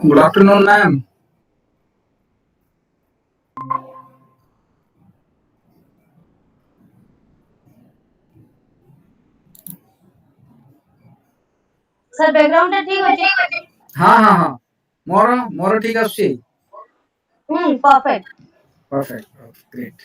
Good afternoon, ma'am. Sir background ठीक ଅଛି? हाँ हाँ हाँ मोर मोर ठीक आछी perfect. Perfect great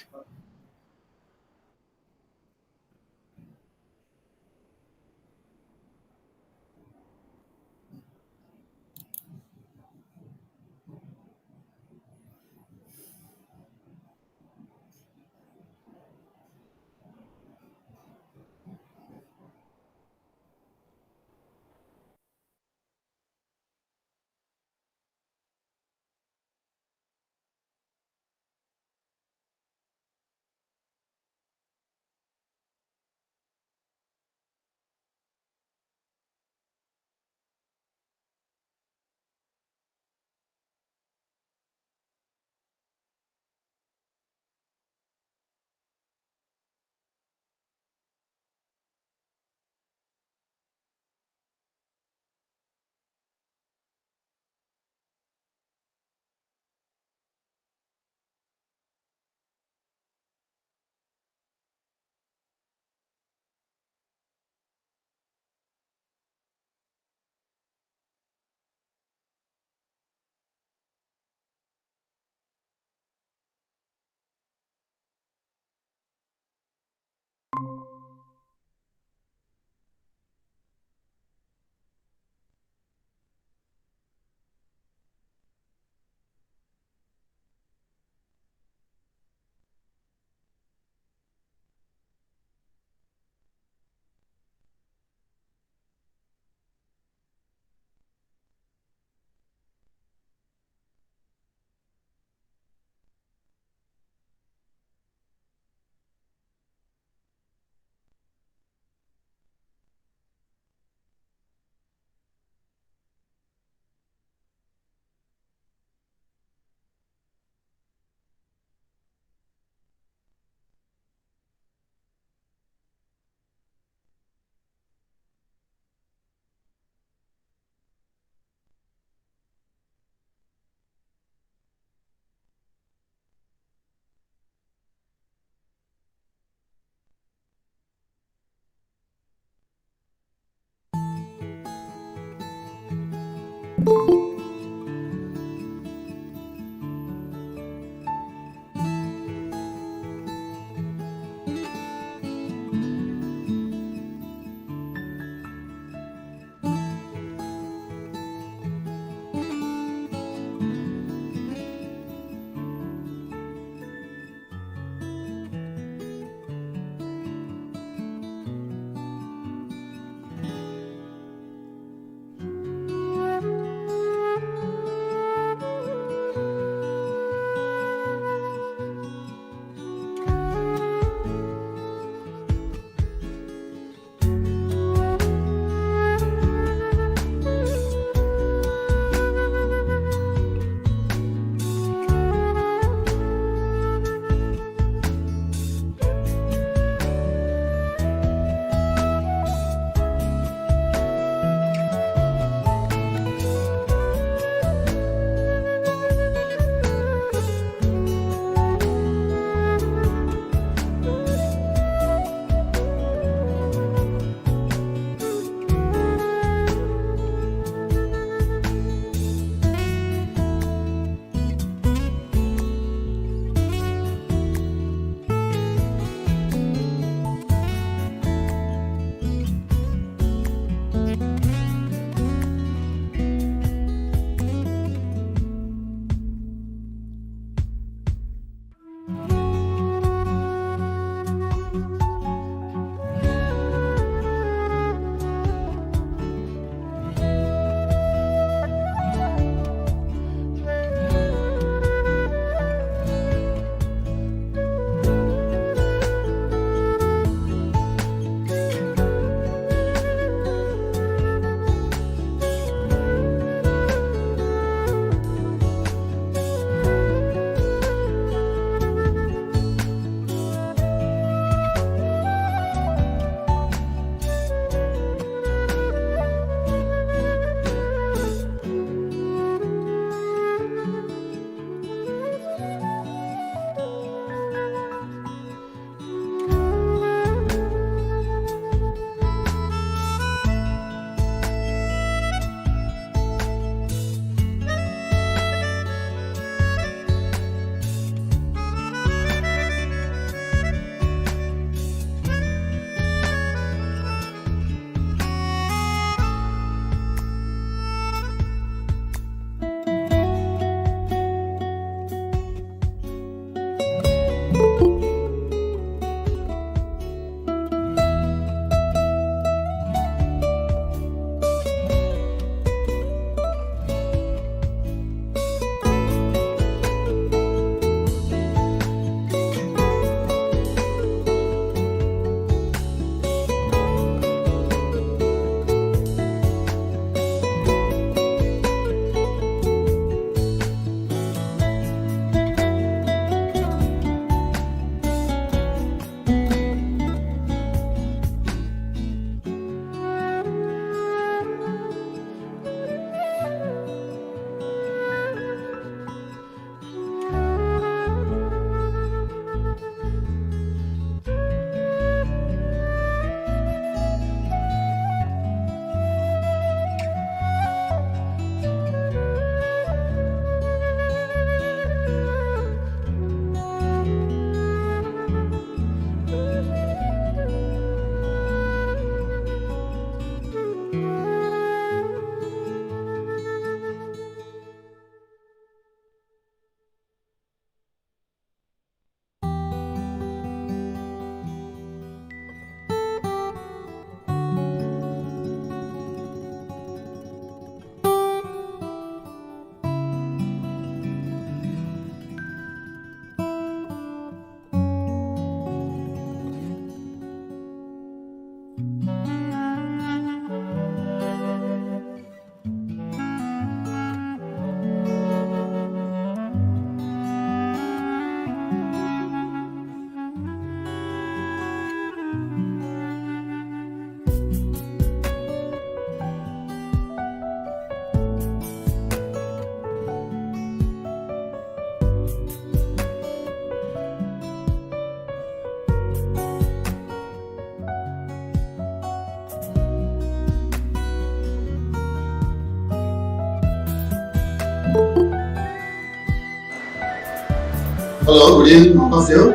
Hello, good evening, both of you.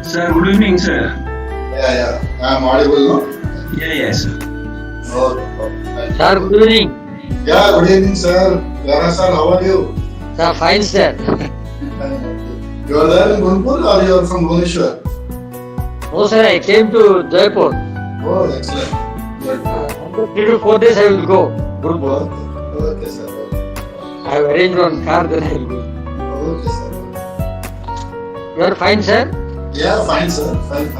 Sir, good evening, sir. Yeah. I'm audible, no? Yes, sir. Okay. Sir, good evening. Yeah, good evening, sir. Rana sir, how are you? Sir, fine, sir. You are there in Gunpur or you are from Bhubaneswar? No, sir, I came to Jaipur. Oh, excellent. Good. After 3 to 4 days, I will go. Good. Okay, sir. I have arranged one car, then I will go. Okay, sir. You are fine, sir? Yeah, fine, sir. Fine.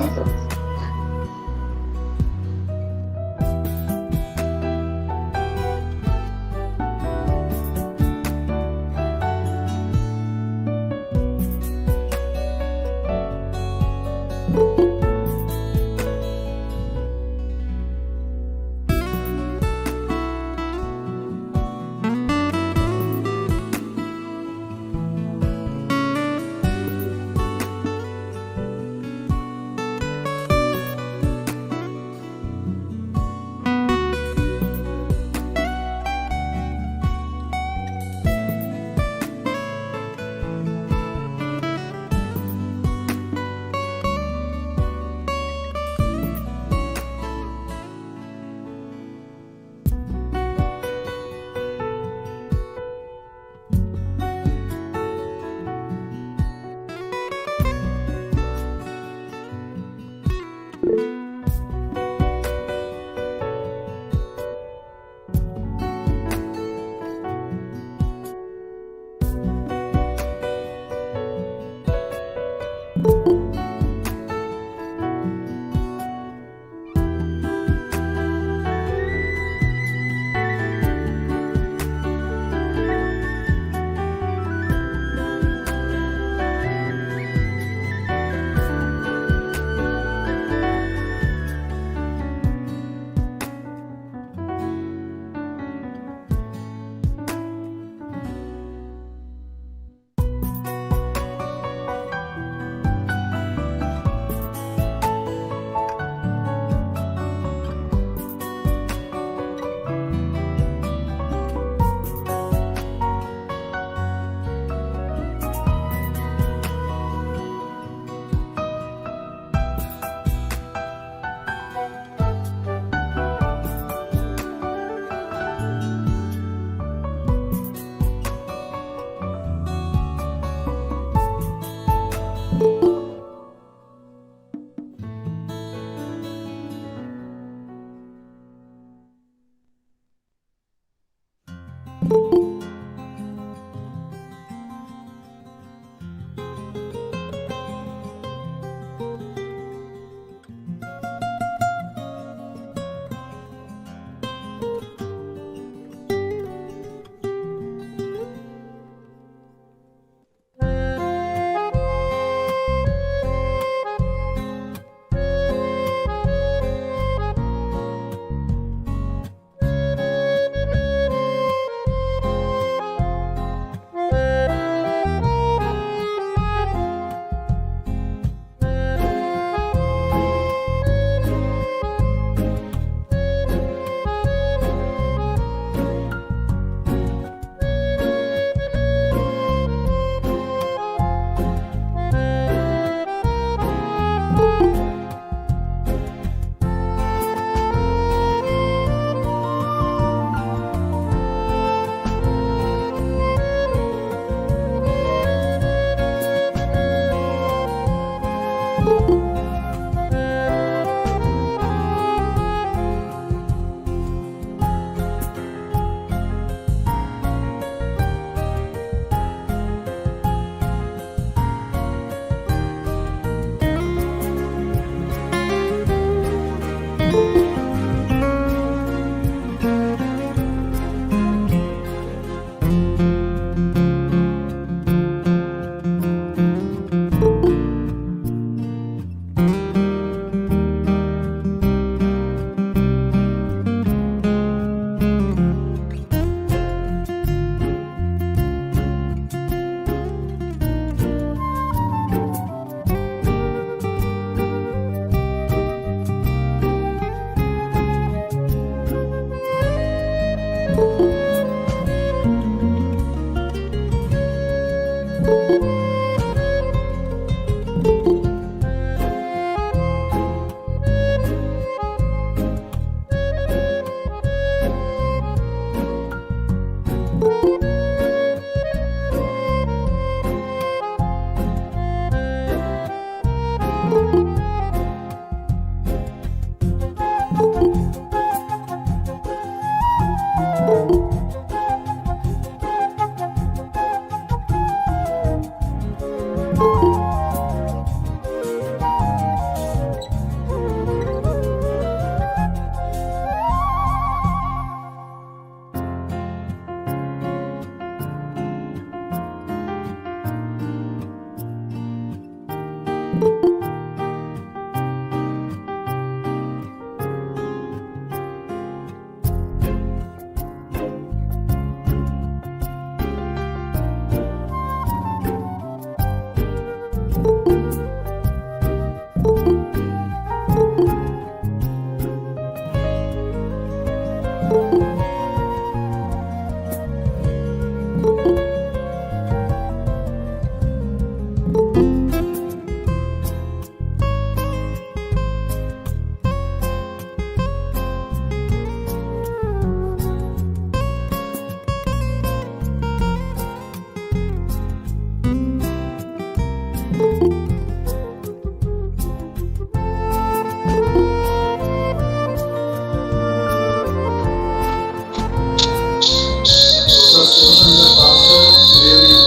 Professor Sivasankar Bhaskar, good evening.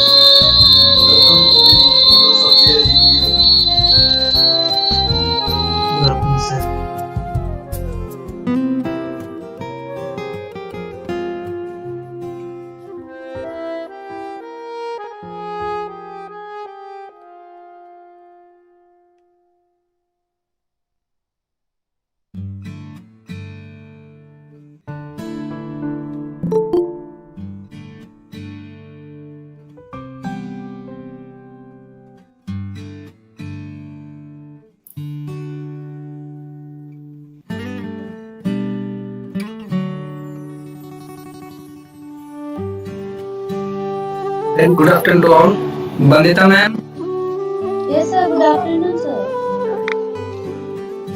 Welcome to the Progress of GIE. Good afternoon, sir. Then good afternoon to all. Bandita ma'am, Yes, sir. Good afternoon, sir.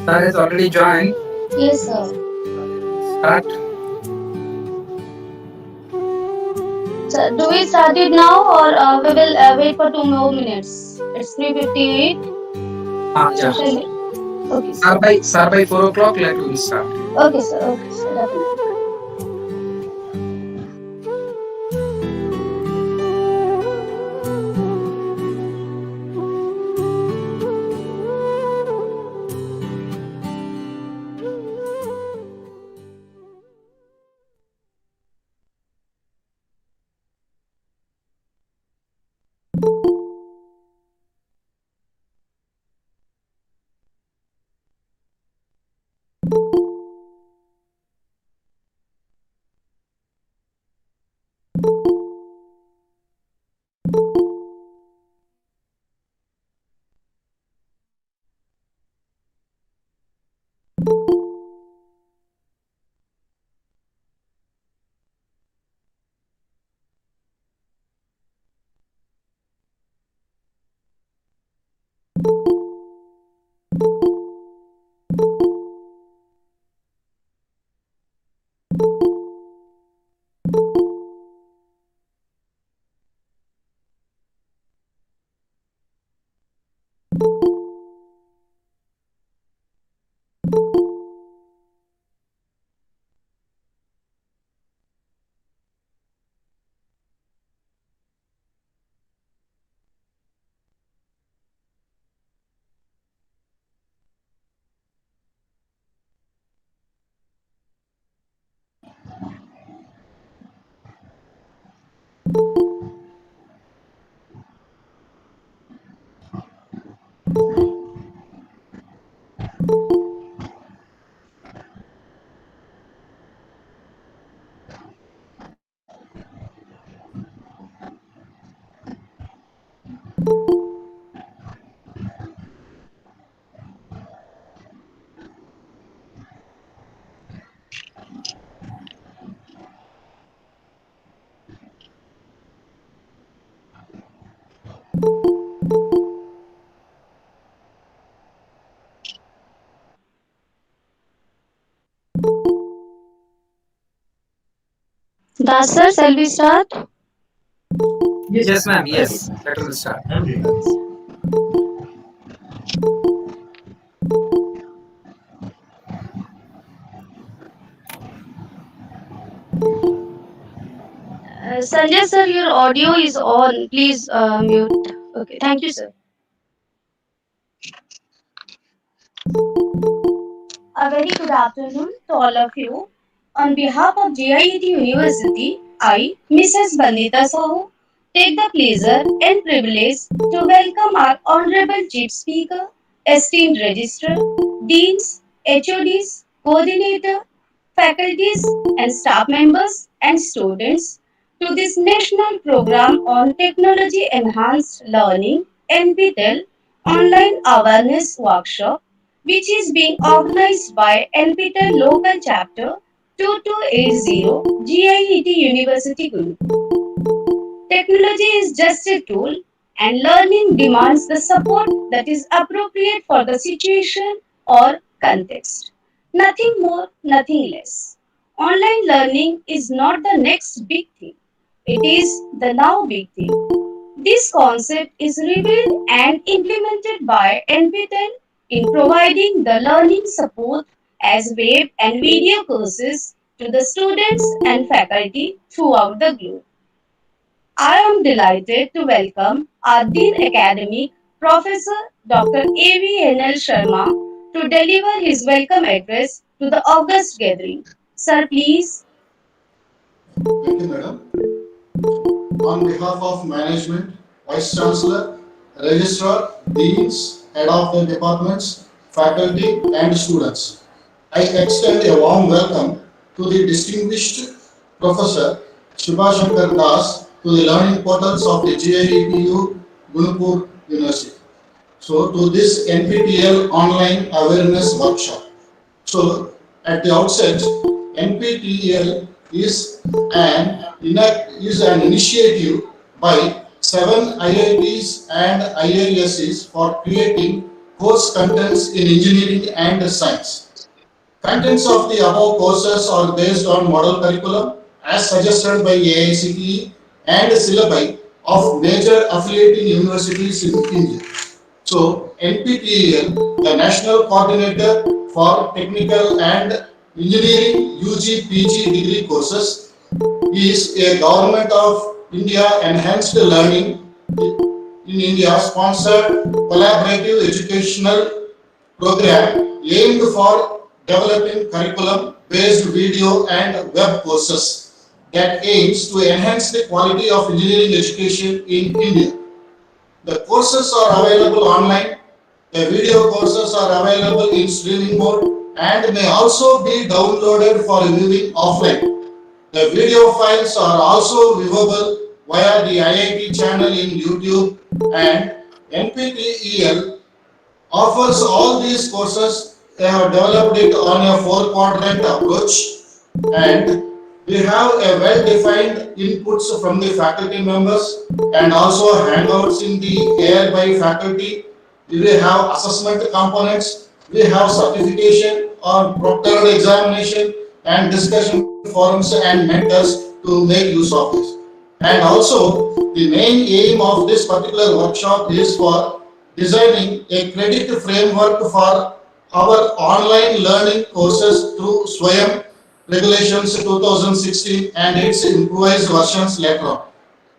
sir has already joined. Yes, sir. Start. Sir, do we start it now or we will wait for 2 more minutes? It's 3:58. Yeah. Okay, sir. Sir by 4 o'clock, let we start. Okay, sir. Okay, sir. Definitely. Das sir, shall we start? Yes, ma'am. Yes. Let us start. Sanjay sir, your audio is on. Please mute. Okay, thank you, sir. A very good afternoon to all of you. On behalf of JIET University, I, Mrs. Bandita Sahu, take the pleasure and privilege to welcome our Honorable Chief Speaker, esteemed Registrar, Deans, HODs, Coordinator, faculties and staff members and students to this national program on technology enhanced learning NPTEL online awareness workshop, which is being organized by NPTEL local chapter 2280 GIET University Group. Technology is just a tool, and learning demands the support that is appropriate for the situation or context. Nothing more, nothing less. Online learning is not the next big thing, it is the now big thing. This concept is revealed and implemented by NPTEL in providing the learning support as web and video courses to the students and faculty throughout the globe. I am delighted to welcome our Dean Academic, Professor Dr. A.V.N.L. Sharma, to deliver his welcome address to the August gathering. Sir, please. Thank you, madam. On behalf of management, vice chancellor, registrar, deans, head of the departments, faculty, and students, I extend a warm welcome to the distinguished Professor Shubhashankar Das to the learning portals of the GIETU Gunapur University. So, to this NPTEL online awareness workshop. So, at the outset, NPTEL is an initiative by 7 IITs and IIScs for creating course contents in engineering and science. Contents of the above courses are based on model curriculum as suggested by AICTE and syllabi of major affiliating universities in India. So, NPTEL, the National Coordinator for Technical and Engineering UG PG degree courses, is a Government of India enhanced learning in India sponsored collaborative educational program aimed for developing curriculum based video and web courses that aims to enhance the quality of engineering education in India. The courses are available online. The video courses are available in streaming mode and may also be downloaded for viewing offline. The video files are also viewable via the IIT channel in YouTube, and NPTEL offers all these courses. They have developed it on a four-quadrant approach, and we have a well-defined inputs from the faculty members and also handouts in the air by faculty. We have assessment components, we have certification on proctored examination and discussion forums and mentors to make use of this. And also, the main aim of this particular workshop is for designing a credit framework for our online learning courses through SWAYAM Regulations 2016 and its improvised versions later on.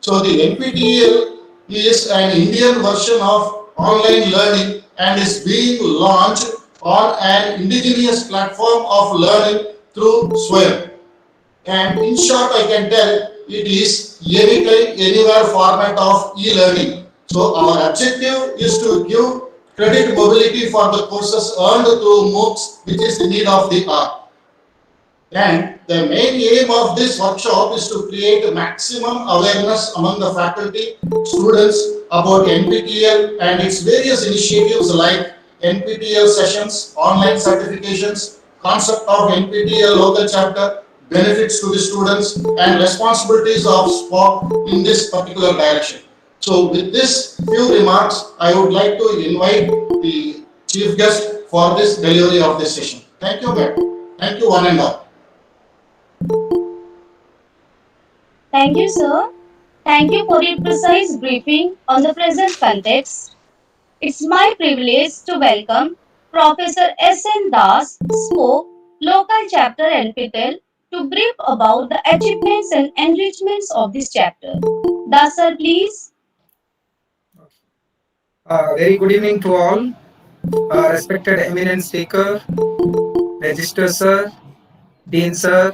So the NPTEL is an Indian version of online learning and is being launched on an indigenous platform of learning through SWAYAM. And in short, I can tell it is anytime, anywhere format of e-learning. So our objective is to give credit mobility for the courses earned through MOOCs, which is the need of the hour. And the main aim of this workshop is to create maximum awareness among the faculty, students about NPTEL and its various initiatives like NPTEL sessions, online certifications, concept of NPTEL local chapter, benefits to the students, and responsibilities of SPOC in this particular direction. So, with this few remarks, I would like to invite the chief guest for this delivery of this session. Thank you, ma'am. Thank you, one and all. Thank you, sir. Thank you for your precise briefing on the present context. It's my privilege to welcome Professor S.N. Das, spoke local chapter NPTEL to brief about the achievements and enrichments of this chapter. Das, sir, please. Very good evening to all. Respected eminent speaker, register sir, dean sir,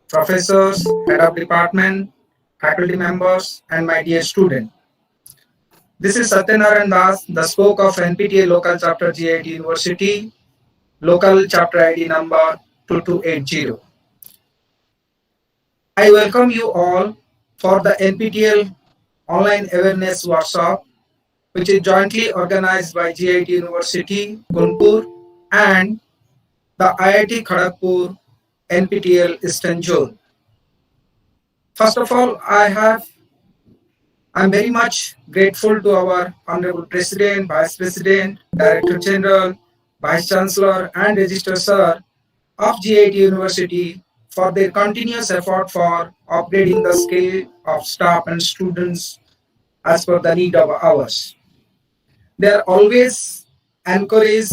professors, head of department, faculty members, and my dear student. This is Satyanarayan Das, the spoke of NPTA local chapter GIT University, local chapter ID number 2280. I welcome you all for the NPTEL online awareness workshop, which is jointly organized by GIT University, Kanpur, and the IIT Kharagpur NPTEL Eastern Zone. First of all, I'm very much grateful to our Honorable President, Vice President, Director General, Vice Chancellor, and Registrar Sir of GIT University for their continuous effort for upgrading the skill of staff and students as per the need of ours. They are always encourage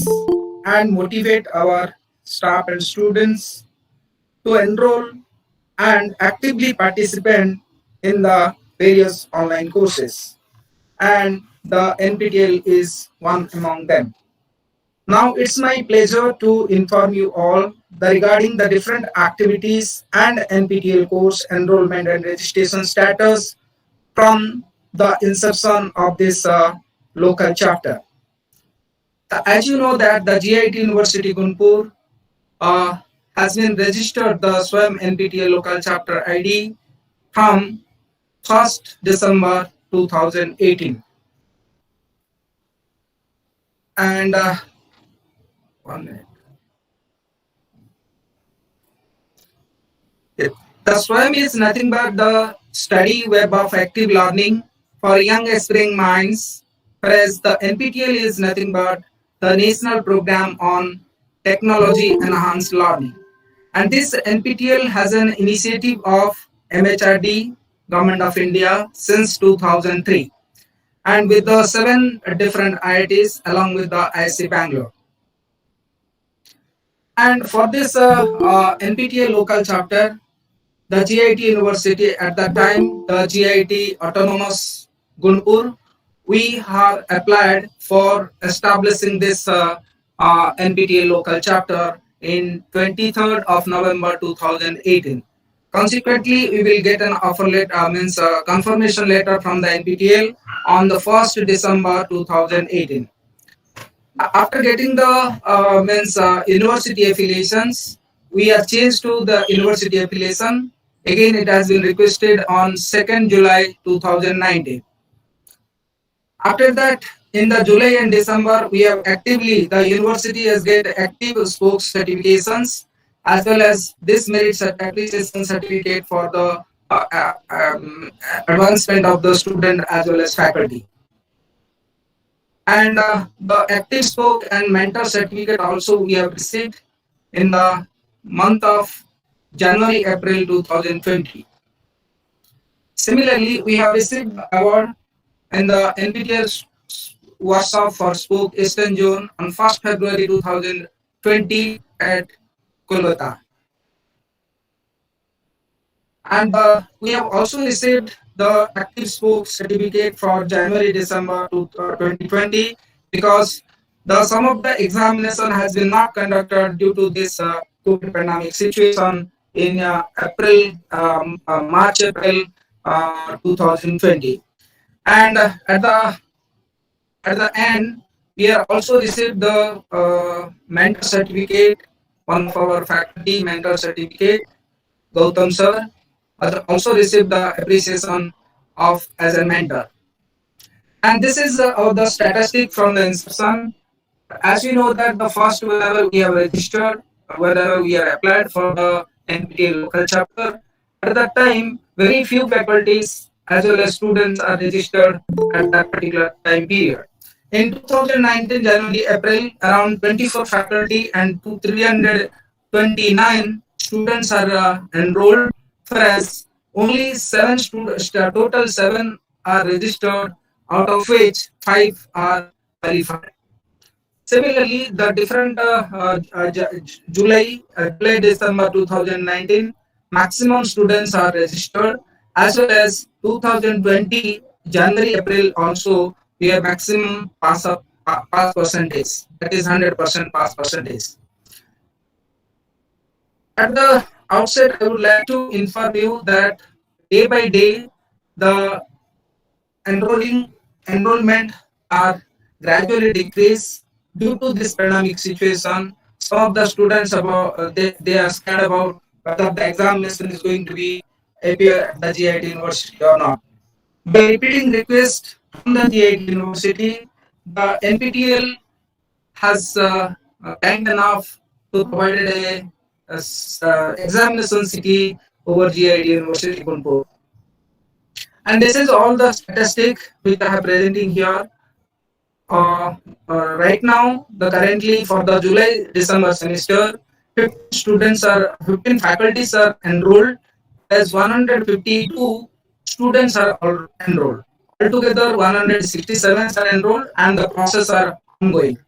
and motivate our staff and students to enroll and actively participate in the various online courses. And the NPTEL is one among them. Now it's my pleasure to inform you all regarding the different activities and NPTEL course enrollment and registration status from the inception of this local chapter. As you know that the GIT University Gunpur uh, has been registered the SWAM NPTEL local chapter ID from 1st December 2018. And 1 minute. The SWAM is nothing but the study web of active learning for young aspiring minds, whereas the NPTEL is nothing but the national program on technology enhanced learning. And this NPTEL has an initiative of MHRD, Government of India, since 2003, and with the 7 different IITs along with the ISC Bangalore. And for this NPTEL local chapter, the GIT University at that time, the GIT Autonomous Gunpur, we have applied for establishing this NPTEL local chapter in 23rd of November 2018. Consequently, we will get an offer letter, means confirmation letter from the NPTEL on the 1st December 2018. After getting the means university affiliations, we are changed to the university affiliation. Again, it has been requested on 2nd July 2019. After that, in the July and December, we have actively, the university has get active spokes certifications as well as this merit appreciation certificate for the advancement of the student as well as faculty. And the active spoke and mentor certificate also we have received in the month of January, April 2020. Similarly, we have received the award in the NPTEL workshop for Spoke Eastern Zone on 1st February 2020 at Kolkata. And we have also received the active spoke certificate for January December 2020 because some of the examination has been not conducted due to this COVID pandemic situation in March April 2020. And at the end, we have also received the mentor certificate. One of our faculty mentor certificate, Gautam sir, also received the appreciation of as a mentor. And this is the statistic from the inception. As we know that the first whenever we have registered, whenever we are applied for the NPTEL local chapter, at that time very few faculties as well as students are registered at that particular time period. In 2019 January April, around 24 faculty and 329 students are enrolled, whereas only total 7 are registered, out of which 5 are qualified. Similarly, the different July December 2019 maximum students are registered, as well as 2020 January April also we have maximum pass percentage, that is 100% pass percentage. At the outset, I would like to inform you that day by day the enrolling enrollment are gradually decrease due to this pandemic situation. Some of the students about they are scared about whether the examination is going to be appear at the GIT University or not. By repeating request from the GIT University, the NPTL has kind enough to provide examination city over GIT University Gunpur. And this is all the statistic which I have presenting here. Uh, right now, the currently for the July December semester, 15 students are 15 faculties are enrolled, whereas 152 students are enrolled. Altogether, 167 are enrolled, and the process are ongoing.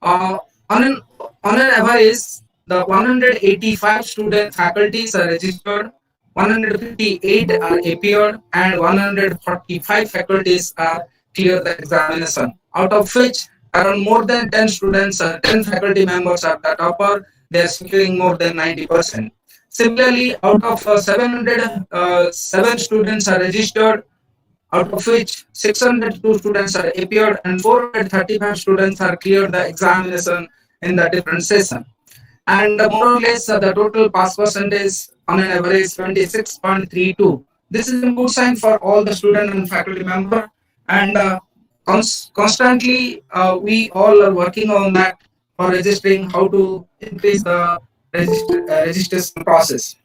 Uh, on an on an average, the 185 student faculties are registered, 158 are appeared, and 145 faculties are clear the examination. Out of which, around more than 10 students, 10 faculty members are the topper. They are securing more than 90%. Similarly, out of 707 students are registered, out of which 602 students are appeared and 435 students are cleared the examination in the different session. And more or less, the total pass percentage on an average 26.32. This is a good sign for all the student and faculty member. And constantly, we all are working on that for registering how to increase the registration process.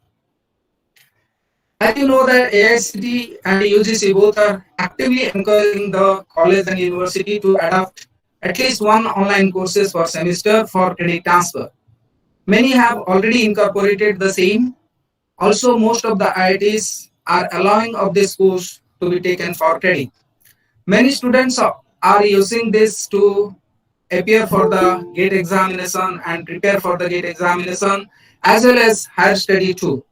As you know that AICT and UGC both are actively encouraging the college and university to adopt at least one online courses per semester for credit transfer. Many have already incorporated the same. Also, most of the IITs are allowing of this course to be taken for credit. Many students are using this to appear for the GATE examination and prepare for the GATE examination, as well as higher study too.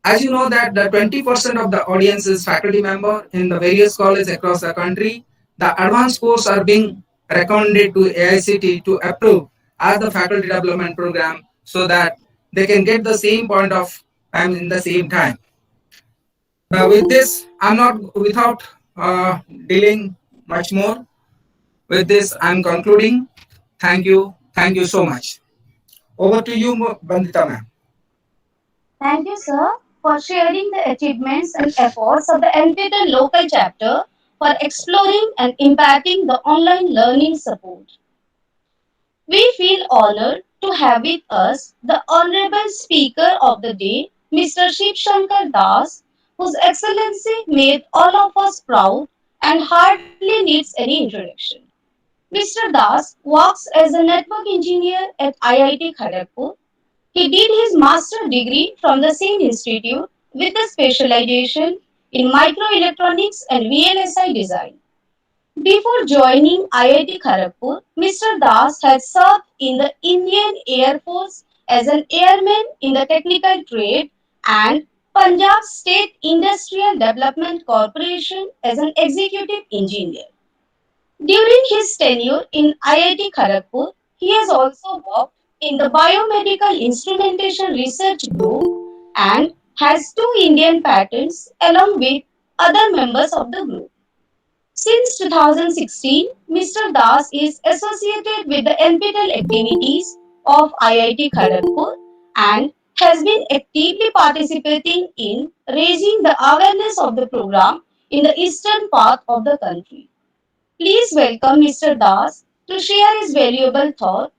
As you know that the 20% of the audience is faculty member in the various colleges across the country, the advanced course are being recommended to AICT to approve as the faculty development program so that they can get the same point of time in the same time. With this, I'm not without dealing much more. With this, I'm concluding. Thank you. Thank you so much. Over to you, Bandita ma'am. Thank you, sir, for sharing the achievements and efforts of the NPTEL local chapter for exploring and impacting the online learning support. We feel honored to have with us the Honorable Speaker of the Day, Mr. Shiv Shankar Das, whose Excellency made all of us proud and hardly needs any introduction. Mr. Das works as a network engineer at IIT Kharagpur. He did his master degree from the same institute with a specialization in microelectronics and VLSI design. Before joining IIT Kharagpur, Mr. Das had served in the Indian Air Force as an airman in the technical trade and Punjab State Industrial Development Corporation as an executive engineer. During his tenure in IIT Kharagpur, he has also worked in the Biomedical Instrumentation Research Group and has two Indian patents along with other members of the group. Since 2016, Mr. Das is associated with the NPTEL activities of IIT Kharagpur and has been actively participating in raising the awareness of the program in the eastern part of the country. Please welcome Mr. Das to share his valuable thought.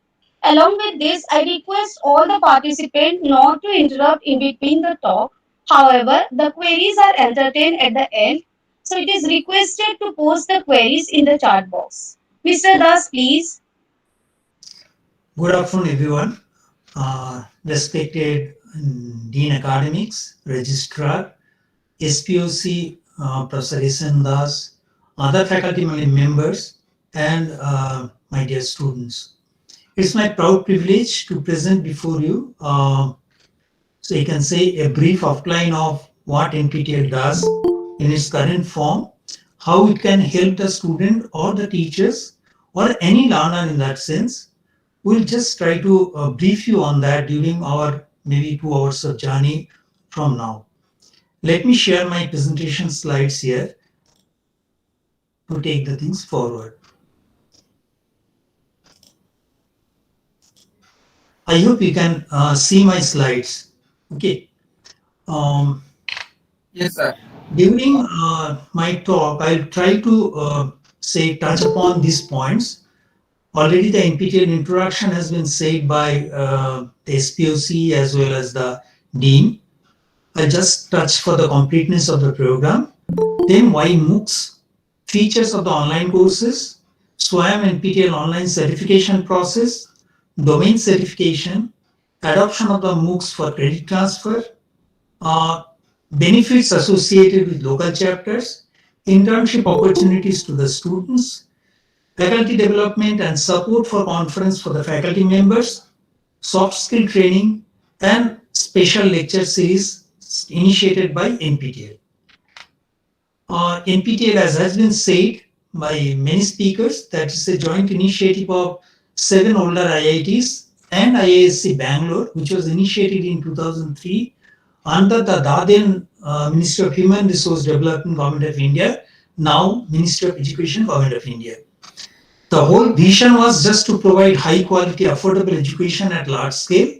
Along with this, I request all the participants not to interrupt in between the talk. However, the queries are entertained at the end, so it is requested to post the queries in the chat box. Mr. Das, please. Good afternoon, everyone. Respected Dean Academics, Registrar, SPOC, Professor Isan Das, other faculty members, and my dear students. It's my proud privilege to present before you, so you can say a brief outline of what NPTEL does in its current form, how it can help the student or the teachers or any learner in that sense. We'll just try to brief you on that during our maybe 2 hours of journey from now. Let me share my presentation slides here to take the things forward. I hope you can see my slides. Okay. Yes, sir. During my talk, I'll try to say touch upon these points. Already the NPTEL introduction has been said by the SPOC as well as the Dean. I'll just touch for the completeness of the program. Then why MOOCs, features of the online courses, SWAYAM NPTEL online certification process, domain certification, adoption of the MOOCs for credit transfer, benefits associated with local chapters, internship opportunities to the students, faculty development and support for conference for the faculty members, soft skill training, and special lecture series initiated by NPTEL. NPTEL, as has been said by many speakers, that is a joint initiative of 7 older IITs and IISc Bangalore, which was initiated in 2003 under the then Ministry of Human Resource Development, Government of India, now Ministry of Education, Government of India. The whole vision was just to provide high quality, affordable education at large scale.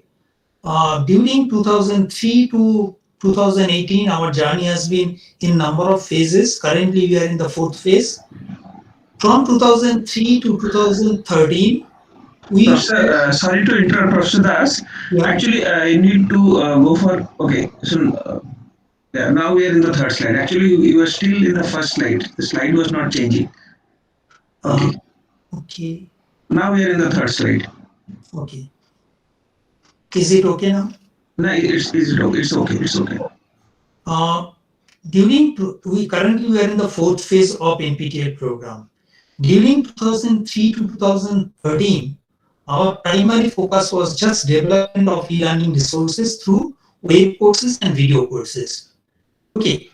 During 2003 to 2018, our journey has been in number of phases. Currently, we are in the 4th phase. From 2003 to 2013, we... Professor, sorry to interrupt, Professor Das. Yeah. Actually, I need to go for, okay, so yeah, now we are in the third slide. Actually, you were still in the first slide. The slide was not changing. Okay. Okay. Now we are in the third slide. Okay. Is it okay now? No, it's okay. It's okay. Currently we are in the 4th phase of NPTEL program. During 2003 to 2013, our primary focus was just development of e-learning resources through web courses and video courses. Okay.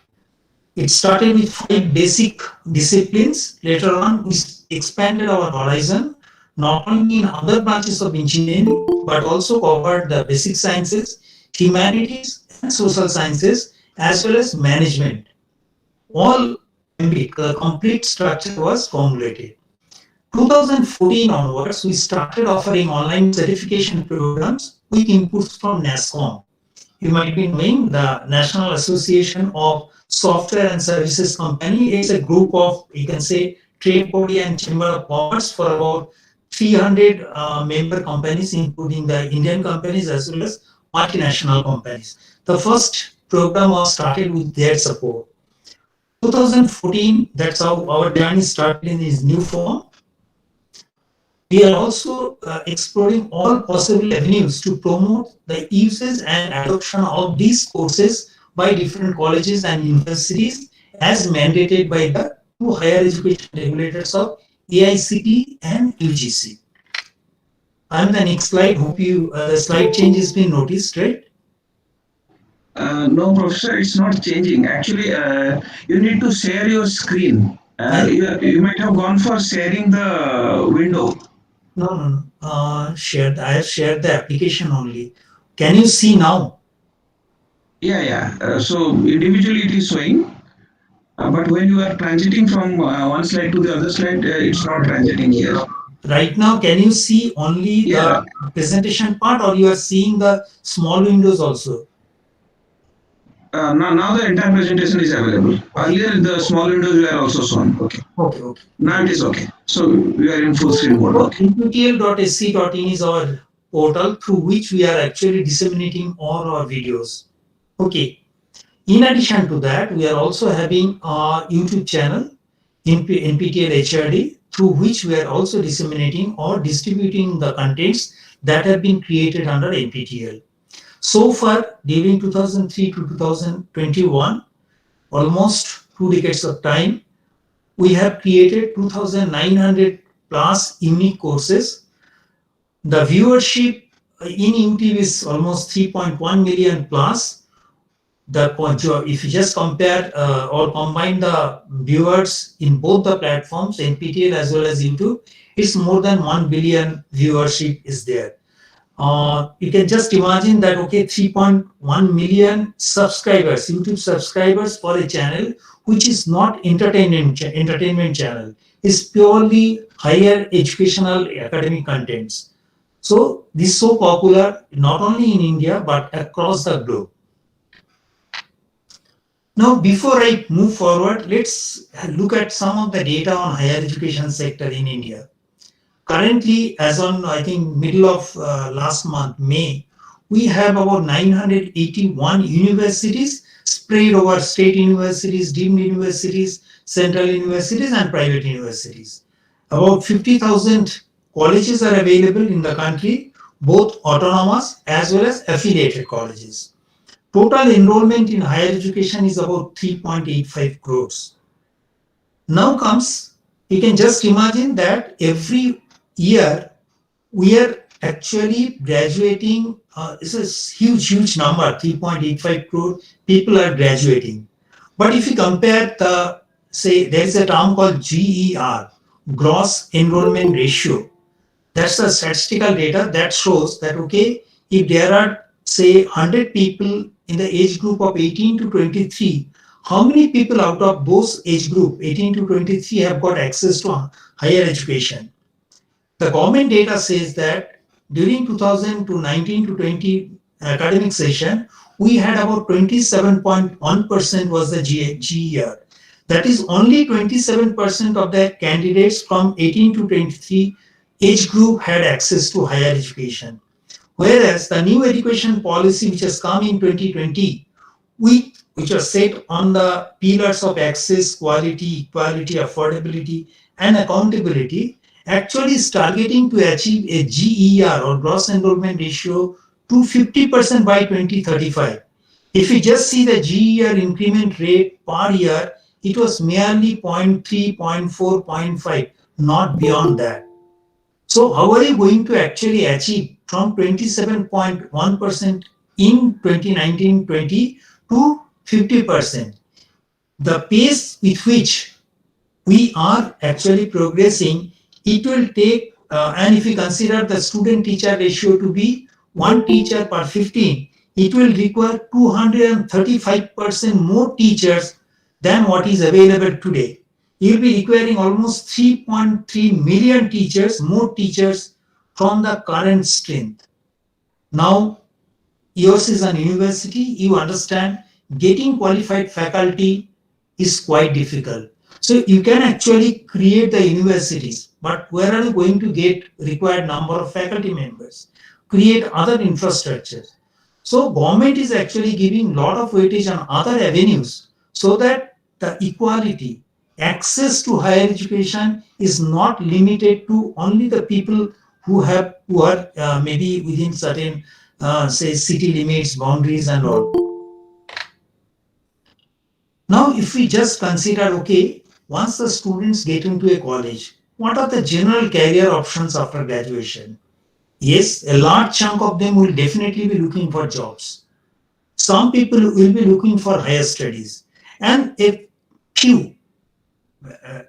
It started with 5 basic disciplines. Later on, we expanded our horizon, not only in other branches of engineering, but also covered the basic sciences, humanities, and social sciences, as well as management. All the complete structure was formulated. 2014 onwards, we started offering online certification programs with inputs from NASSCOM. You might be knowing the National Association of Software and Services Company. It's a group of, you can say, trade body and chamber of commerce for about 300 member companies, including the Indian companies as well as multinational companies. The first program was started with their support. 2014, that's how our journey started in this new form. We are also exploring all possible avenues to promote the usage and adoption of these courses by different colleges and universities as mandated by the 2 higher education regulators of AICTE and UGC. And the next slide, hope you, the slide change has been noticed, right? No, Professor, it's not changing. Actually, you need to share your screen. You might have gone for sharing the window. No. I have shared the application only. Can you see now? Yeah. So individually it is showing, but when you are transiting from one slide to the other slide, it's not transiting here. Right now, can you see only the presentation part, or you are seeing the small windows also? Now the entire presentation is available. Earlier the small windows were also shown. Okay. Now it is okay. So we are in full screen mode. Okay. nptel.sc.in is our portal through which we are actually disseminating all our videos. Okay. In addition to that, we are also having a YouTube channel, NPTEL HRD, through which we are also disseminating or distributing the contents that have been created under NPTEL. So far, during 2003 to 2021, almost 2 decades of time, we have created 2,900 plus unique courses. The viewership in YouTube is almost 3.1 million plus. If you just compare or combine the viewers in both the platforms, NPTEL as well as YouTube, it's more than 1 billion viewership is there. You can just imagine that, okay, 3.1 million subscribers, YouTube subscribers for a channel which is not entertainment channel, is purely higher educational academic contents. So this is so popular not only in India but across the globe. Now, before I move forward, let's look at some of the data on higher education sector in India. Currently, as on I think middle of last month, May, we have about 981 universities spread over state universities, deemed universities, central universities, and private universities. About 50,000 colleges are available in the country, both autonomous as well as affiliated colleges. Total enrollment in higher education is about 3.85 crores. Now comes, you can just imagine that every year we are actually graduating. It's a huge number, 3.85 crore people are graduating. But if you compare the, say, there is a term called GER, gross enrollment ratio. That's the statistical data that shows that, okay, if there are, say, 100 people in the age group of 18 to 23, how many people out of those age group 18 to 23 have got access to higher education? The government data says that during 2000 to 19 to 20 academic session, we had about 27.1% was the GER. That is only 27% of the candidates from 18 to 23 age group had access to higher education. Whereas the new education policy which has come in 2020, which was set on the pillars of access, quality, equality, affordability, and accountability, actually is targeting to achieve a GER or gross enrollment ratio to 50% by 2035. If you just see the GER increment rate per year, it was merely 0.3, 0.4, 0.5, not beyond that. So how are you going to actually achieve from 27.1% in 2019-20 to 50%? The pace with which we are actually progressing, it will take, and if you consider the student-teacher ratio to be 1 teacher per 15, it will require 235% more teachers than what is available today. You'll be requiring almost 3.3 million teachers, more teachers from the current strength. Now, yours is an university, you understand getting qualified faculty is quite difficult. So you can actually create the universities, but where are you going to get required number of faculty members? Create other infrastructures. So government is actually giving lot of weightage on other avenues so that the equality, access to higher education is not limited to only the people who are maybe within certain say city limits, boundaries and all. Now, if we just consider, okay, once the students get into a college, what are the general career options after graduation? Yes, a large chunk of them will definitely be looking for jobs. Some people will be looking for higher studies. And a few,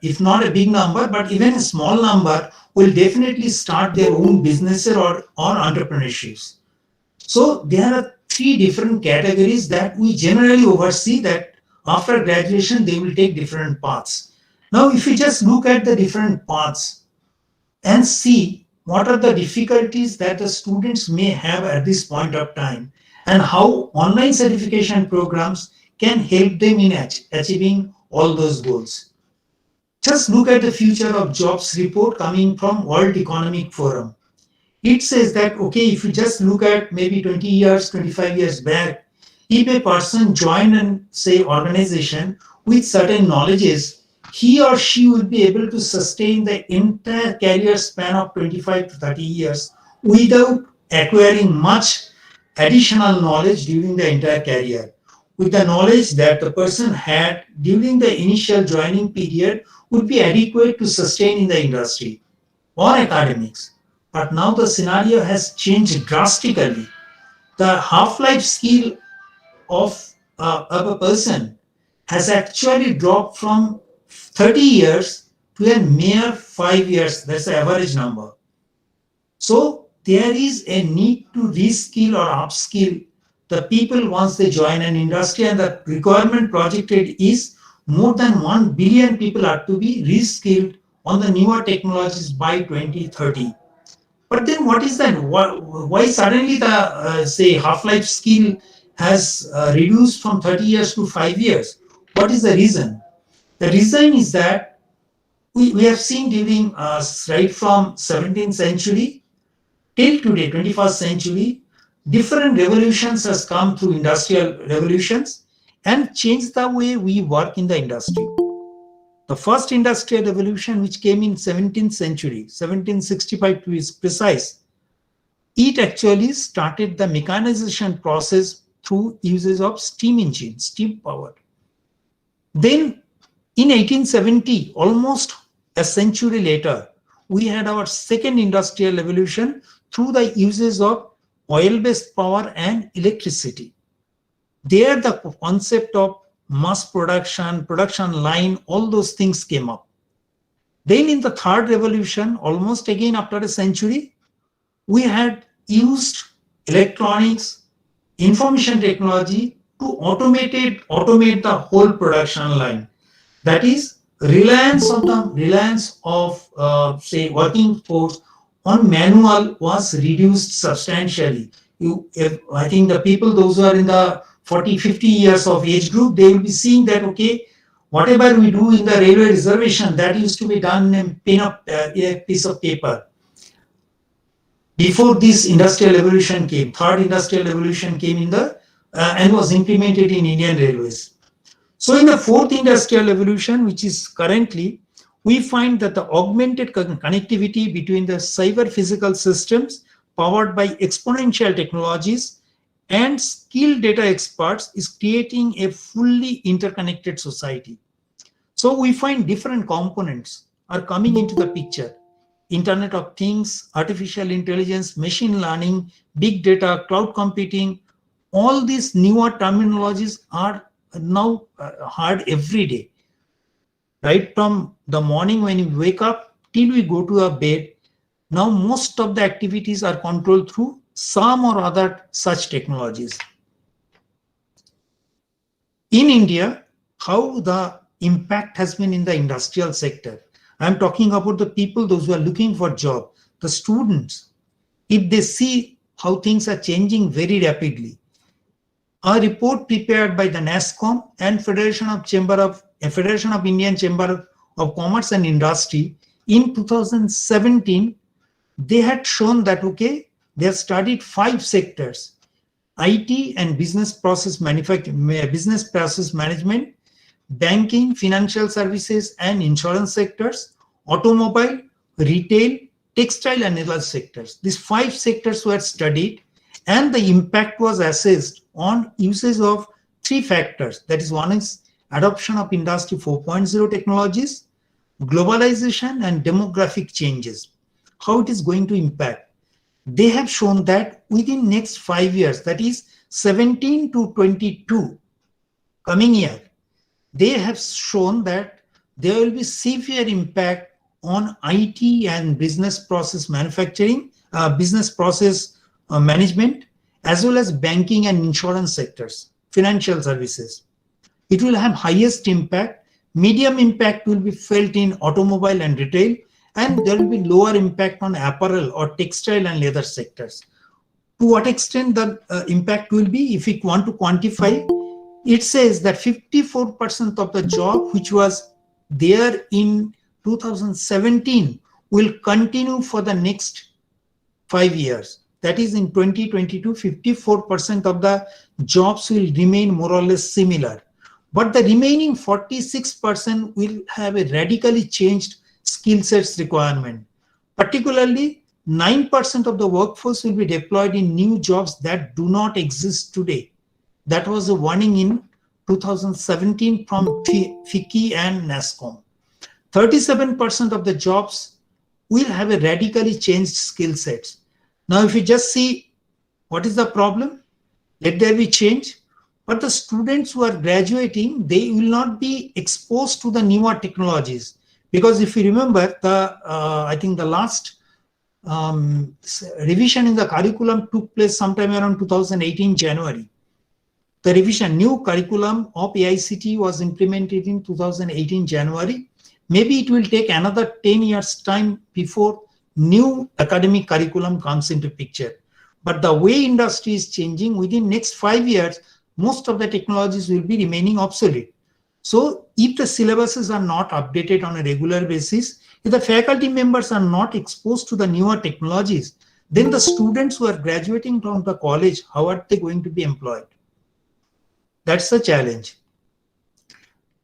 if not a big number, but even a small number, will definitely start their own businesses or entrepreneurships. So there are 3 different categories that we generally oversee that after graduation they will take different paths. Now if we just look at the different paths and see what are the difficulties that the students may have at this point of time and how online certification programs can help them in achieving all those goals. Just look at the future of jobs report coming from World Economic Forum. It says that, okay, if you just look at maybe 20 years, 25 years back, If a person join an say organization with certain knowledges, he or she will be able to sustain the entire career span of 25 to 30 years without acquiring much additional knowledge during the entire career. With the knowledge that the person had during the initial joining period would be adequate to sustain in the industry or academics. But now the scenario has changed drastically. The half-life skill of a person has actually dropped from 30 years to a mere 5 years. That's the average number. So there is a need to reskill or upskill the people once they join an industry, and the requirement projected is more than 1 billion people are to be reskilled on the newer technologies by 2030. But then what is that? Why suddenly the say half-life skill has reduced from 30 years to 5 years? What is the reason? The reason is that we have seen during right from 17th century till today, 21st century, different revolutions has come through industrial revolutions and changed the way we work in the industry. The first industrial revolution, which came in 17th century, 1765 to be precise, it actually started the mechanization process through uses of steam engine, steam power. Then in 1870, almost a century later, we had our second industrial revolution through the uses of oil-based power and electricity. There the concept of mass production, production line, all those things came up. Then in the third revolution, almost again after a century, we had used electronics, information technology to automate the whole production line. That is, reliance of say working force on manual was reduced substantially. I think the people, those who are in the 40, 50 years of age group, they will be seeing that, okay, whatever we do in the railway reservation, that used to be done in a piece of paper. Before this industrial revolution came, third industrial revolution came in the and was implemented in Indian Railways. So in the fourth industrial revolution, which is currently, we find that the augmented connectivity between the cyber physical systems powered by exponential technologies and skilled data experts is creating a fully interconnected society. So we find different components are coming into the picture. Internet of Things, artificial intelligence, machine learning, big data, cloud computing, all these newer terminologies are now heard every day. Right from the morning when you wake up till we go to our bed, now most of the activities are controlled through some or other such technologies. In India, how the impact has been in the industrial sector. I'm talking about the people, those who are looking for job, the students. If they see how things are changing very rapidly, a report prepared by the NASSCOM and Federation of Indian Chamber of Commerce and Industry in 2017, they had shown that, okay, they have studied 5 sectors: IT and business process management, banking, financial services and insurance sectors, automobile, retail, textile and other sectors. These 5 sectors were studied, and the impact was assessed on uses of 3 factors. That is, one is adoption of Industry 4.0 technologies, globalization and demographic changes. How it is going to impact? They have shown that within next 5 years, that is 17 to 22 coming year, they have shown that there will be severe impact on IT and business process manufacturing, business process management, as well as banking and insurance sectors, financial services. It will have highest impact. Medium impact will be felt in automobile and retail, and there will be lower impact on apparel or textile and leather sectors. To what extent the impact will be, if we want to quantify, it says that 54% of the job which was there in 2017 will continue for the next 5 years. that is in 2022, 54% of the jobs will remain more or less similar. But the remaining 46% will have a radically changed skill sets requirement. Particularly, 9% of the workforce will be deployed in new jobs that do not exist today. That was a warning in 2017 from FICCI and NASCOM. 37% of the jobs will have a radically changed skill sets. Now, if you just see what is the problem, let there be change. But the students who are graduating, they will not be exposed to the newer technologies. Because if you remember, I think the last revision in the curriculum took place sometime around 2018 January. The revision, new curriculum of AICT was implemented in 2018 January. Maybe it will take another 10 years time before new academic curriculum comes into picture. But the way industry is changing, within next 5 years, most of the technologies will be remaining obsolete. So if the syllabuses are not updated on a regular basis, if the faculty members are not exposed to the newer technologies, then the students who are graduating from the college, how are they going to be employed? That's the challenge.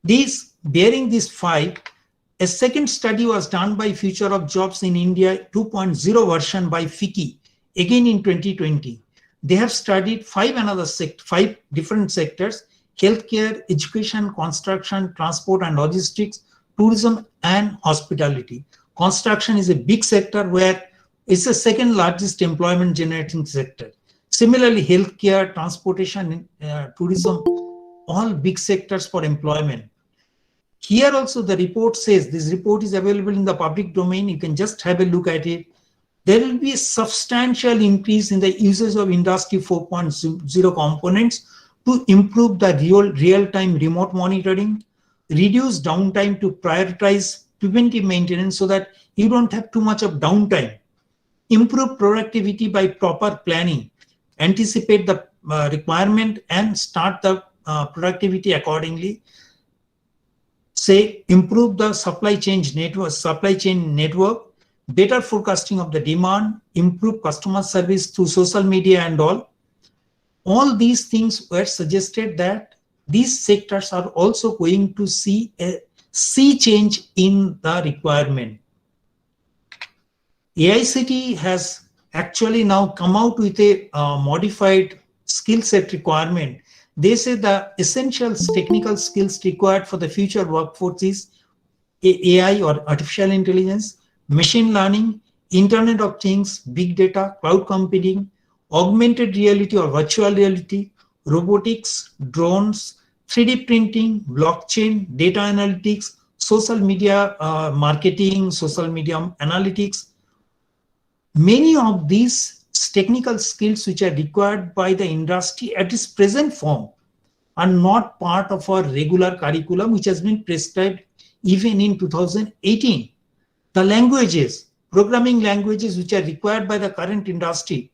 Bearing these five, a second study was done by Future of Jobs in India 2.0 version by FICCI, again in 2020. They have studied five different sectors: healthcare, education, construction, transport and logistics, tourism and hospitality. Construction is a big sector where it's the second largest employment generating sector. Similarly, healthcare, transportation, tourism, all big sectors for employment. Here also the report says, this report is available in the public domain, you can just have a look at it. There will be a substantial increase in the usage of Industry 4.0 components to improve the real-time remote monitoring, reduce downtime to prioritize preventive maintenance so that you don't have too much of downtime, improve productivity by proper planning, anticipate the requirement and start the productivity accordingly, say improve the supply chain network, better forecasting of the demand, improve customer service through social media and all. All these things were suggested that these sectors are also going to see a sea change in the requirement. AICT has actually now come out with a modified skill set requirement. They say the essential technical skills required for the future workforce is AI or artificial intelligence, machine learning, Internet of Things, big data, cloud computing, augmented reality or virtual reality, robotics, drones, 3D printing, blockchain, data analytics, social media marketing, social media analytics. Many of these technical skills which are required by the industry at its present form are not part of our regular curriculum, which has been prescribed even in 2018. The languages, programming languages which are required by the current industry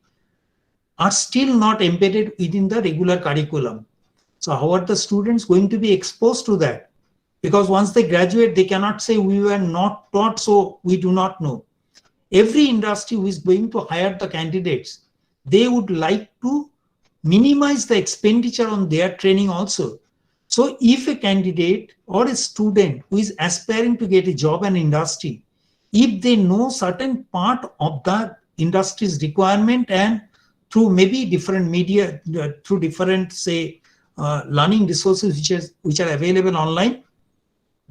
are still not embedded within the regular curriculum. So how are the students going to be exposed to that? Because once they graduate, they cannot say we were not taught, so we do not know. Every industry who is going to hire the candidates, they would like to minimize the expenditure on their training also. So if a candidate or a student who is aspiring to get a job in industry, if they know certain part of the industry's requirement and through maybe different media, through different, say, learning resources which are available online,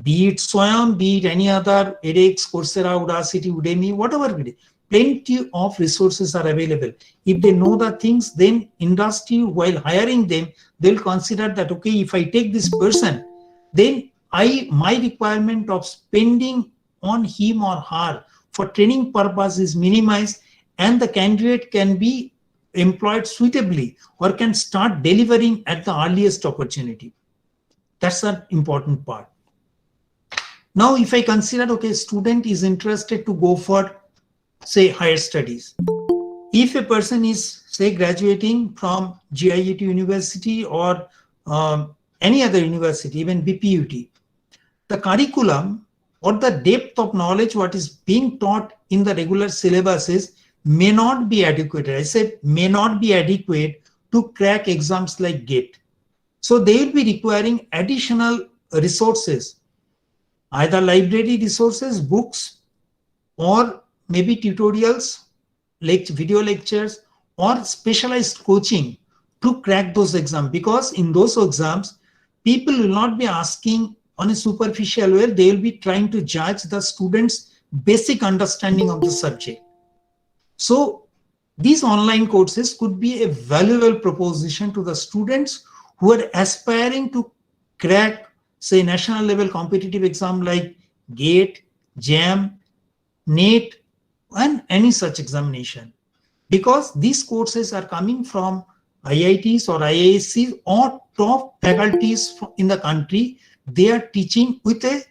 be it Swayam, be it any other, edX, Coursera, Udacity, Udemy, whatever it is, plenty of resources are available. If they know the things, then industry, while hiring them, they'll consider that, okay, if I take this person, then my requirement of spending on him or her for training purpose is minimized and the candidate can be employed suitably or can start delivering at the earliest opportunity. That's an important part. Now, if I consider, okay, student is interested to go for, say, higher studies. If a person is, say, graduating from GIET University or any other university, even BPUT, the curriculum or the depth of knowledge what is being taught in the regular syllabuses may not be adequate. I said may not be adequate to crack exams like GATE. So they will be requiring additional resources, either library resources, books, or maybe tutorials, video lectures, or specialized coaching to crack those exams. Because in those exams, people will not be asking on a superficial way, they will be trying to judge the students' basic understanding of the subject. So these online courses could be a valuable proposition to the students who are aspiring to crack, say, national level competitive exam like GATE, JAM, NET, and any such examination. Because these courses are coming from IITs or IIScs or top faculties in the country. They are teaching with a,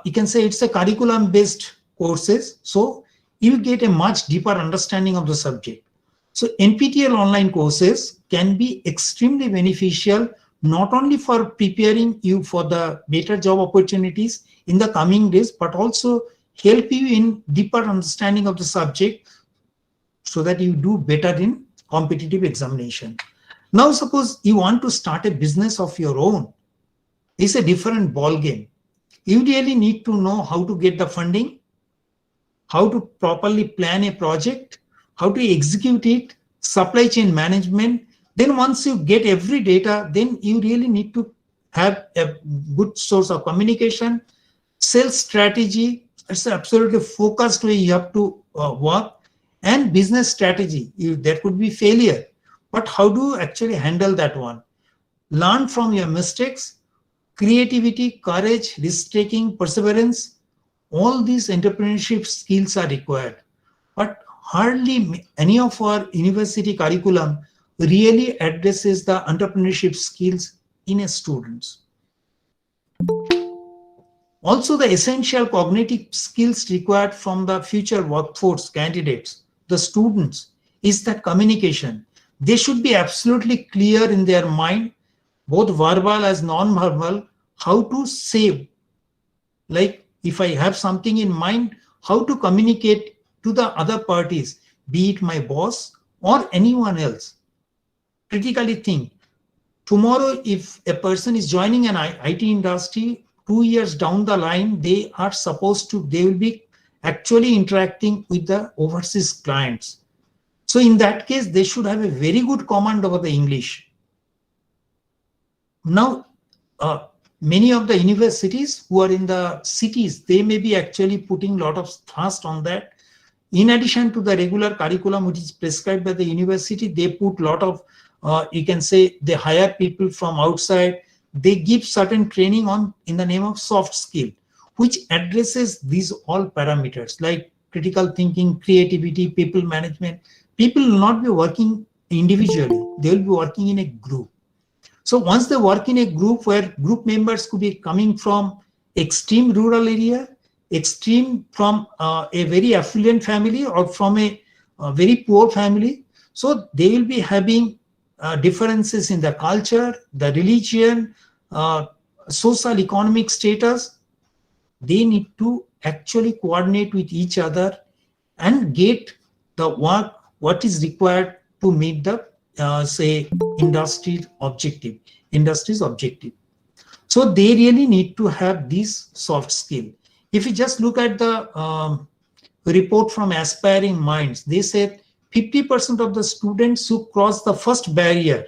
you can say it's a curriculum based courses. So you get a much deeper understanding of the subject. So NPTEL online courses can be extremely beneficial, not only for preparing you for the better job opportunities in the coming days, but also help you in deeper understanding of the subject so that you do better in competitive examination. Now, suppose you want to start a business of your own. It's a different ball game. You really need to know how to get the funding, how to properly plan a project, how to execute it, supply chain management. Then once you get every data, then you really need to have a good source of communication, sales strategy. It's an absolutely focused way you have to work, and business strategy. There could be failure, but how do you actually handle that one? Learn from your mistakes, creativity, courage, risk-taking, perseverance. All these entrepreneurship skills are required. But hardly any of our university curriculum really addresses the entrepreneurship skills in a students. Also, the essential cognitive skills required from the future workforce candidates, the students, is that communication. They should be absolutely clear in their mind, both verbal as non-verbal, how to say, like if I have something in mind, how to communicate to the other parties, be it my boss or anyone else. Critically think, tomorrow if a person is joining an IT industry, 2 years down the line, they will be actually interacting with the overseas clients. So in that case, they should have a very good command over the English. Now, many of the universities who are in the cities, they may be actually putting a lot of thrust on that. In addition to the regular curriculum which is prescribed by the university, they put a lot of, you can say, they hire people from outside. They give certain training on in the name of soft skill, which addresses these all parameters like critical thinking, creativity, people management. People will not be working individually. They will be working in a group. So once they work in a group where group members could be coming from extreme rural area, extreme from a very affluent family or from a very poor family. So they will be having differences in the culture, the religion, social economic status. They need to actually coordinate with each other and get the work, what is required to meet the say industry's objective. So they really need to have this soft skill. If you just look at the report from Aspiring Minds, they said 50% of the students who cross the first barrier,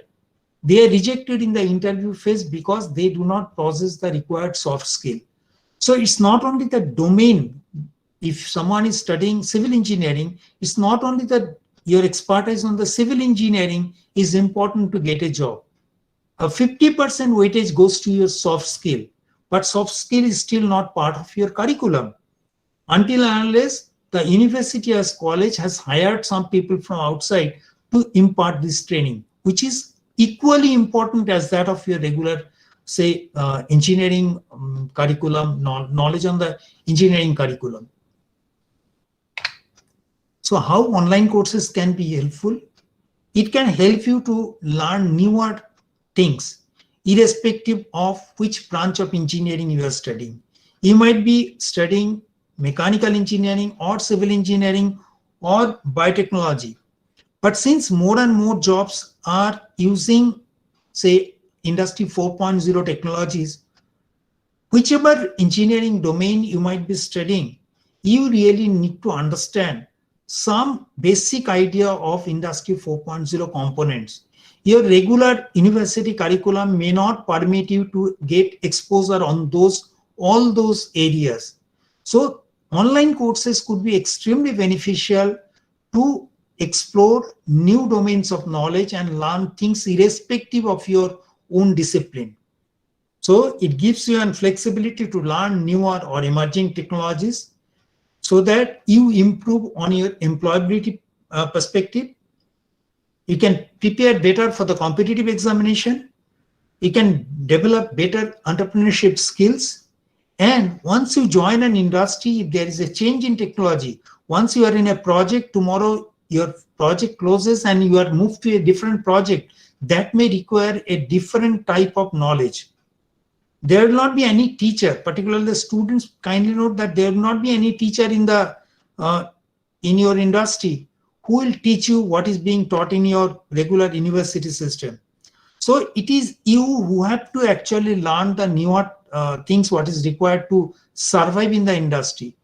they are rejected in the interview phase because they do not possess the required soft skill. So it's not only the domain. If someone is studying civil engineering, it's not only that your expertise on the civil engineering is important to get a job. A 50% weightage goes to your soft skill, but soft skill is still not part of your curriculum until and unless the university or college has hired some people from outside to impart this training, which is equally important as that of your regular, say, engineering curriculum, knowledge on the engineering curriculum. So how online courses can be helpful? It can help you to learn newer things, irrespective of which branch of engineering you are studying. You might be studying mechanical engineering or civil engineering or biotechnology. But since more and more jobs are using, say, Industry 4.0 technologies, whichever engineering domain you might be studying, you really need to understand some basic idea of Industry 4.0 components. Your regular university curriculum may not permit you to get exposure on all those areas. So online courses could be extremely beneficial to explore new domains of knowledge and learn things irrespective of your own discipline. So it gives you an flexibility to learn newer or emerging technologies so that you improve on your employability perspective. You can prepare better for the competitive examination. You can develop better entrepreneurship skills. And once you join an industry, if there is a change in technology, once you are in a project, tomorrow your project closes and you are moved to a different project, that may require a different type of knowledge. There will not be any teacher, particularly the students. Kindly note that there will not be any teacher uh, in your industry who will teach you what is being taught in your regular university system. So it is you who have to actually learn the newer things what is required to survive in the industry.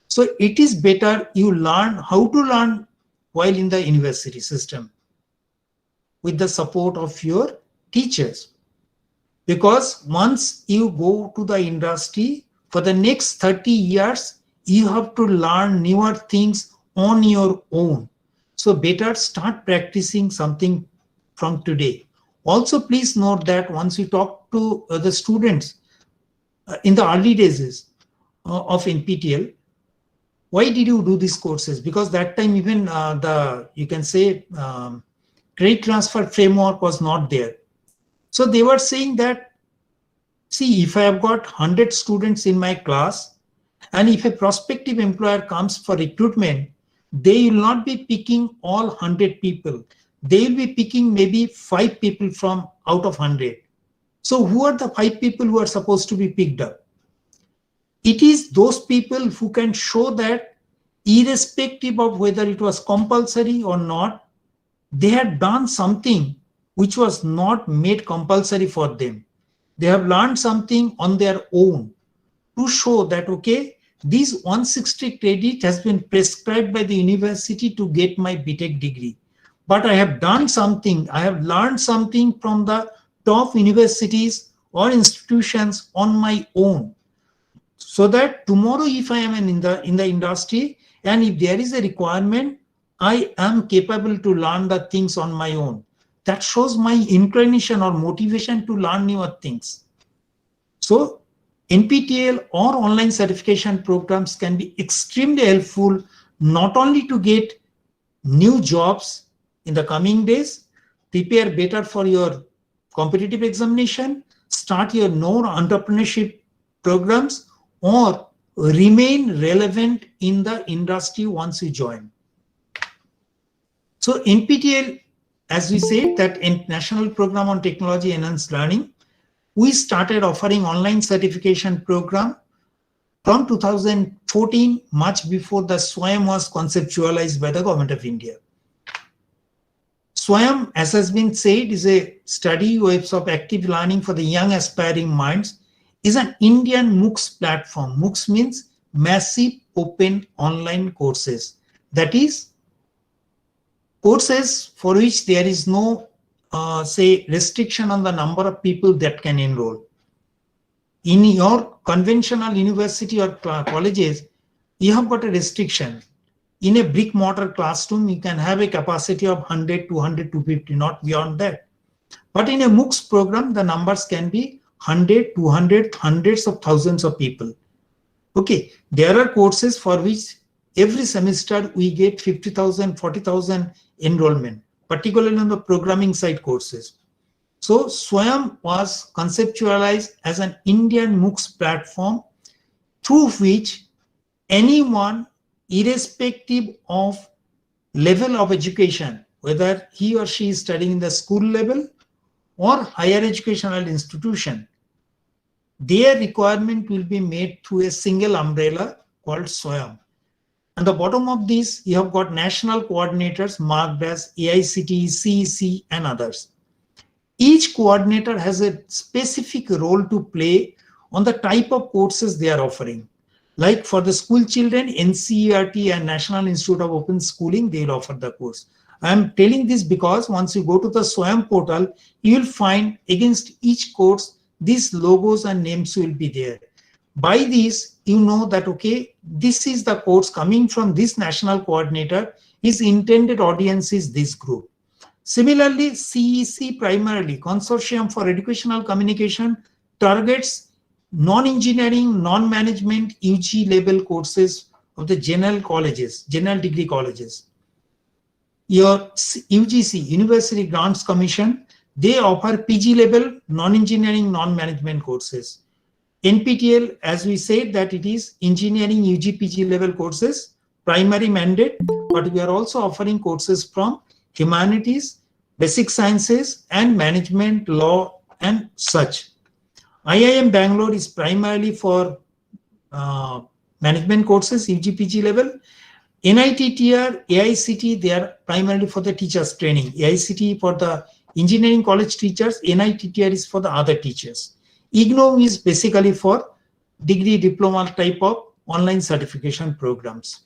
So it is better you learn how to learn while in the university system with the support of your teachers. Because once you go to the industry for the next 30 years, you have to learn newer things on your own. So better start practicing something from today. Also, please note that once you talk to the students in the early days of NPTL, why did you do these courses? Because that time even you can say credit transfer framework was not there. So they were saying that, see, if I have got 100 students in my class, and if a prospective employer comes for recruitment, they will not be picking all 100 people. They will be picking maybe 5 people from out of 100. So who are the 5 people who are supposed to be picked up? It is those people who can show that irrespective of whether it was compulsory or not, they had done something which was not made compulsory for them. They have learned something on their own to show that, okay, this 160 credit has been prescribed by the university to get my BTech degree. But I have done something, I have learned something from the top universities or institutions on my own. So that tomorrow, if I am in the industry and if there is a requirement, I am capable to learn the things on my own. That shows my inclination or motivation to learn newer things. So NPTEL or online certification programs can be extremely helpful, not only to get new jobs in the coming days, prepare better for your competitive examination, start your known entrepreneurship programs, or remain relevant in the industry once you join. So NPTEL, as we said, that National Program on Technology Enhanced Learning, we started offering online certification program from 2014, much before the SWAYAM was conceptualized by the Government of India. SWAYAM, as has been said, is a study waves of active learning for the young aspiring minds, is an Indian MOOCs platform. MOOCs means massive open online courses. That is, courses for which there is no say restriction on the number of people that can enroll. In your conventional university or colleges, you have got a restriction. In a brick mortar classroom, you can have a capacity of 100, 200, 250, not beyond that. But in a MOOCs program, the numbers can be 100, 200, hundreds of thousands of people. Okay, there are courses for which every semester we get 50,000, 40,000 enrollment, particularly on the programming side courses. So SWAYAM was conceptualized as an Indian MOOCs platform through which anyone, irrespective of level of education, whether he or she is studying in the school level or higher educational institution, their requirement will be made through a single umbrella called SWAYAM. And the bottom of this, you have got national coordinators marked as AICTE, CEC, and others. Each coordinator has a specific role to play on the type of courses they are offering. Like for the school children, NCERT and National Institute of Open Schooling, they will offer the course. I am telling this because once you go to the SWAYAM portal, you will find against each course, these logos and names will be there. By this, you know that, okay, this is the course coming from this national coordinator. His intended audience is this group. Similarly, CEC primarily, Consortium for Educational Communication, targets non-engineering, non-management UG level courses of the general colleges, general degree colleges. Your UGC, University Grants Commission, they offer PG level, non-engineering, non-management courses. NPTEL, as we said, that it is engineering UG PG level courses, primary mandate, but we are also offering courses from humanities, basic sciences, and management, law, and such. IIM Bangalore is primarily for management courses, UG PG level. NITTR, AICT, they are primarily for the teachers training. AICT for the engineering college teachers, NITTR is for the other teachers. IGNOU is basically for degree diploma type of online certification programs.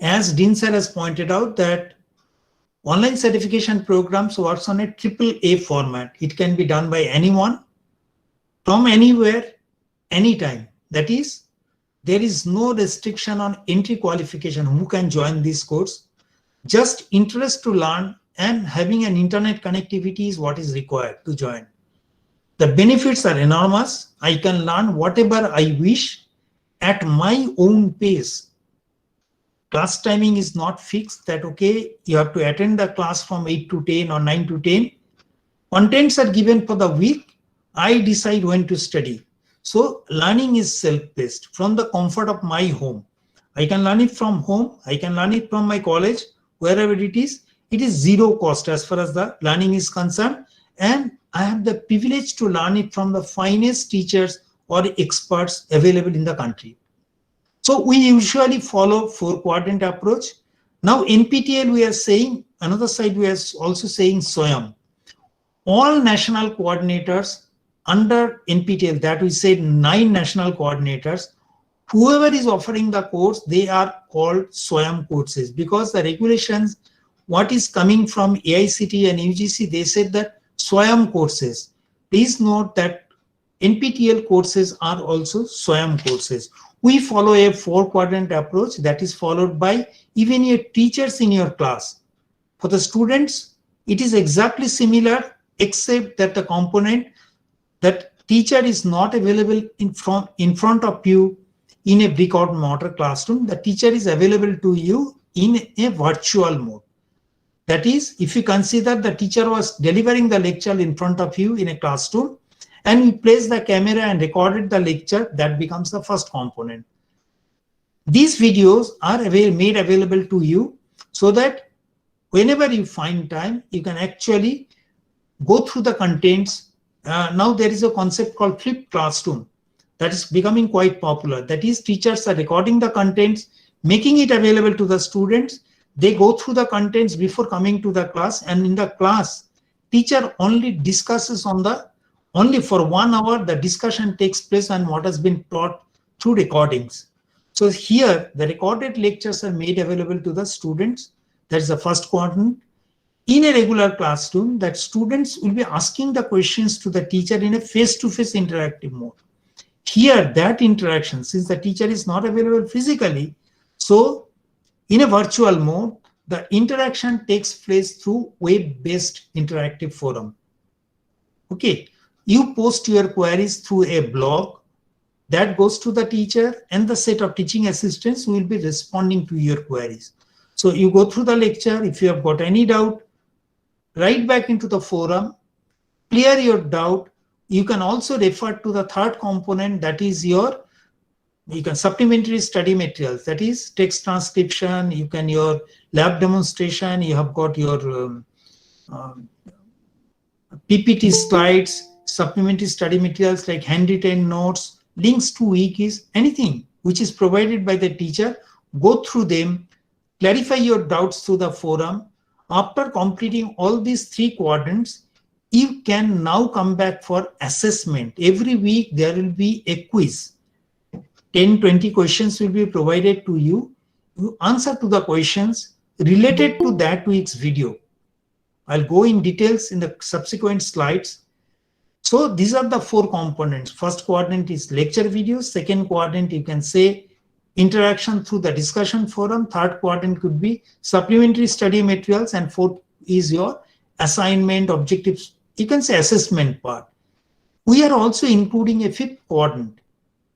As Dean sir has pointed out, that online certification programs works on a AAA format. It can be done by anyone, from anywhere, anytime. That is, there is no restriction on entry qualification, who can join this course. Just interest to learn and having an internet connectivity is what is required to join. The benefits are enormous. I can learn whatever I wish at my own pace. Class timing is not fixed, that okay, you have to attend the class from 8 to 10 or 9 to 10. Contents are given for the week. I decide when to study. So learning is self-paced from the comfort of my home. I can learn it from home. I can learn it from my college, wherever it is. It is zero cost as far as the learning is concerned. And I have the privilege to learn it from the finest teachers or experts available in the country. So we usually follow 4-quadrant approach. Now NPTEL, we are saying, another side we are also saying SWAYAM. All national coordinators under NPTEL, that we said 9 national coordinators, whoever is offering the course, they are called SWAYAM courses, because the regulations, what is coming from AICTE and UGC, they said that SWAYAM courses. Please note that NPTEL courses are also SWAYAM courses. We follow a 4-quadrant approach that is followed by even your teachers in your class. For the students, it is exactly similar, except that the component that teacher is not available in front of you in a brick or mortar classroom. The teacher is available to you in a virtual mode. That is, if you consider the teacher was delivering the lecture in front of you in a classroom, and we place the camera and recorded the lecture, that becomes the first component. These videos are made available to you so that whenever you find time, you can actually go through the contents. Now there is a concept called flipped classroom that is becoming quite popular. That is, teachers are recording the contents, making it available to the students. They go through the contents before coming to the class, and in the class, teacher only discusses on only for 1 hour, the discussion takes place on what has been taught through recordings. So here, the recorded lectures are made available to the students. That's the first quadrant. In a regular classroom, that students will be asking the questions to the teacher in a face-to-face interactive mode. Here, that interaction, since the teacher is not available physically, so in a virtual mode, the interaction takes place through web-based interactive forum. Okay, you post your queries through a blog that goes to the teacher, and the set of teaching assistants will be responding to your queries. So you go through the lecture. If you have got any doubt, write back into the forum, clear your doubt. You can also refer to the third component, that is you can supplementary study materials, that is text transcription, you can your lab demonstration, you have got your PPT slides, supplementary study materials like handwritten notes, links to wikis, anything. which is provided by the teacher. Go through them, clarify your doubts through the forum. After completing all these 3 quadrants, you can now come back for assessment. Every week there will be a quiz. 10-20 questions will be provided to you. You answer to the questions related to that week's video. I'll go in details in the subsequent slides. So these are the 4 components. First quadrant is lecture videos. Second quadrant, you can say interaction through the discussion forum. Third quadrant could be supplementary study materials. And fourth is your assignment, objectives, you can say assessment part. We are also including a 5th quadrant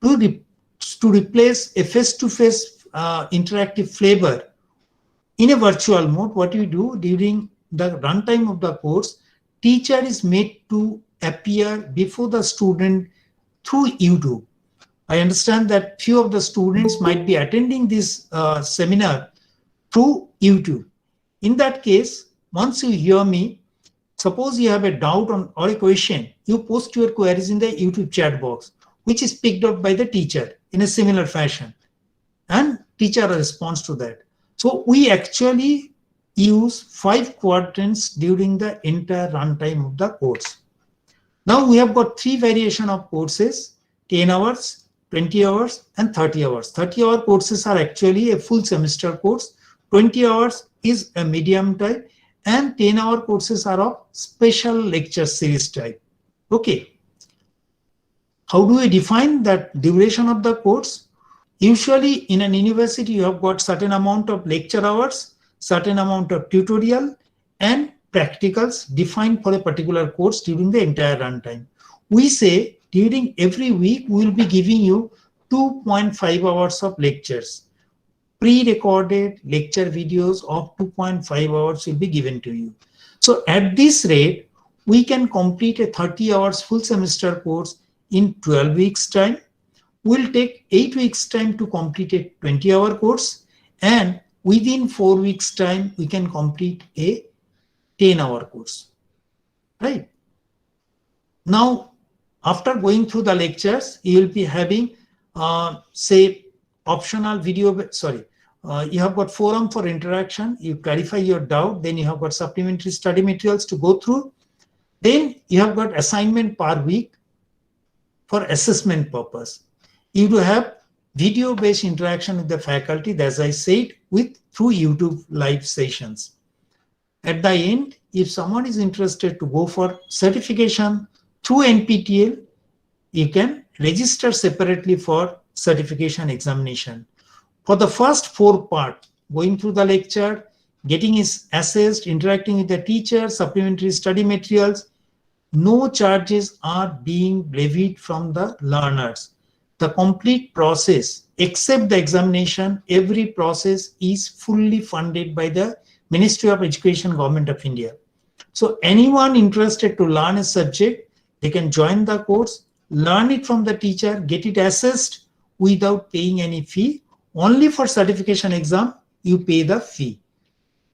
to replace a face-to-face interactive flavor in a virtual mode. What you do during the runtime of the course, teacher is made to appear before the student through YouTube. I understand that few of the students might be attending this seminar through YouTube. In that case, once you hear me, suppose you have a doubt on or a question, you post your queries in the YouTube chat box, which is picked up by the teacher in a similar fashion, and teacher responds to that. So we actually use 5 quadrants during the entire runtime of the course. Now we have got 3 variation of courses: 10 hours, 20 hours, and 30 hours. 30-hour courses are actually a full semester course. 20 hours is a medium type, and 10-hour courses are of special lecture series type. Okay. How do we define that duration of the course? Usually in an university, you have got certain amount of lecture hours, certain amount of tutorial, and practicals defined for a particular course during the entire runtime. We say during every week, we will be giving you 2.5 hours of lectures. Pre-recorded lecture videos of 2.5 hours will be given to you. So at this rate, we can complete a 30 hours full semester course in 12 weeks time. We'll take 8 weeks time to complete a 20-hour course, and within 4 weeks time, we can complete a 10-hour course, right? Now, after going through the lectures, you will be having, say, optional video, you have got forum for interaction, you clarify your doubt, then you have got supplementary study materials to go through, then you have got assignment per week for assessment purpose. You do have video-based interaction with the faculty, as I said, through YouTube live sessions. At the end, if someone is interested to go for certification through NPTEL, you can register separately for certification examination. For the first 4 parts, going through the lecture, getting is assessed, interacting with the teacher, supplementary study materials, no charges are being levied from the learners. The complete process, except the examination, every process is fully funded by the Ministry of Education, Government of India. So anyone interested to learn a subject, they can join the course, learn it from the teacher, get it assessed without paying any fee. Only for certification exam, you pay the fee.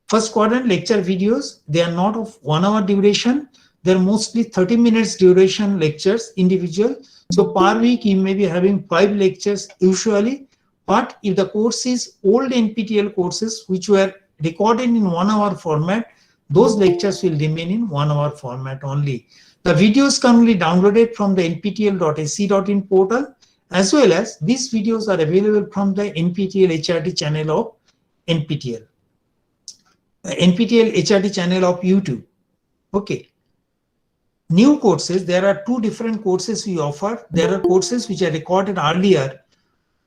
First quadrant lecture videos, they are not of 1 hour duration. They're mostly 30 minutes duration lectures, individual. So per week, you may be having 5 lectures usually. But if the course is old NPTEL courses, which were recorded in 1 hour format, those lectures will remain in 1 hour format only. The videos can be downloaded from the nptel.ac.in portal, as well as these videos are available from the NPTEL HRD channel of NPTEL. NPTEL HRD channel of YouTube. Okay. New courses, there are 2 different courses we offer. There are courses which are recorded earlier,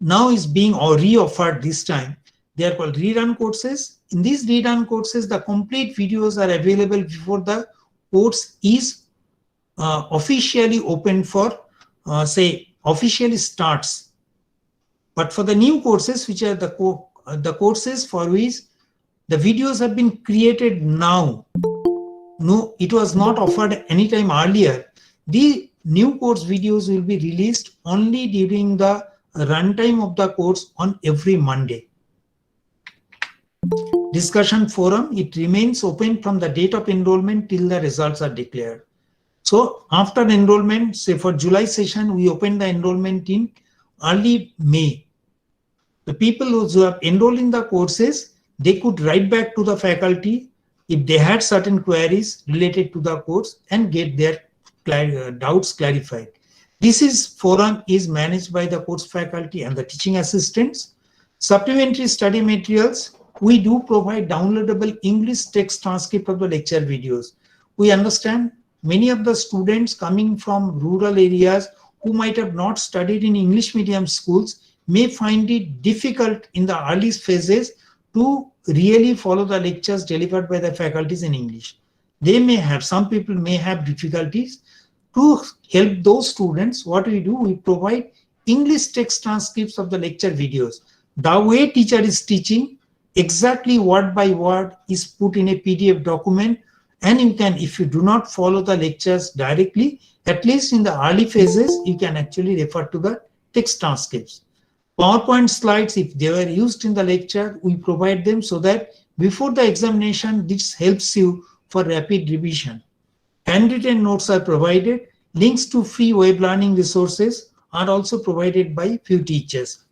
now is being re-offered this time. They are called rerun courses. In these rerun courses, the complete videos are available before the course is officially open for, officially starts. But for the new courses, which are the courses for which the videos have been created now, no, it was not offered anytime earlier. The new course videos will be released only during the runtime of the course on every Monday. Discussion forum, it remains open from the date of enrollment till the results are declared. So after enrollment, say for July session, we open the enrollment in early May. The people who have enrolled in the courses, they could write back to the faculty if they had certain queries related to the course and get their doubts clarified. This is forum is managed by the course faculty and the teaching assistants. Supplementary study materials, we do provide downloadable English text transcript of the lecture videos. We understand many of the students coming from rural areas who might have not studied in English medium schools may find it difficult in the early phases to really follow the lectures delivered by the faculties in English. They may have, some people may have difficulties. To help those students, what we do, we provide English text transcripts of the lecture videos. The way teacher is teaching, exactly word by word is put in a PDF document, and you can, if you do not follow the lectures directly, at least in the early phases, you can actually refer to the text transcripts. PowerPoint slides, if they were used in the lecture, we provide them so that before the examination, this helps you for rapid revision. Handwritten notes are provided. Links to free web learning resources are also provided by few teachers.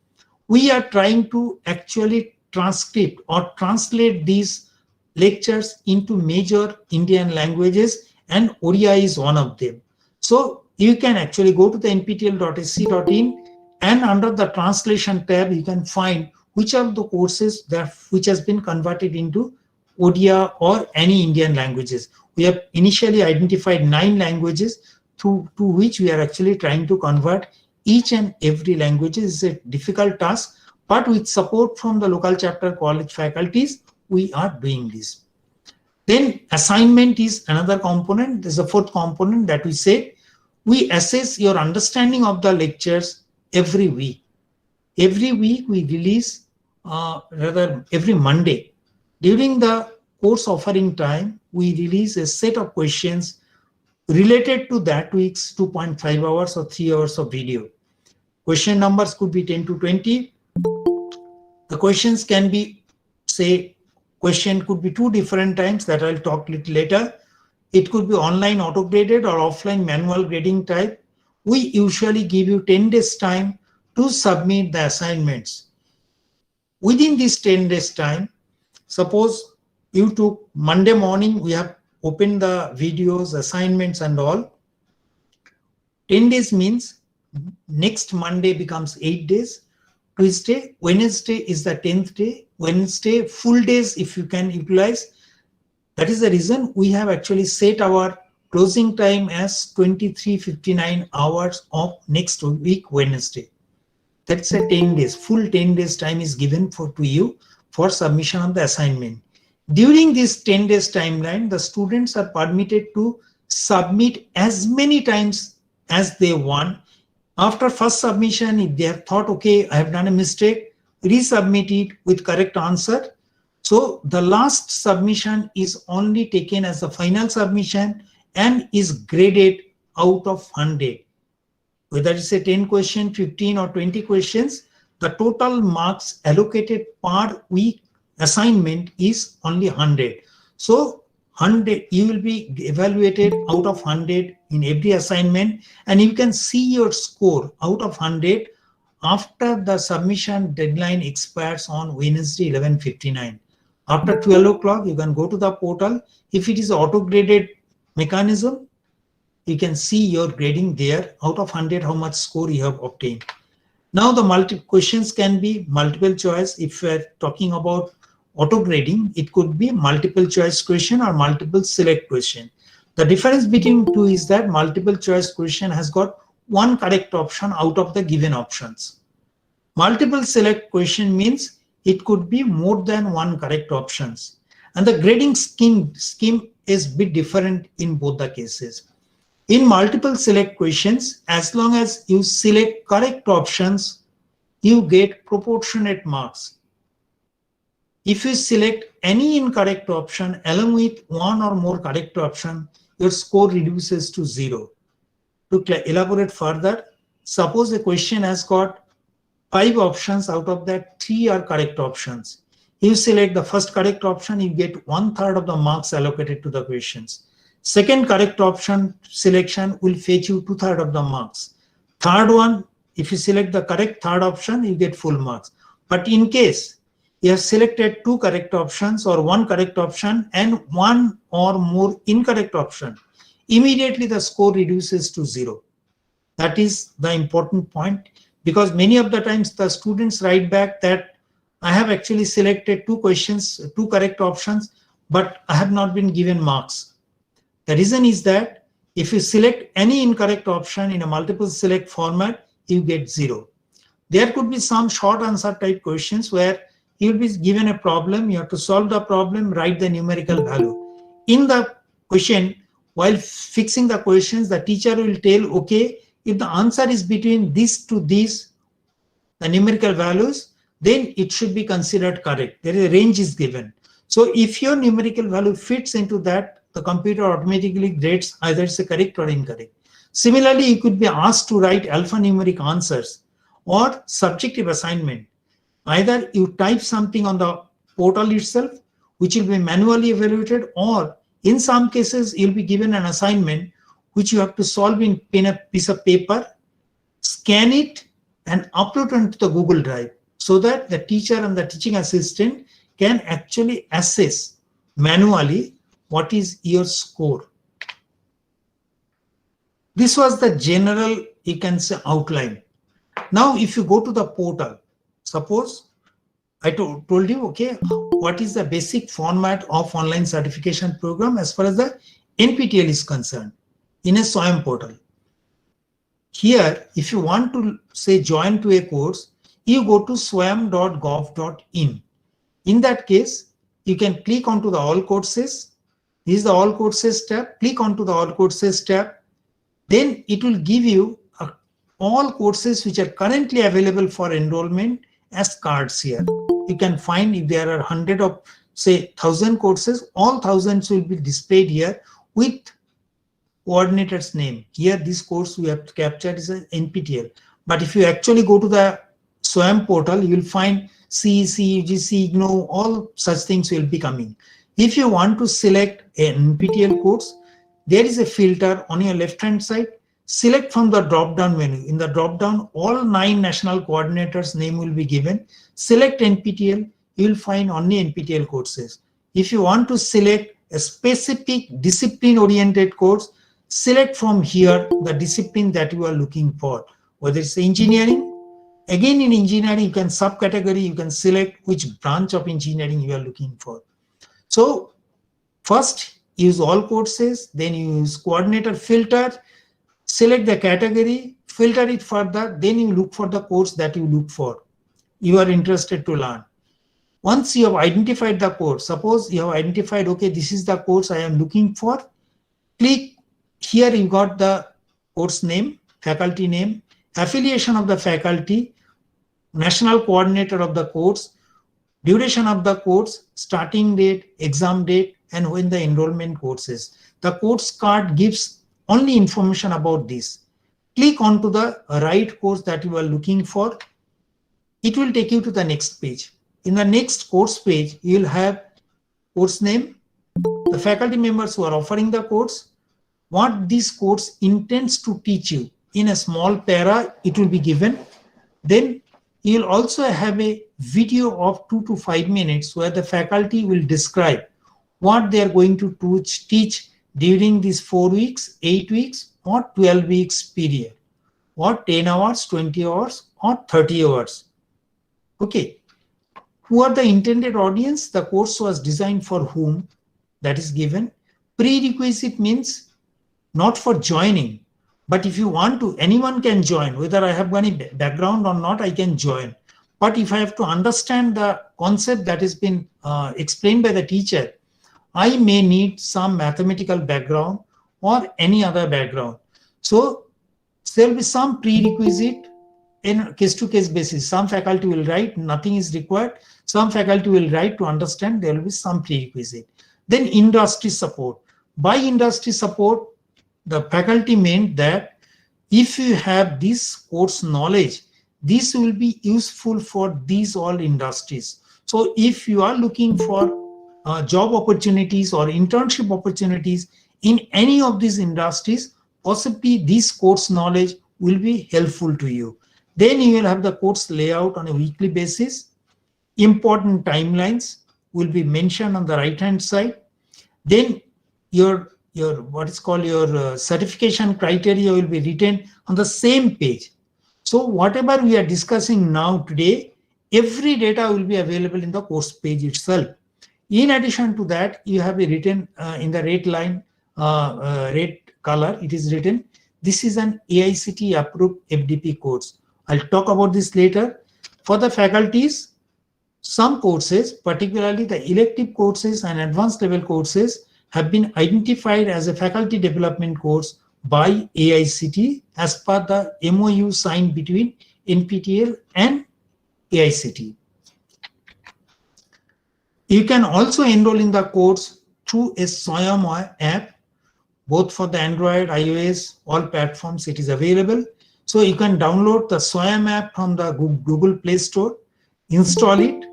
We are trying to actually transcript or translate these lectures into major Indian languages, and Odia is one of them. So you can actually go to the nptel.sc.in, and under the translation tab, you can find which are the courses that which has been converted into Odia or any Indian languages. We have initially identified 9 languages to which we are actually trying to convert each and every language. Is a difficult task, but with support from the local chapter college faculties, we are doing this. Then assignment is another component. There's a fourth component that we say, we assess your understanding of the lectures every week. Every week we release, every Monday. During the course offering time, we release a set of questions related to that week's 2.5 hours or 3 hours of video. Question numbers could be 10 to 20. The questions can be, say, question could be 2 different times that I'll talk little later. It could be online auto-graded or offline manual grading type. We usually give you 10 days time to submit the assignments. Within this 10 days time, suppose you took Monday morning, we have opened the videos, assignments and all. 10 days means next Monday becomes 8 days. Tuesday, Wednesday is the 10th day. Wednesday, full days if you can utilize. That is the reason we have actually set our closing time as 23:59 hours of next week, Wednesday. That's a 10 days, full 10 days time is given to you for submission of the assignment. During this 10 days timeline, the students are permitted to submit as many times as they want. After first submission, if they have thought, okay, I have done a mistake, resubmit it with correct answer. So the last submission is only taken as the final submission and is graded out of 100. Whether it's a 10 question, 15 or 20 questions, the total marks allocated per week assignment is only 100. So 100, you will be evaluated out of 100 in every assignment, and you can see your score out of 100 after the submission deadline expires on Wednesday 11:59. After 12 o'clock, you can go to the portal. If it is auto-graded mechanism, you can see your grading there out of 100, how much score you have obtained. Now the multiple questions can be multiple choice. If we're talking about auto grading, it could be multiple choice question or multiple select question. The difference between two is that multiple choice question has got one correct option out of the given options. Multiple select question means it could be more than one correct options. And the grading scheme is a bit different in both the cases. In multiple select questions, as long as you select correct options, you get proportionate marks. If you select any incorrect option along with one or more correct option, your score reduces to 0. To elaborate further, suppose a question has got 5 options, out of that 3 are correct options. You select the first correct option, you get 1/3 of the marks allocated to the questions. Second correct option selection will fetch you 2/3 of the marks. Third one, if you select the correct third option, you get full marks. But in case you have selected two correct options or one correct option and one or more incorrect option, immediately the score reduces to 0. That is the important point, because many of the times the students write back that I have actually selected two questions, two correct options, but I have not been given marks. The reason is that if you select any incorrect option in a multiple select format, you get 0. There could be some short answer type questions where you will be given a problem, you have to solve the problem, write the numerical value. In the question, while fixing the questions, the teacher will tell, okay, if the answer is between this to this, the numerical values, then it should be considered correct. There is a range is given. So if your numerical value fits into that, the computer automatically grades either it's a correct or incorrect. Similarly, you could be asked to write alphanumeric answers or subjective assignment. Either you type something on the portal itself, which will be manually evaluated, or in some cases, you'll be given an assignment which you have to solve in a piece of paper, scan it, and upload onto the Google Drive so that the teacher and the teaching assistant can actually assess manually what is your score. This was the general, you can say, outline. Now, if you go to the portal, suppose I told you, okay, what is the basic format of online certification program as far as the NPTEL is concerned in a SWAYAM portal. Here, if you want to say join to a course, you go to swayam.gov.in. In that case, you can click onto the all courses. This is the all courses tab. Click onto the all courses tab. Then it will give you all courses which are currently available for enrollment as cards here. You can find if there are 100 of, say, 1,000 courses, all thousands will be displayed here with coordinator's name. Here, this course we have captured is an NPTEL. But if you actually go to the SWAYAM portal, you will find CEC, UGC, IGNOU, all such things will be coming. If you want to select an NPTEL course, there is a filter on your left-hand side. Select from the drop-down menu. In the drop-down, all 9 national coordinators' name will be given. Select NPTEL. You will find only NPTEL courses. If you want to select a specific discipline-oriented course, select from here the discipline that you are looking for. Whether it's engineering, again in engineering, you can subcategory, you can select which branch of engineering you are looking for. So first, use all courses, then you use coordinator filter, select the category, filter it further, then you look for the course that you look for, you are interested to learn. Once you have identified the course, suppose you have identified, okay, this is the course I am looking for, click here, you got the course name, faculty name, affiliation of the faculty, national coordinator of the course, duration of the course, starting date, exam date, and when the enrollment course is. The course card gives only information about this. Click onto the right course that you are looking for. It will take you to the next page. In the next course page, you will have course name, the faculty members who are offering the course, what this course intends to teach you. In a small para, it will be given. Then you will also have a video of 2 to 5 minutes where the faculty will describe what they are going to teach during these 4 weeks, 8 weeks, or 12 weeks period, or 10 hours, 20 hours, or 30 hours. Okay. Who are the intended audience? The course was designed for whom? That is given. Prerequisite means not for joining, but if you want to, anyone can join. Whether I have any background or not, I can join. But if I have to understand the concept that has been explained by the teacher, I may need some mathematical background or any other background. So there will be some prerequisite in case-to-case basis. Some faculty will write, nothing is required. Some faculty will write to understand, there will be some prerequisite. Then industry support. By industry support, the faculty meant that if you have this course knowledge, this will be useful for these all industries. So if you are looking for job opportunities or internship opportunities in any of these industries, possibly this course knowledge will be helpful to you. Then you will have the course layout on a weekly basis. Important timelines will be mentioned on the right hand side. Then your what is called your certification criteria will be written on the same page. So whatever we are discussing now today, every data will be available in the course page itself. In addition to that, you have a written in the red line, red color, it is written, this is an AICTE approved FDP course. I'll talk about this later. For the faculties, some courses, particularly the elective courses and advanced level courses, have been identified as a faculty development course by AICTE as per the MOU signed between NPTEL and AICTE. You can also enroll in the course through a SWAYAM app, both for the Android, iOS, all platforms it is available. So you can download the SWAYAM app from the Google Play Store, install it.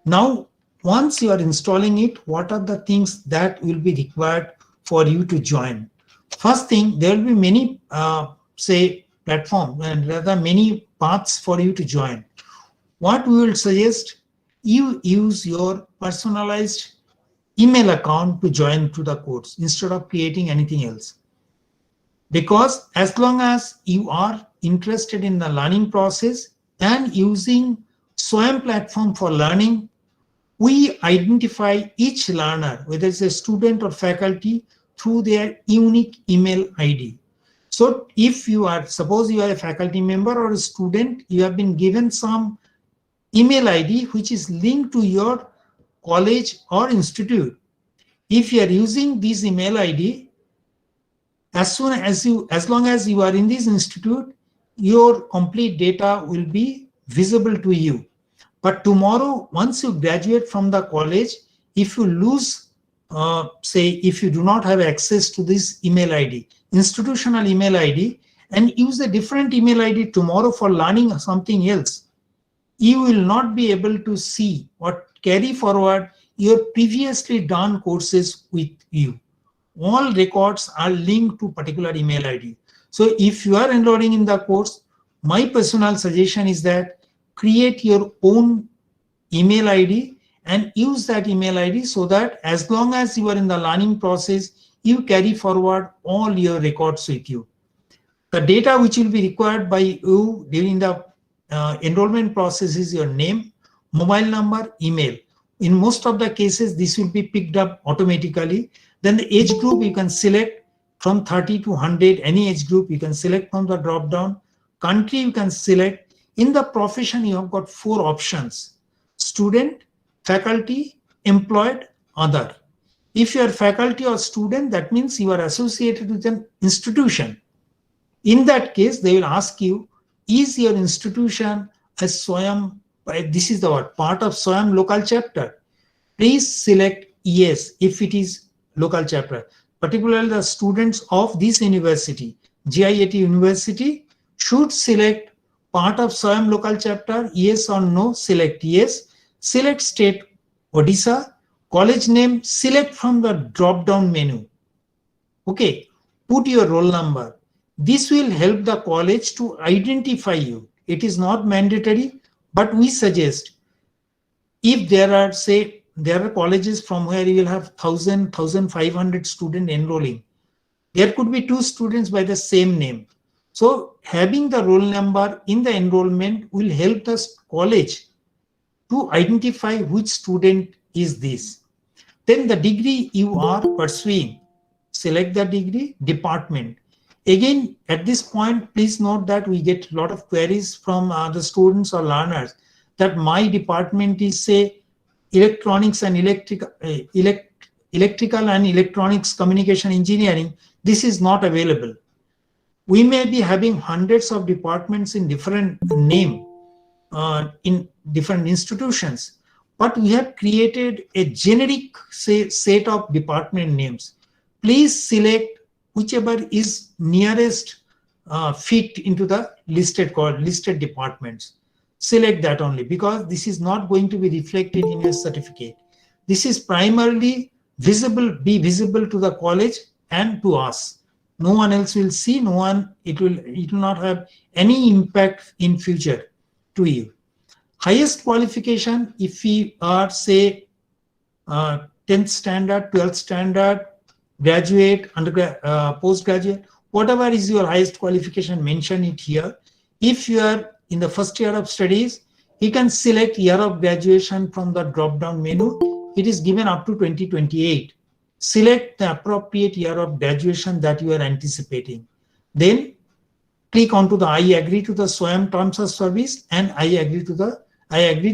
Now, once you are installing it, what are the things that will be required for you to join? First thing, there will be many, say, platforms, and there are many paths for you to join. What we will suggest, you use your personalized email account to join to the course instead of creating anything else. Because as long as you are interested in the learning process and using SWAYAM platform for learning, we identify each learner, whether it's a student or faculty, through their unique email ID. So if you are, suppose you are a faculty member or a student, you have been given some email ID which is linked to your college or institute. If you are using this email ID, as long as you are in this institute, your complete data will be visible to you. But tomorrow, once you graduate from the college, if you lose, say, if you do not have access to this email ID, institutional email ID, and use a different email ID tomorrow for learning something else, you will not be able to see or carry forward your previously done courses with you. All records are linked to particular email ID. So if you are enrolling in the course, my personal suggestion is that create your own email ID and use that email ID so that as long as you are in the learning process, you carry forward all your records with you. The data which will be required by you during the enrollment process is your name, mobile number, email. In most of the cases, this will be picked up automatically. Then the age group you can select from 30 to 100, any age group you can select from the drop down. Country you can select. In the profession, you have got 4 options: student, faculty, employed, other. If you are faculty or student, that means you are associated with an institution. In that case, they will ask you, is your institution a SWAYAM, this is the word, part of SWAYAM local chapter? Please select yes if it is local chapter. Particularly the students of this university, GIAT University, should select part of SWAYAM local chapter, yes or no, select yes. Select state Odisha, college name, select from the drop down menu. Okay, put your roll number. This will help the college to identify you. It is not mandatory, but we suggest if there are, say, there are colleges from where you will have 1,000, 1,500 students enrolling. There could be 2 students by the same name. So having the roll number in the enrollment will help the college to identify which student is this. Then the degree you are pursuing, select the degree, department. Again, at this point, please note that we get a lot of queries from the students or learners that my department is, say, electronics and electrical and electronics communication engineering. This is not available. We may be having hundreds of departments in different name in different institutions, but we have created a generic, say, set of department names. Please select whichever is nearest fit into the listed departments. Select that only, because this is not going to be reflected in your certificate. This is primarily be visible to the college and to us. No one else will see, it will not have any impact in future to you. Highest qualification, if we are say 10th standard, 12th standard, graduate, undergrad, postgraduate, whatever is your highest qualification, mention it here. If you are in the first year of studies, you can select year of graduation from the drop down menu. It is given up to 2028. Select the appropriate year of graduation that you are anticipating. Then click onto the I agree to the SWAYAM terms of service and I agree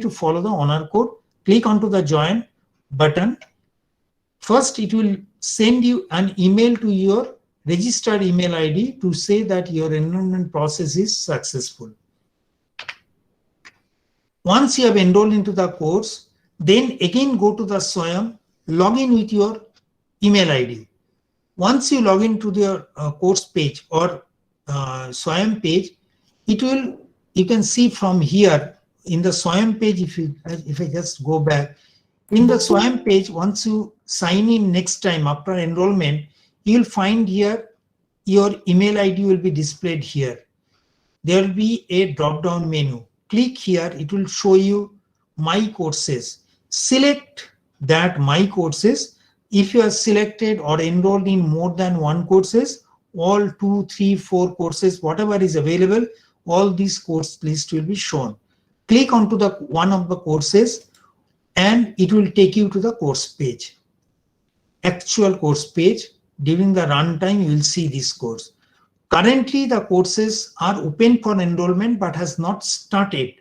to follow the honor code. Click onto the join button. First, it will send you an email to your registered email ID to say that your enrollment process is successful. Once you have enrolled into the course, then again go to the SWAYAM, log in with your email ID. Once you log into the course page or SWAYAM page, you can see from here in the SWAYAM page, if I just go back, in the SWAYAM page, once you sign in next time after enrollment, you'll find here your email ID will be displayed here. There will be a drop-down menu. Click here, it will show you My Courses. Select that My Courses. If you are selected or enrolled in more than one courses, all 2, 3, 4 courses, whatever is available, all these course list will be shown. Click onto the one of the courses and it will take you to the course page. Actual course page. During the runtime, you will see this course. Currently, the courses are open for enrollment but has not started.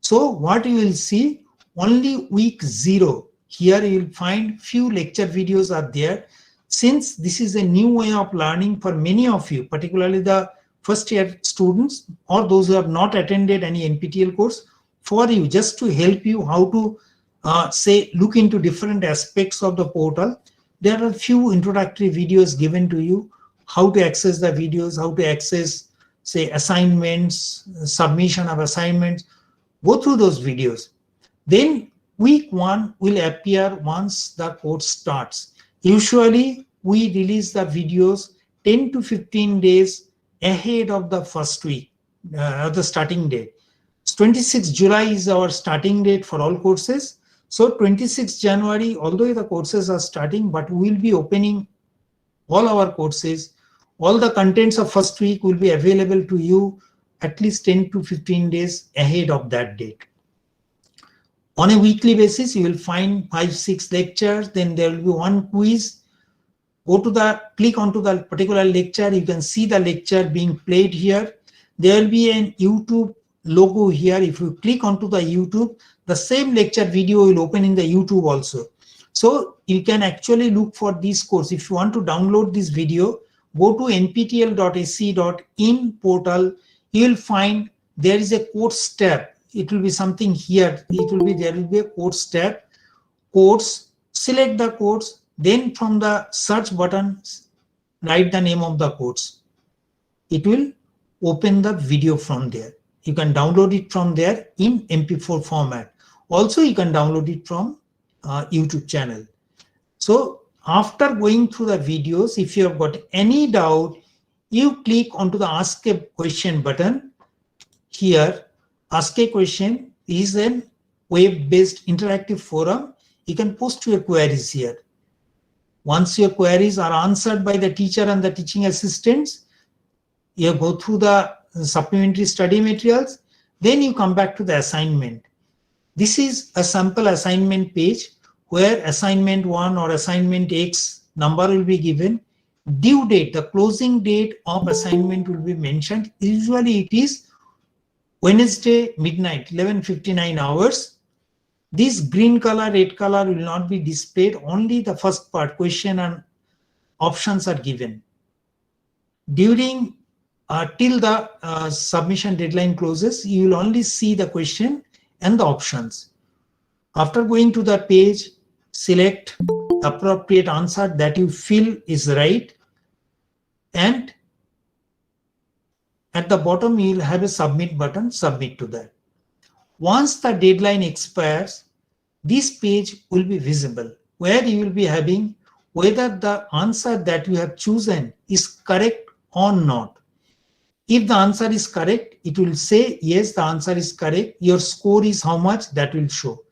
So what you will see, only week 0. Here you will find few lecture videos are there. Since this is a new way of learning for many of you, particularly the first year students or those who have not attended any NPTEL course, for you, just to help you how to look into different aspects of the portal, there are a few introductory videos given to you, how to access the videos, how to access say assignments, submission of assignments. Go through those videos. Then week 1 will appear once the course starts. Usually we release the videos 10 to 15 days ahead of the first week, the starting date. 26 July is our starting date for all courses. So 26 January, although the courses are starting, but we will be opening all our courses. All the contents of first week will be available to you at least 10 to 15 days ahead of that date. On a weekly basis, you will find 5-6 lectures. Then there will be one quiz. Click onto the particular lecture. You can see the lecture being played here. There will be an YouTube logo here. If you click onto the YouTube, the same lecture video will open in the YouTube also. So you can actually look for this course. If you want to download this video, go to nptel.ac.in portal. You will find there is a course tab. It will be something here. There will be a course tab. Course, select the course. Then from the search button, write the name of the course. It will open the video from there. You can download it from there in MP4 format. Also, you can download it from YouTube channel. So after going through the videos, if you have got any doubt, you click onto the Ask a Question button. Here, Ask a Question is a web-based interactive forum. You can post your queries here. Once your queries are answered by the teacher and the teaching assistants, you go through the supplementary study materials, then you come back to the assignment. This is a sample assignment page where assignment 1 or assignment X number will be given. Due date, the closing date of assignment will be mentioned. Usually it is Wednesday midnight, 11:59 hours. This green color, red color will not be displayed. Only the first part, question and options are given. During till the submission deadline closes, you will only see the question and the options. After going to the page, select appropriate answer that you feel is right, and at the bottom you will have a submit button. Submit to that. Once the deadline expires, this page will be visible where you will be having whether the answer that you have chosen is correct or not. If the answer is correct, it will say, yes, the answer is correct. Your score is how much, that will show.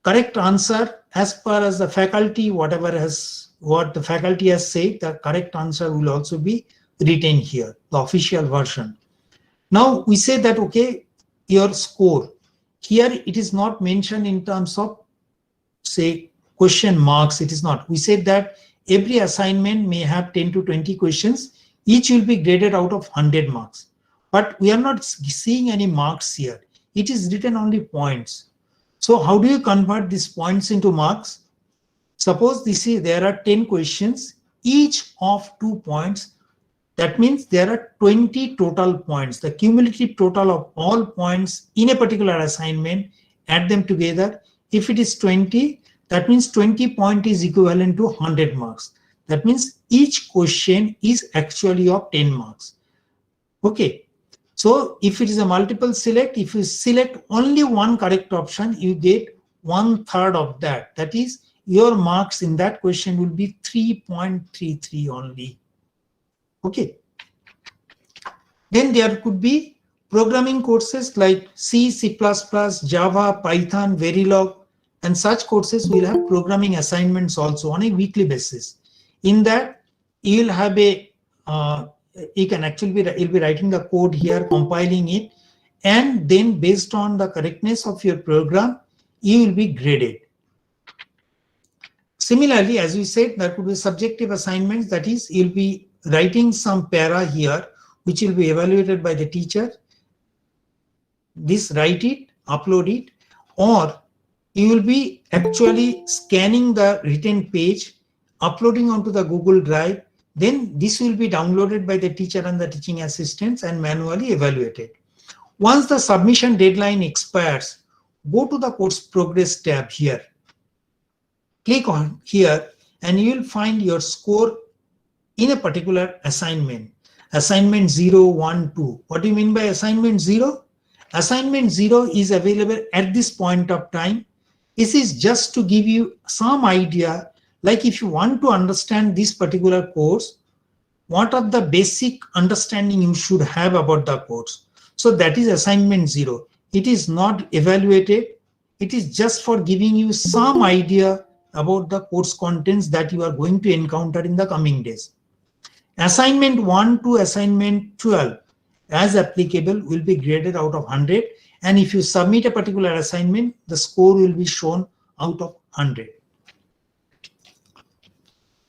Correct answer, as per as the faculty, what the faculty has said, the correct answer will also be written here, the official version. Now we say that, okay, your score. Here it is not mentioned in terms of, say, question marks. It is not. We said that every assignment may have 10 to 20 questions. Each will be graded out of 100 marks. But we are not seeing any marks here. It is written only points. So how do you convert these points into marks? Suppose there are 10 questions, each of 2 points. That means there are 20 total points. The cumulative total of all points in a particular assignment, add them together. If it is 20, that means 20 point is equivalent to 100 marks. That means each question is actually of 10 marks. Okay. So if it is a multiple select, if you select only one correct option, you get 1/3 of that. That is, your marks in that question will be 3.33 only. Okay. Then there could be programming courses like C, C++, Java, Python, Verilog, and such courses will have programming assignments also on a weekly basis. In that, you'll have you can actually you'll be writing the code here, compiling it, and then based on the correctness of your program, you will be graded. Similarly, as we said, there could be subjective assignments, that is, you'll be writing some para here, which will be evaluated by the teacher. This, write it, upload it, or you will be actually scanning the written page, uploading onto the Google Drive. Then this will be downloaded by the teacher and the teaching assistants and manually evaluated. Once the submission deadline expires, go to the course progress tab here. Click on here and you will find your score in a particular assignment. Assignment 0, 1, 2. What do you mean by assignment 0? Assignment 0 is available at this point of time. This is just to give you some idea, like if you want to understand this particular course, what are the basic understanding you should have about the course. So that is assignment 0. It is not evaluated. It is just for giving you some idea about the course contents that you are going to encounter in the coming days. Assignment 1 to assignment 12, as applicable, will be graded out of 100. And if you submit a particular assignment, the score will be shown out of 100.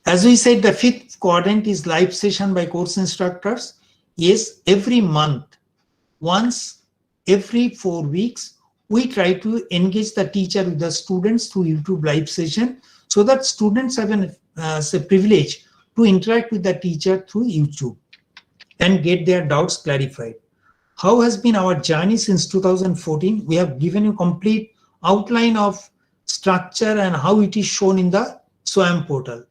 As we said, the 5th quadrant is live session by course instructors. Yes, every month, once every 4 weeks, we try to engage the teacher with the students through YouTube live session, so that students have a privilege to interact with the teacher through YouTube and get their doubts clarified. How has been our journey since 2014? We have given you complete outline of structure and how it is shown in the SWAYAM portal.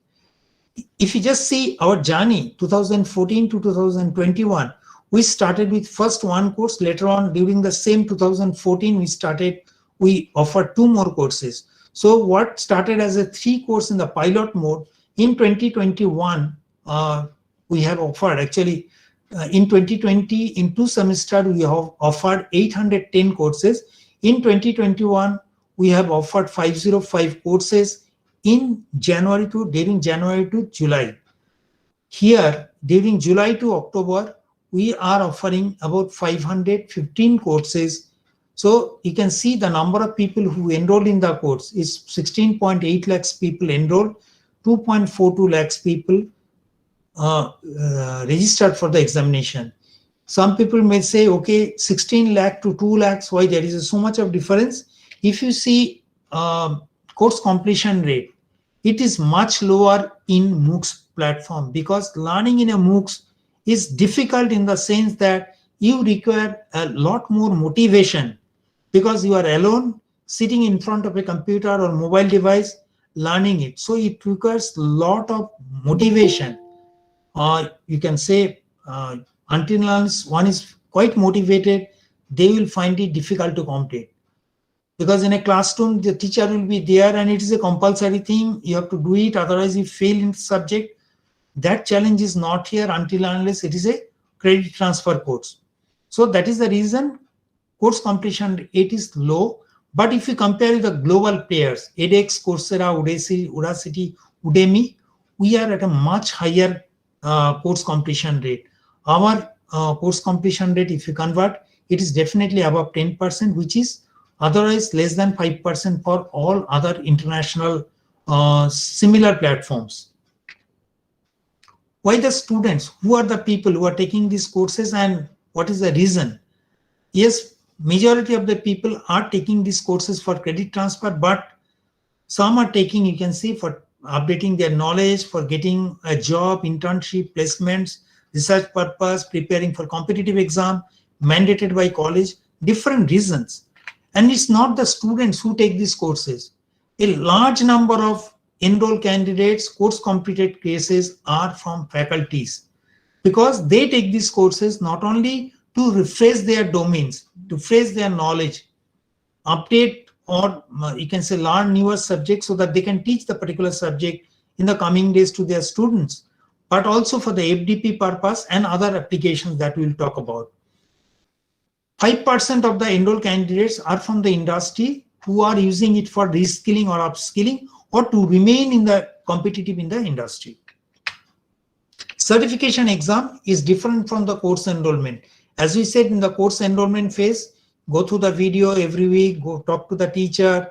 If you just see our journey, 2014 to 2021, we started with first one course. Later on, during the same 2014, we offered 2 more courses. So what started as a 3 course in the pilot mode, in 2021, we have offered actually, in 2020, in 2 semesters, we have offered 810 courses. In 2021, we have offered 505 courses during January to July. Here, during July to October, we are offering about 515 courses. So you can see the number of people who enrolled in the course is 16.8 lakhs people enrolled, 2.42 lakhs people registered for the examination. Some people may say, okay, 16 lakh to 2 lakhs, why there is so much of difference? If you see course completion rate, it is much lower in MOOCs platform, because learning in a MOOCs is difficult in the sense that you require a lot more motivation, because you are alone sitting in front of a computer or mobile device learning it. So it requires a lot of motivation. You can say until one is quite motivated, they will find it difficult to complete. Because in a classroom, the teacher will be there and it is a compulsory thing. You have to do it, otherwise you fail in the subject. That challenge is not here until unless it is a credit transfer course. So that is the reason course completion rate is low. But if you compare with the global players, edX, Coursera, Udacity, Udemy, we are at a much higher course completion rate. Our course completion rate, if you convert, it is definitely above 10%, which is otherwise less than 5% for all other international similar platforms. Why the students? Who are the people who are taking these courses, and what is the reason? Yes, majority of the people are taking these courses for credit transfer, but some are taking, you can see, for updating their knowledge, for getting a job, internship, placements, research purpose, preparing for competitive exam, mandated by college, different reasons. And it's not the students who take these courses. A large number of enrolled candidates, course completed cases are from faculties, because they take these courses not only to refresh their domains, to refresh their knowledge, update, or you can say learn newer subjects so that they can teach the particular subject in the coming days to their students, but also for the FDP purpose and other applications that we'll talk about. 5% of the enrolled candidates are from the industry who are using it for reskilling or upskilling or to remain in the competitive in the industry. Certification exam is different from the course enrollment. As we said, in the course enrollment phase, go through the video every week, go talk to the teacher,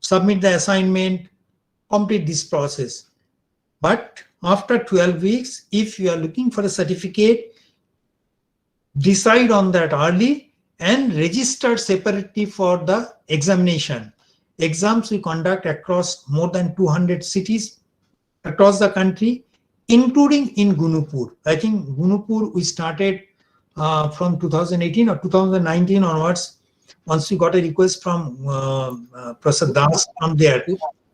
submit the assignment, complete this process. But after 12 weeks, if you are looking for a certificate, decide on that early and register separately for the examination. Exams we conduct across more than 200 cities across the country, including in Gunupur. I think Gunupur we started from 2018 or 2019 onwards. Once we got a request from Prasad Das from there.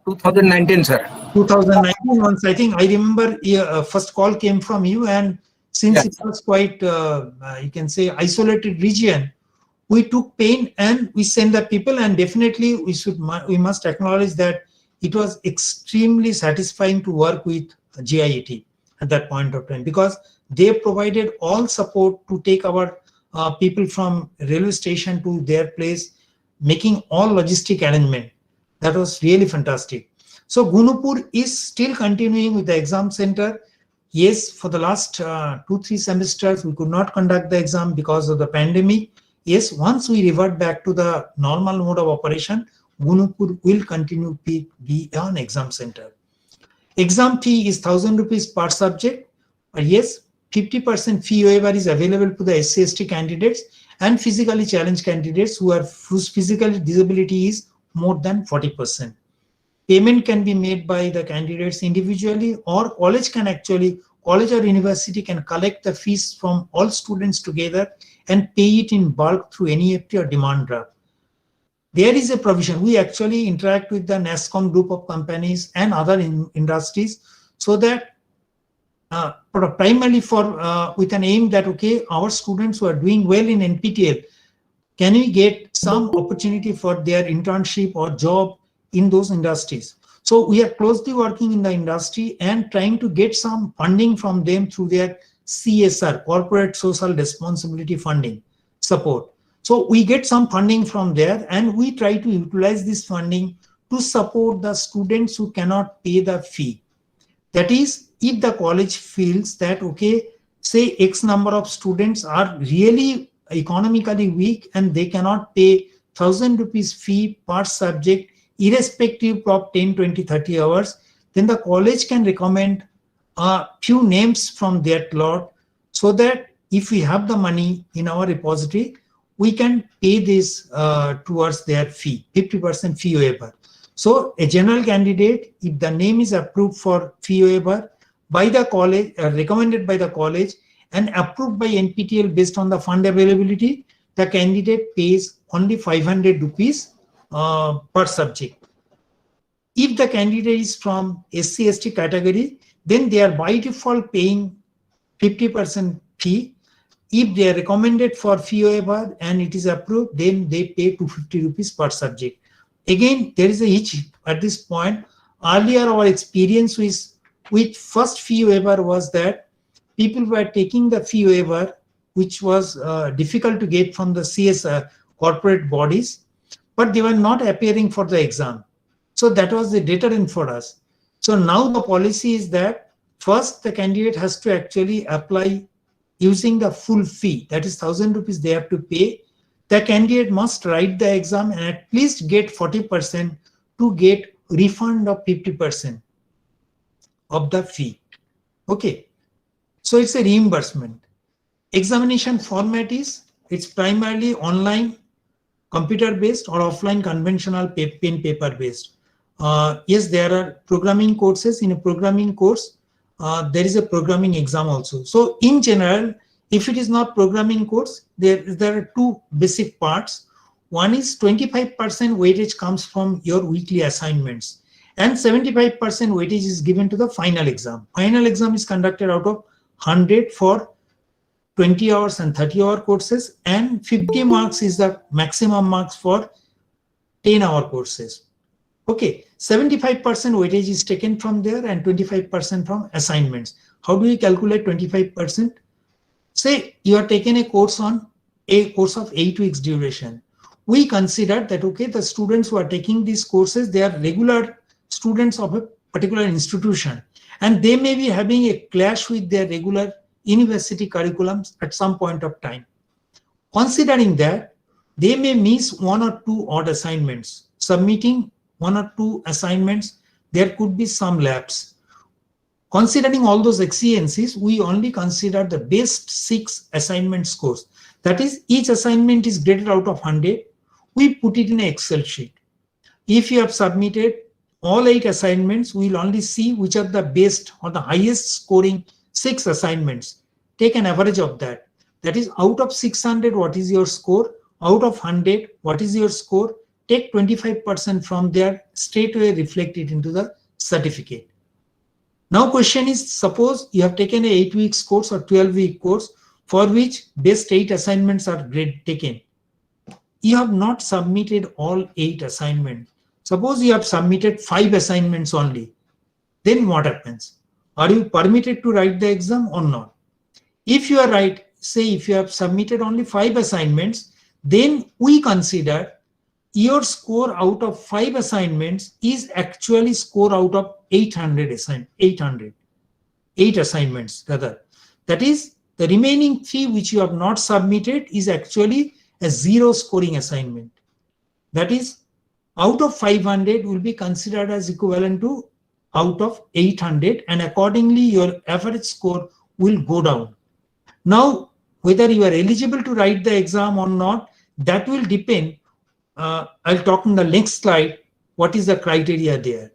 2019, sir. 2019, once I think I remember first call came from you, and since Yes. it was quite, you can say, isolated region, we took pain and we sent the people, and definitely we must acknowledge that it was extremely satisfying to work with GIET at that point of time, because they provided all support to take our people from railway station to their place, making all logistic arrangement. That was really fantastic. So Gunupur is still continuing with the exam center. Yes, for the last 2-3 semesters, we could not conduct the exam because of the pandemic. Yes, once we revert back to the normal mode of operation, Gunupur will continue to be an exam center. Exam fee is 1,000 rupees per subject. But yes, 50% fee waiver is available to the SC/ST candidates and physically challenged candidates whose physical disability is more than 40%. Payment can be made by the candidates individually, or college or university can collect the fees from all students together and pay it in bulk through NEFT or demand draft. There is a provision. We actually interact with the NASCOM group of companies and other industries, so that primarily with an aim that, okay, our students who are doing well in NPTEL, can we get some opportunity for their internship or job in those industries? So we are closely working in the industry and trying to get some funding from them through their CSR, corporate social responsibility funding support. So we get some funding from there, and we try to utilize this funding to support the students who cannot pay the fee. That is, if the college feels that, okay, say X number of students are really economically weak and they cannot pay 1,000 rupees fee per subject, irrespective of 10, 20, 30 hours, then the college can recommend a few names from their lot, so that if we have the money in our repository, we can pay this towards their fee, 50% fee waiver. So a general candidate, if the name is approved for fee waiver by the college, recommended by the college, and approved by NPTEL based on the fund availability, the candidate pays only 500 rupees per subject. If the candidate is from SC/ST category, then they are by default paying 50% fee. If they are recommended for fee waiver and it is approved, then they pay 250 rupees per subject. Again, there is a hitch at this point. Earlier, our experience with first fee waiver was that people were taking the fee waiver which was difficult to get from the CS corporate bodies, but they were not appearing for the exam. So that was the deterrent for us. So now the policy is that first the candidate has to actually apply using the full fee, that is 1,000 rupees they have to pay. The candidate must write the exam and at least get 40% to get refund of 50% of the fee. Okay, so it's a reimbursement. Examination format is, it's primarily online, computer based, or offline conventional pen paper based. Yes, there are programming courses. In a programming course, there is a programming exam also. So in general, if it is not programming course, there are two basic parts. One is 25% weightage comes from your weekly assignments, and 75% weightage is given to the final exam. Final exam is conducted out of 100 for 20 hours and 30-hour courses, and 50 marks is the maximum marks for 10-hour courses. Okay, 75% weightage is taken from there and 25% from assignments. How do you calculate 25%? Say you are taking a course of 8 weeks duration. We consider that, okay, the students who are taking these courses, they are regular students of a particular institution, and they may be having a clash with their regular university curriculums at some point of time. Considering that, they may miss one or two odd assignments. Submitting one or two assignments, there could be some lapse. Considering all those exigencies, we only consider the best 6 assignment scores. That is, each assignment is graded out of 100. We put it in an Excel sheet. If you have submitted all 8 assignments, we will only see which are the best or the highest scoring 6 assignments. Take an average of that. That is, out of 600, what is your score? Out of 100, what is your score? Take 25% from there, straight away reflect it into the certificate. Now question is, suppose you have taken an 8 weeks course or 12-week course for which best 8 assignments are taken. You have not submitted all 8 assignments. Suppose you have submitted 5 assignments only. Then what happens? Are you permitted to write the exam or not? If you are right, say if you have submitted only 5 assignments, then we consider your score out of 5 assignments is actually score out of 8 assignments rather. That is, the remaining 3 which you have not submitted is actually a 0 scoring assignment. That is, out of 500 will be considered as equivalent to out of 800, and accordingly your average score will go down. Now, whether you are eligible to write the exam or not, that will depend. I'll talk in the next slide what is the criteria there.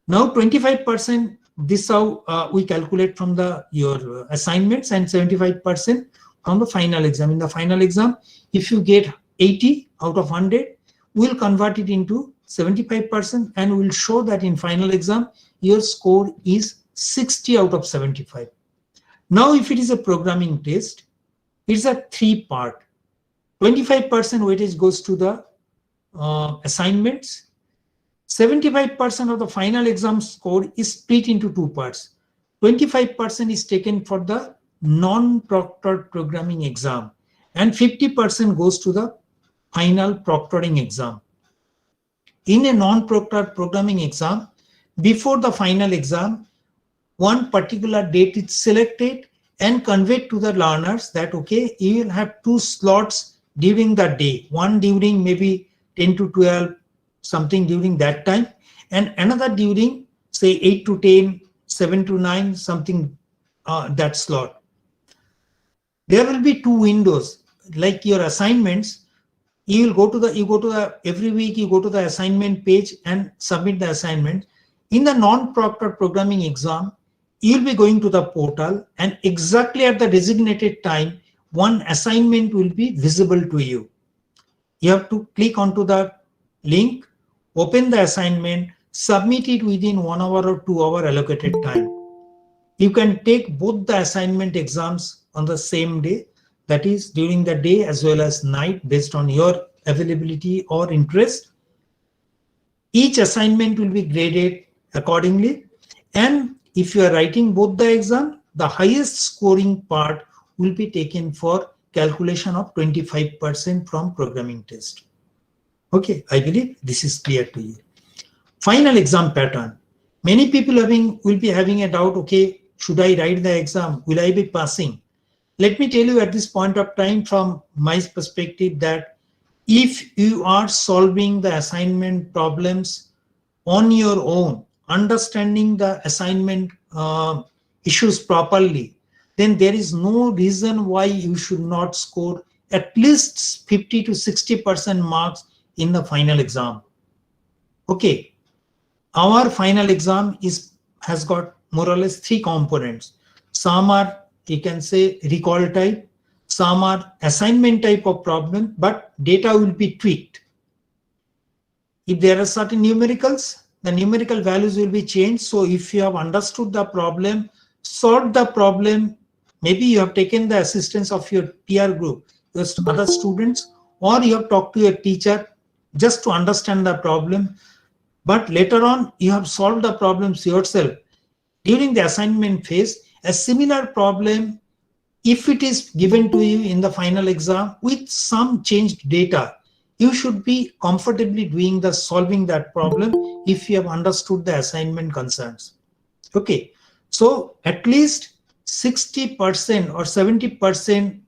Now 25%, this how we calculate from your assignments, and 75% from the final exam. In the final exam, if you get 80 out of 100, we'll convert it into 75% and we'll show that in final exam your score is 60 out of 75. Now if it is a programming test, it's a 3-part. 25% weightage goes to the assignments. 75% of the final exam score is split into 2 parts. 25% is taken for the non-proctored programming exam, and 50% goes to the final proctoring exam. In a non-proctored programming exam, before the final exam, one particular date is selected and conveyed to the learners that, okay, you will have 2 slots during the day. One during maybe 10 to 12, something during that time, and another during say 8 to 10, 7 to 9, something that slot. There will be 2 windows, like your assignments. You go to the every week you go to the assignment page and submit the assignment. In the non-proctored programming exam, you'll be going to the portal, and exactly at the designated time, one assignment will be visible to you. You have to click onto the link, open the assignment, submit it within 1 hour or 2 hour allocated time. You can take both the assignment exams on the same day, that is during the day as well as night, based on your availability or interest. Each assignment will be graded accordingly, and if you are writing both the exam, the highest scoring part will be taken for calculation of 25% from programming test. Okay, I believe this is clear to you. Final exam pattern. Many people will be having a doubt, okay, should I write the exam? Will I be passing? Let me tell you at this point of time from my perspective that if you are solving the assignment problems on your own, understanding the assignment issues properly, then there is no reason why you should not score at least 50 to 60% marks in the final exam. Okay, our final exam has got more or less 3 components. Some are, you can say, recall type, some are assignment type of problem, but data will be tweaked. If there are certain numericals, the numerical values will be changed. So if you have understood the problem, solved the problem, maybe you have taken the assistance of your peer group, your other students, or you have talked to your teacher just to understand the problem. But later on, you have solved the problems yourself. During the assignment phase, a similar problem, if it is given to you in the final exam with some changed data, you should be comfortably doing the solving that problem if you have understood the assignment concerns. Okay, so at least 60% or 70%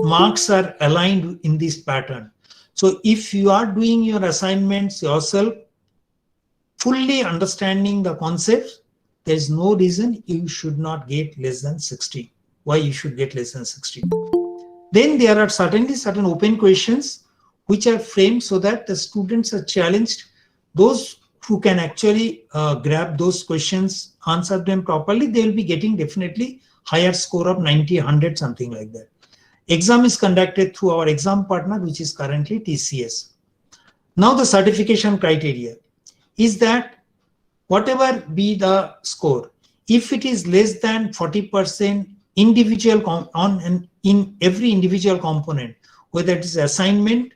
marks are aligned in this pattern. So if you are doing your assignments yourself, fully understanding the concepts, there is no reason you should not get less than 60. Why you should get less than 60? Then there are certainly certain open questions which are framed so that the students are challenged. Those who can actually grab those questions, answer them properly, they will be getting definitely higher score of 90, 100, something like that. Exam is conducted through our exam partner, which is currently TCS. Now the certification criteria is that whatever be the score, if it is less than 40% individual in every individual component, whether it is assignment,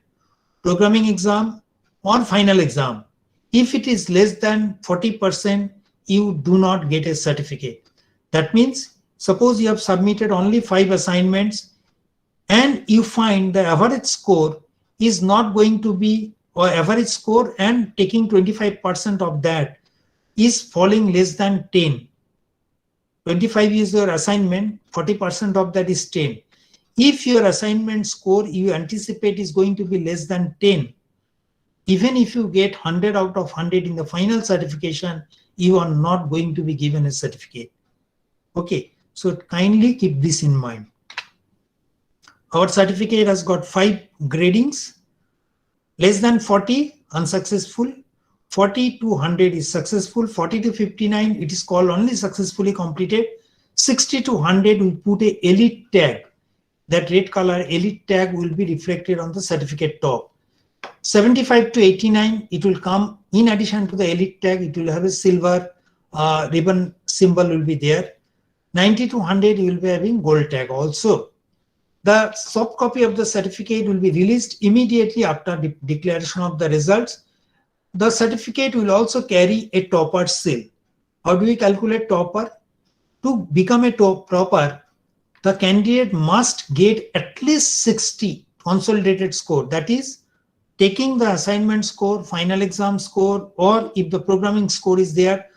programming exam, or final exam, if it is less than 40%, you do not get a certificate. That means, suppose you have submitted only 5 assignments and you find the average score is not going to be, or average score and taking 25% of that is falling less than 10. 25 is your assignment, 40% of that is 10. If your assignment score you anticipate is going to be less than 10, even if you get 100 out of 100 in the final certification, you are not going to be given a certificate. Okay, so kindly keep this in mind. Our certificate has got 5 gradings. Less than 40, unsuccessful. 40 to 100 is successful. 40 to 59, it is called only successfully completed. 60 to 100, we put a elite tag. That red color elite tag will be reflected on the certificate top. 75 to 89, it will come in addition to the elite tag, it will have a silver ribbon symbol will be there. 90 to 100, you will be having gold tag also. The soft copy of the certificate will be released immediately after the declaration of the results. The certificate will also carry a topper seal. How do we calculate topper? To become a topper, the candidate must get at least 60 consolidated score. That is, taking the assignment score, final exam score, or if the programming score is there,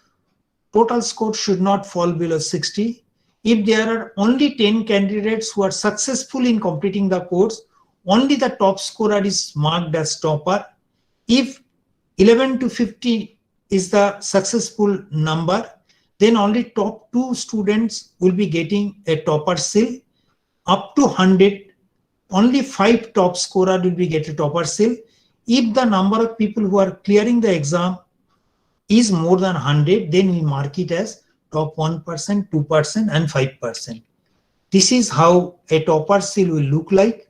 total score should not fall below 60. If there are only 10 candidates who are successful in completing the course, only the top scorer is marked as topper. If 11 to 50 is the successful number, then only top 2 students will be getting a topper seal. Up to 100, only 5 top scorer will be getting a topper seal. If the number of people who are clearing the exam is more than 100, then we mark it as top 1%, 2%, and 5%. This is how a topper seal will look like.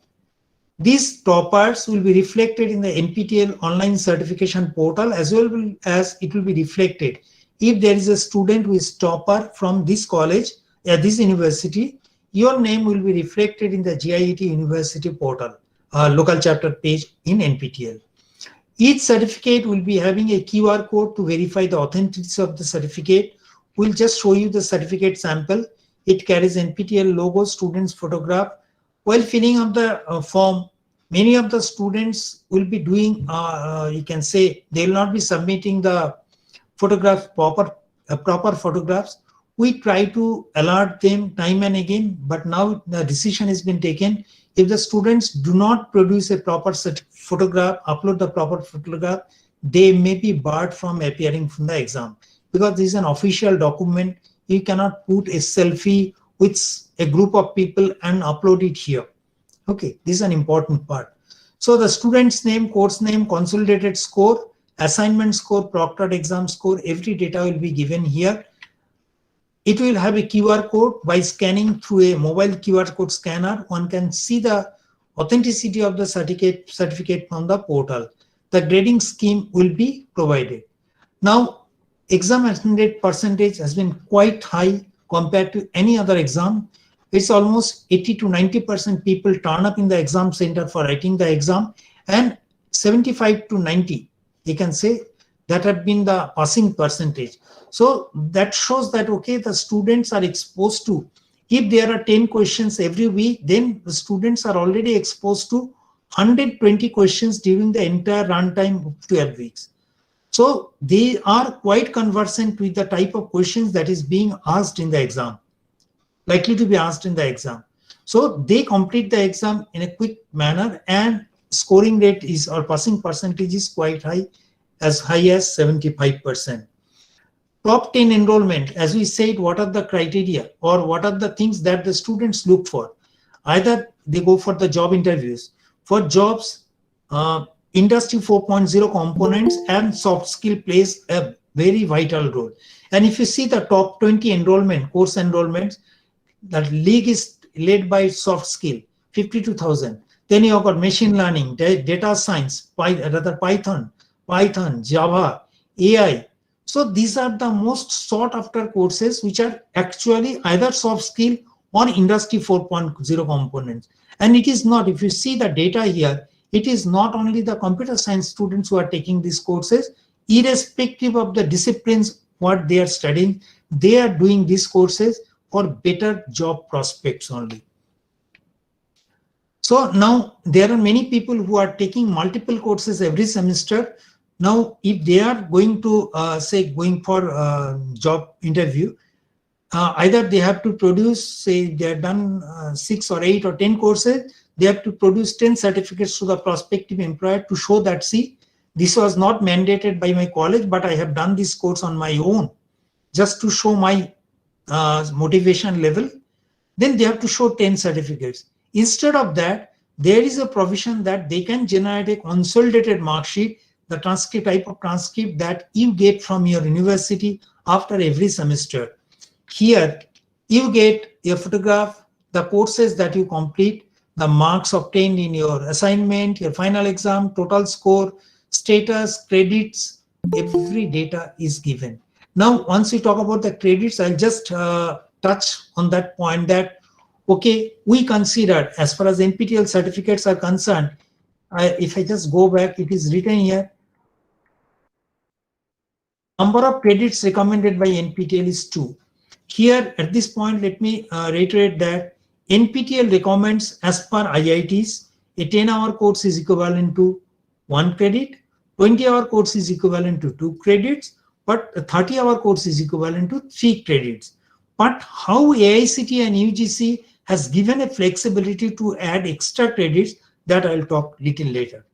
These toppers will be reflected in the NPTEL online certification portal, as well as it will be reflected. If there is a student who is topper from this college, this university, your name will be reflected in the GIET University portal, local chapter page in NPTEL. Each certificate will be having a QR code to verify the authenticity of the certificate. We'll just show you the certificate sample. It carries NPTEL logo, students' photograph. While filling up the form, many of the students will be doing, you can say, they will not be submitting the photographs proper photographs. We try to alert them time and again, but now the decision has been taken. If the students do not produce a proper photograph, upload the proper photograph, they may be barred from appearing from the exam, because this is an official document. You cannot put a selfie with a group of people and upload it here. Okay, this is an important part. So the student's name, course name, consolidated score, assignment score, proctored exam score, every data will be given here. It will have a QR code. By scanning through a mobile QR code scanner, one can see the authenticity of the certificate from the portal. The grading scheme will be provided. Now, exam attended percentage has been quite high compared to any other exam. It's almost 80 to 90% people turn up in the exam center for writing the exam, and 75 to 90, you can say, that have been the passing percentage. So that shows that, okay, the students are exposed to, if there are 10 questions every week, then the students are already exposed to 120 questions during the entire runtime of 12 weeks. So they are quite conversant with the type of questions that is being asked in the exam, likely to be asked in the exam. So they complete the exam in a quick manner, and scoring rate is, or passing percentage is quite high as 75%. Top 10 enrollment, as we said, what are the criteria or what are the things that the students look for? Either they go for the job interviews. For jobs, Industry 4.0 components and soft skill plays a very vital role. And if you see the top 20 enrollment, course enrollments, the league is led by soft skill, 52,000. Then you have got machine learning, data science, Python, Java, AI. So these are the most sought after courses, which are actually either soft skill or Industry 4.0 components. And it is not, if you see the data here, it is not only the computer science students who are taking these courses, irrespective of the disciplines what they are studying, they are doing these courses for better job prospects only. So now there are many people who are taking multiple courses every semester. Now, if they are going to say going for a job interview, either they have to produce, say they have done 6 or 8 or 10 courses, they have to produce 10 certificates to the prospective employer to show that, see, this was not mandated by my college, but I have done this course on my own, just to show my motivation level. Then they have to show 10 certificates. Instead of that, there is a provision that they can generate a consolidated mark sheet, the transcript type of transcript that you get from your university after every semester. Here, you get your photograph, the courses that you complete, the marks obtained in your assignment, your final exam, total score, status, credits, every data is given. Now, once we talk about the credits, I'll just touch on that point that, okay, we consider, as far as NPTEL certificates are concerned, if I just go back, it is written here, number of credits recommended by NPTEL is 2. Here, at this point, let me reiterate that NPTEL recommends, as per IITs, a 10-hour course is equivalent to 1 credit, 20-hour course is equivalent to 2 credits, but a 30-hour course is equivalent to 3 credits. But how AICTE and UGC has given a flexibility to add extra credits, that I'll talk little later.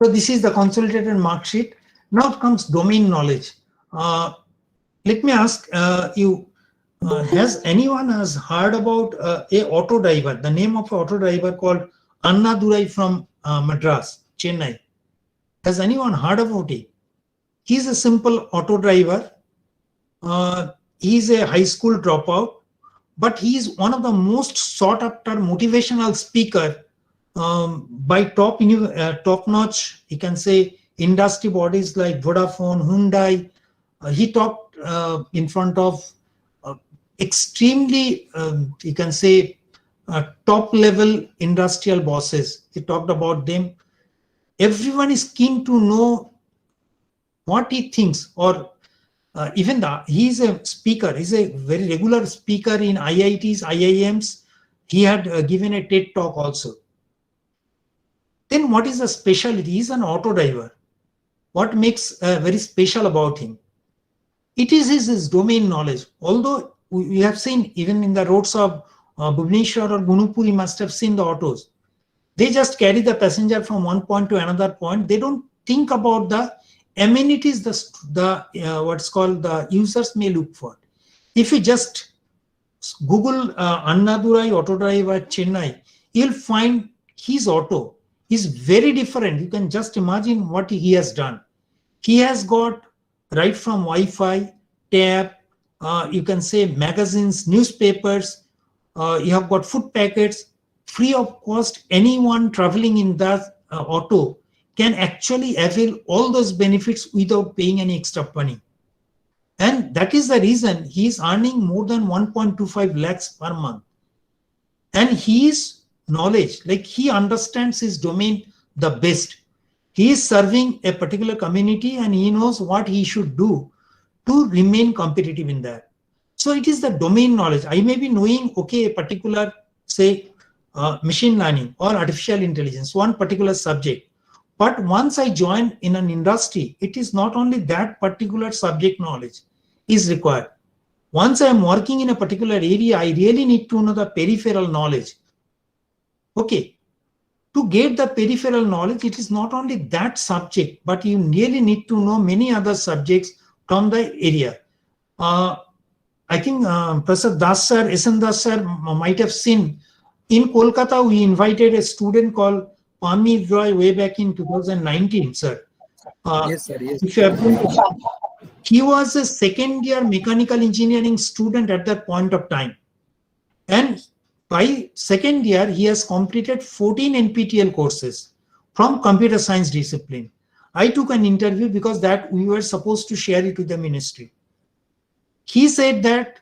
So this is the consolidated mark sheet. Now comes domain knowledge. Let me ask you, has anyone has heard about a auto driver, the name of an auto driver called Annadurai from Madras, Chennai? Has anyone heard about it? He's a simple auto driver. He's a high school dropout, but he is one of the most sought after motivational speaker by top-notch, you can say, industry bodies like Vodafone, Hyundai. He talked in front of extremely, you can say, top-level industrial bosses. He talked about them. Everyone is keen to know what he thinks, or Even he's a speaker. He's a very regular speaker in IITs, IIMs. He had given a TED talk also. Then what is the specialty? He's an auto driver. What makes very special about him? It is his domain knowledge. Although we have seen even in the roads of Bhubaneswar or Gunupur, you must have seen the autos. They just carry the passenger from one point to another point. They don't think about the amenities the what's called the users may look for. If you just Google Annadurai auto driver Chennai, you'll find his auto is very different. You can just imagine what he has done. He has got right from Wi-Fi, tab, you can say magazines, newspapers, you have got food packets, free of cost. Anyone traveling in that auto can actually avail all those benefits without paying any extra money. And that is the reason he is earning more than 1.25 lakhs per month. And his knowledge, like he understands his domain the best. He is serving a particular community and he knows what he should do to remain competitive in that. So it is the domain knowledge. I may be knowing, okay, a particular, say, machine learning or artificial intelligence, one particular subject. But once I join in an industry, it is not only that particular subject knowledge is required. Once I am working in a particular area, I really need to know the peripheral knowledge. Okay, to get the peripheral knowledge, it is not only that subject, but you really need to know many other subjects from the area. I think Prasad Das sir, SN Das sir might have seen in Kolkata, we invited a student called Pami Roy way back in 2019, sir. Yes, sir. Yes. If you have been, he was a second year mechanical engineering student at that point of time. And by second year, he has completed 14 NPTEL courses from computer science discipline. I took an interview because that we were supposed to share it with the ministry. He said that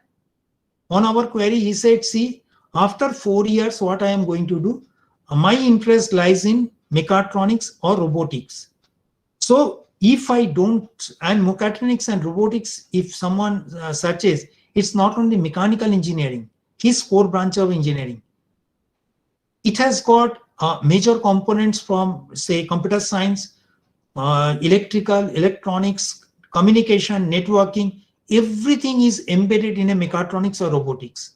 on our query, he said, see, after 4 years, what I am going to do, my interest lies in mechatronics or robotics. So if I don't, and mechatronics and robotics, if someone searches, it's not only mechanical engineering, his core branch of engineering. It has got major components from, say, computer science, electrical, electronics, communication, networking. Everything is embedded in a mechatronics or robotics.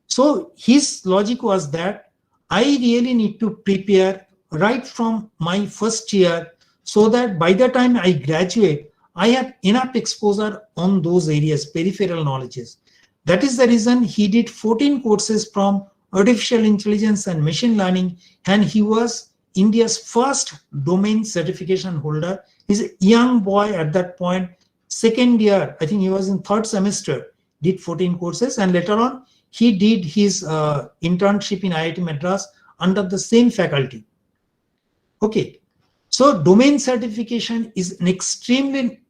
So his logic was that I really need to prepare right from my first year so that by the time I graduate, I have enough exposure on those areas, peripheral knowledges. That is the reason he did 14 courses from artificial intelligence and machine learning, and he was India's first domain certification holder. He's a young boy at that point, second year, I think he was in third semester, did 14 courses, and later on he did his internship in IIT Madras under the same faculty. Okay, so domain certification is an extremely,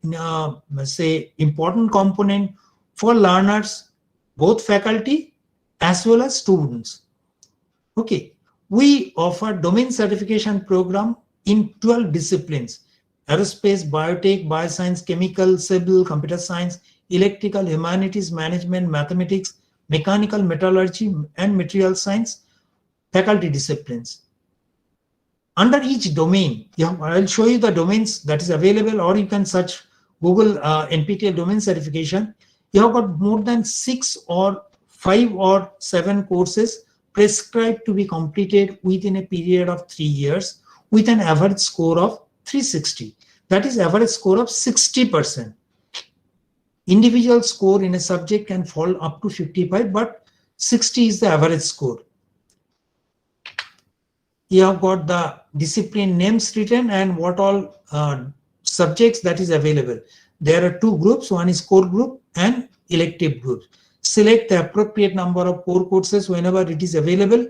say, important component for learners, both faculty as well as students. Okay, we offer domain certification program in 12 disciplines: aerospace, biotech, bioscience, chemical, civil, computer science, electrical, humanities, management, mathematics, mechanical, metallurgy, and material science faculty disciplines. Under each domain, I'll show you the domains that is available, or you can search Google NPTEL domain certification. You have got more than 6 or 5 or 7 courses prescribed to be completed within a period of 3 years with an average score of 360. That is average score of 60%. Individual score in a subject can fall up to 55, but 60 is the average score. You have got the discipline names written and what all subjects that is available. There are 2 groups, one is core group and elective groups. Select the appropriate number of core courses whenever it is available,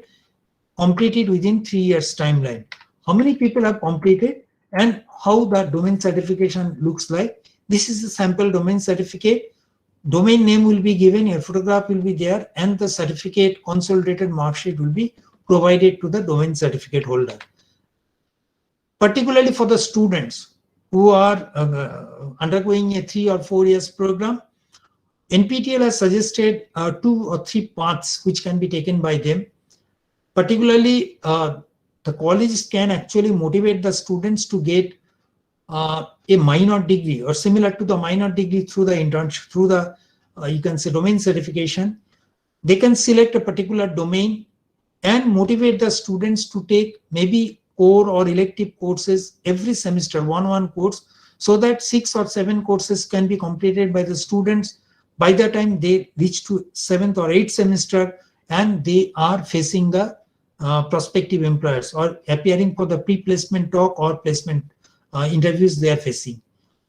complete it within 3 years timeline. How many people have completed and how the domain certification looks like. This is the sample domain certificate. Domain name will be given, a photograph will be there, and the certificate consolidated mark sheet will be provided to the domain certificate holder. Particularly for the students, who are undergoing a 3 or 4 years program, NPTEL has suggested 2 or 3 paths which can be taken by them. Particularly, the college can actually motivate the students to get a minor degree or similar to the minor degree through the internship, through the you can say domain certification. They can select a particular domain and motivate the students to take maybe core or elective courses every semester, one course, so that 6 or 7 courses can be completed by the students by the time they reach to 7th or 8th semester, and they are facing the prospective employers or appearing for the pre-placement talk or placement interviews they are facing.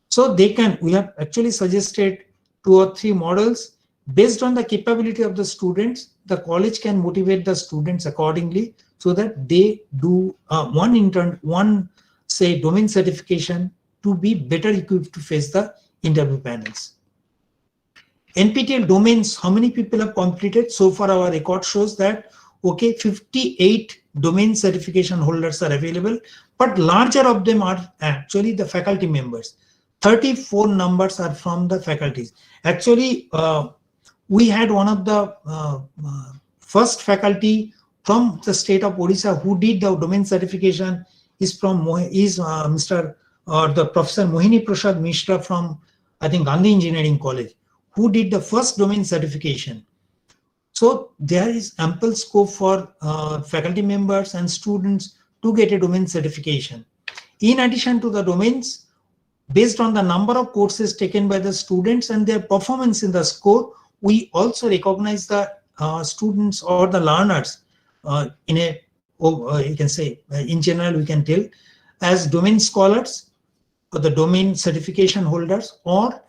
So we have actually suggested 2 or 3 models. Based on the capability of the students, the college can motivate the students accordingly so that they do one say domain certification to be better equipped to face the interview panels. NPTEL domains, how many people have completed? So far our record shows that, okay, 58 domain certification holders are available, but larger of them are actually the faculty members. 34 numbers are from the faculties. Actually, we had one of the first faculty from the state of Odisha who did the domain certification is Mr. or the Professor Mohini Prasad Mishra from, I think, Gandhi Engineering College, who did the first domain certification. So there is ample scope for faculty members and students to get a domain certification. In addition to the domains, based on the number of courses taken by the students and their performance in the score, we also recognize the students or the learners in a, you can say, in general, we can tell as domain scholars or the domain certification holders, or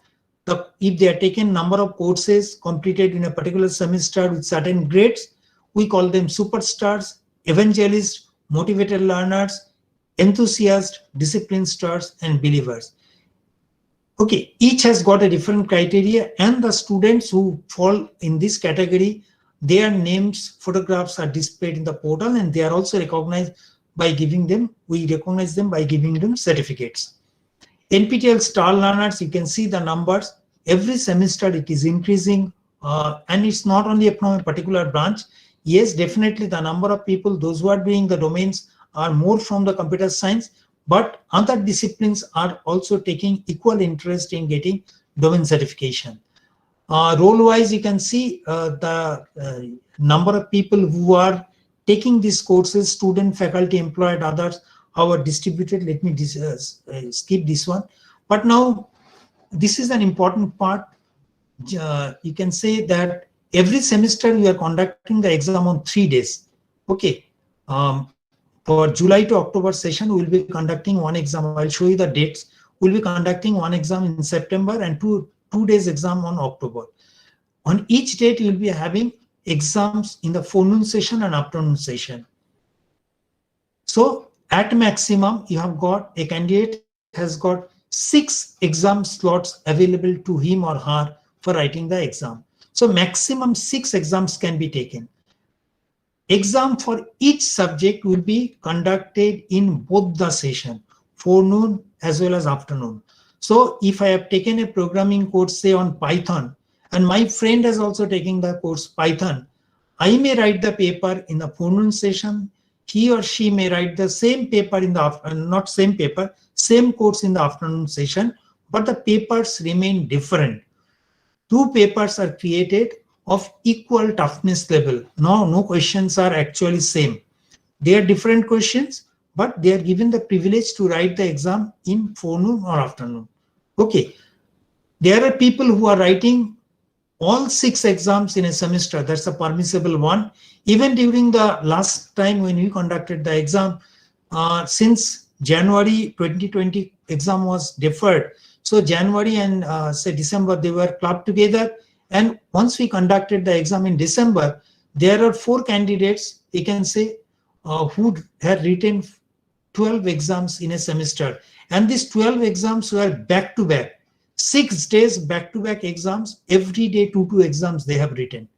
if they are taken number of courses completed in a particular semester with certain grades, we call them superstars, evangelists, motivated learners, enthusiasts, discipline stars, and believers. Okay, each has got a different criteria, and the students who fall in this category, their names, photographs are displayed in the portal, and they are also recognized by giving them, we recognize them by giving them certificates. NPTEL star learners, you can see the numbers. Every semester it is increasing, and it's not only from a particular branch. Yes, definitely the number of people, those who are doing the domains are more from the computer science, but other disciplines are also taking equal interest in getting domain certification. Role-wise, you can see the number of people who are taking these courses, student, faculty, employed, others, how are distributed. Let me skip this one. But now, this is an important part. You can say that every semester we are conducting the exam on 3 days. Okay. For July to October session, we will be conducting one exam. I'll show you the dates. We'll be conducting one exam in September and two days exam on October. On each date, you'll be having exams in the forenoon session and afternoon session. So at maximum, you have got a candidate has got 6 exam slots available to him or her for writing the exam. So maximum 6 exams can be taken. Exam for each subject will be conducted in both the session, forenoon as well as afternoon. So if I have taken a programming course, say on Python, and my friend is also taking the course Python, I may write the paper in the forenoon session. He or she may write the same paper in the same course in the afternoon session, but the papers remain different. 2 papers are created of equal toughness level. No questions are actually same. They are different questions, but they are given the privilege to write the exam in forenoon or afternoon. Okay. There are people who are writing all 6 exams in a semester. That's a permissible one. Even during the last time when we conducted the exam, since January 2020 exam was deferred. So January and say December, they were clubbed together. And once we conducted the exam in December, there are 4 candidates, you can say, who had written 12 exams in a semester. And these 12 exams were back to back. 6 days back-to-back exams, every day 2 exams they have written.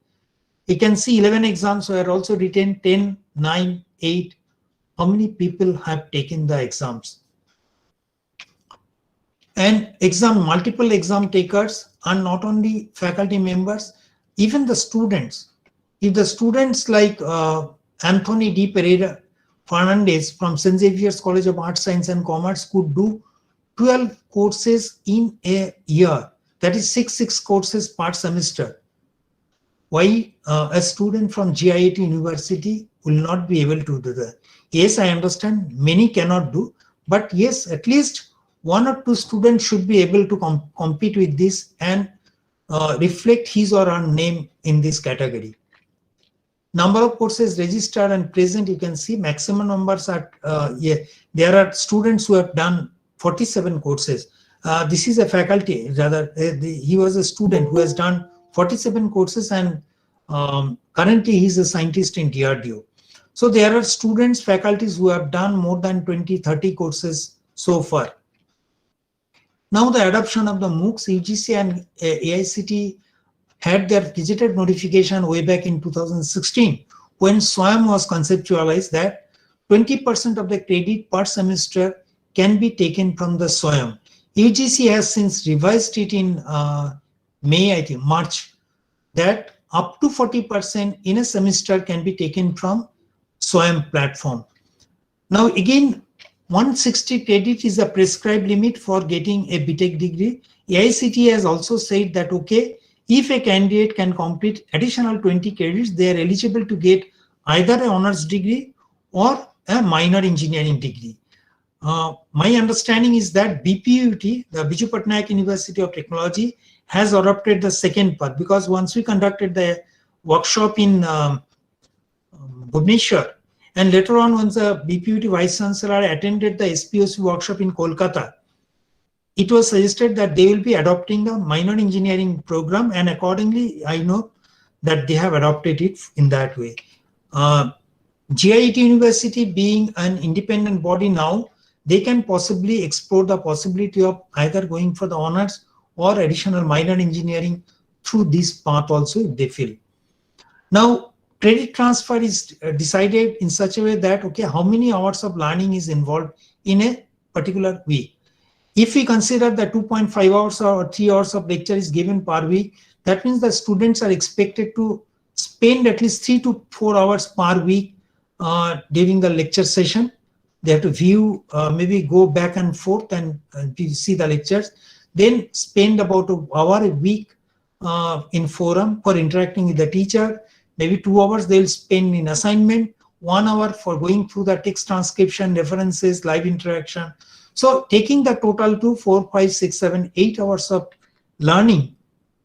You can see 11 exams were also written, 10, 9, 8. How many people have taken the exams? And multiple exam takers are not only faculty members, even the students. If the students like Anthony D. Pereira Fernandez from St. Xavier's College of Arts, Science and Commerce could do 12 courses in a year, that is six courses per semester, why a student from GIT University will not be able to do that? Yes, I understand many cannot do, but yes, at least one or two students should be able to compete with this and reflect his or her name in this category. Number of courses registered and present, you can see maximum numbers are, there are students who have done 47 courses. This is a faculty, rather, he was a student who has done 47 courses, and currently he is a scientist in DRDO. So there are students, faculties who have done more than 20-30 courses so far. Now the adoption of the MOOCs, UGC and AICTE had their gazetted notification way back in 2016 when SWAYAM was conceptualized that 20% of the credit per semester can be taken from the SWAYAM. UGC has since revised it in May, I think, March, that up to 40% in a semester can be taken from SWAYAM platform. Now again, 160 credit is a prescribed limit for getting a BTech degree. AICTE has also said that, okay, if a candidate can complete additional 20 credits, they are eligible to get either an honors degree or a minor engineering degree. My understanding is that BPUT, the Biju Patnaik University of Technology, has adopted the second path, because once we conducted the workshop in Bhubaneswar, and later on once the BPUT Vice Chancellor attended the SPOC workshop in Kolkata, it was suggested that they will be adopting the minor engineering program, and accordingly I know that they have adopted it in that way. GIT University being an independent body now, they can possibly explore the possibility of either going for the honors or additional minor engineering through this path also if they feel. Now, credit transfer is decided in such a way that, okay, how many hours of learning is involved in a particular week. If we consider that 2.5 hours or 3 hours of lecture is given per week, that means the students are expected to spend at least 3 to 4 hours per week during the lecture session. They have to view, maybe go back and forth and see the lectures, then spend about an hour a week in forum for interacting with the teacher. Maybe 2 hours they'll spend in assignment, 1 hour for going through the text transcription, references, live interaction. So taking the total to 4, 5, 6, 7, 8 hours of learning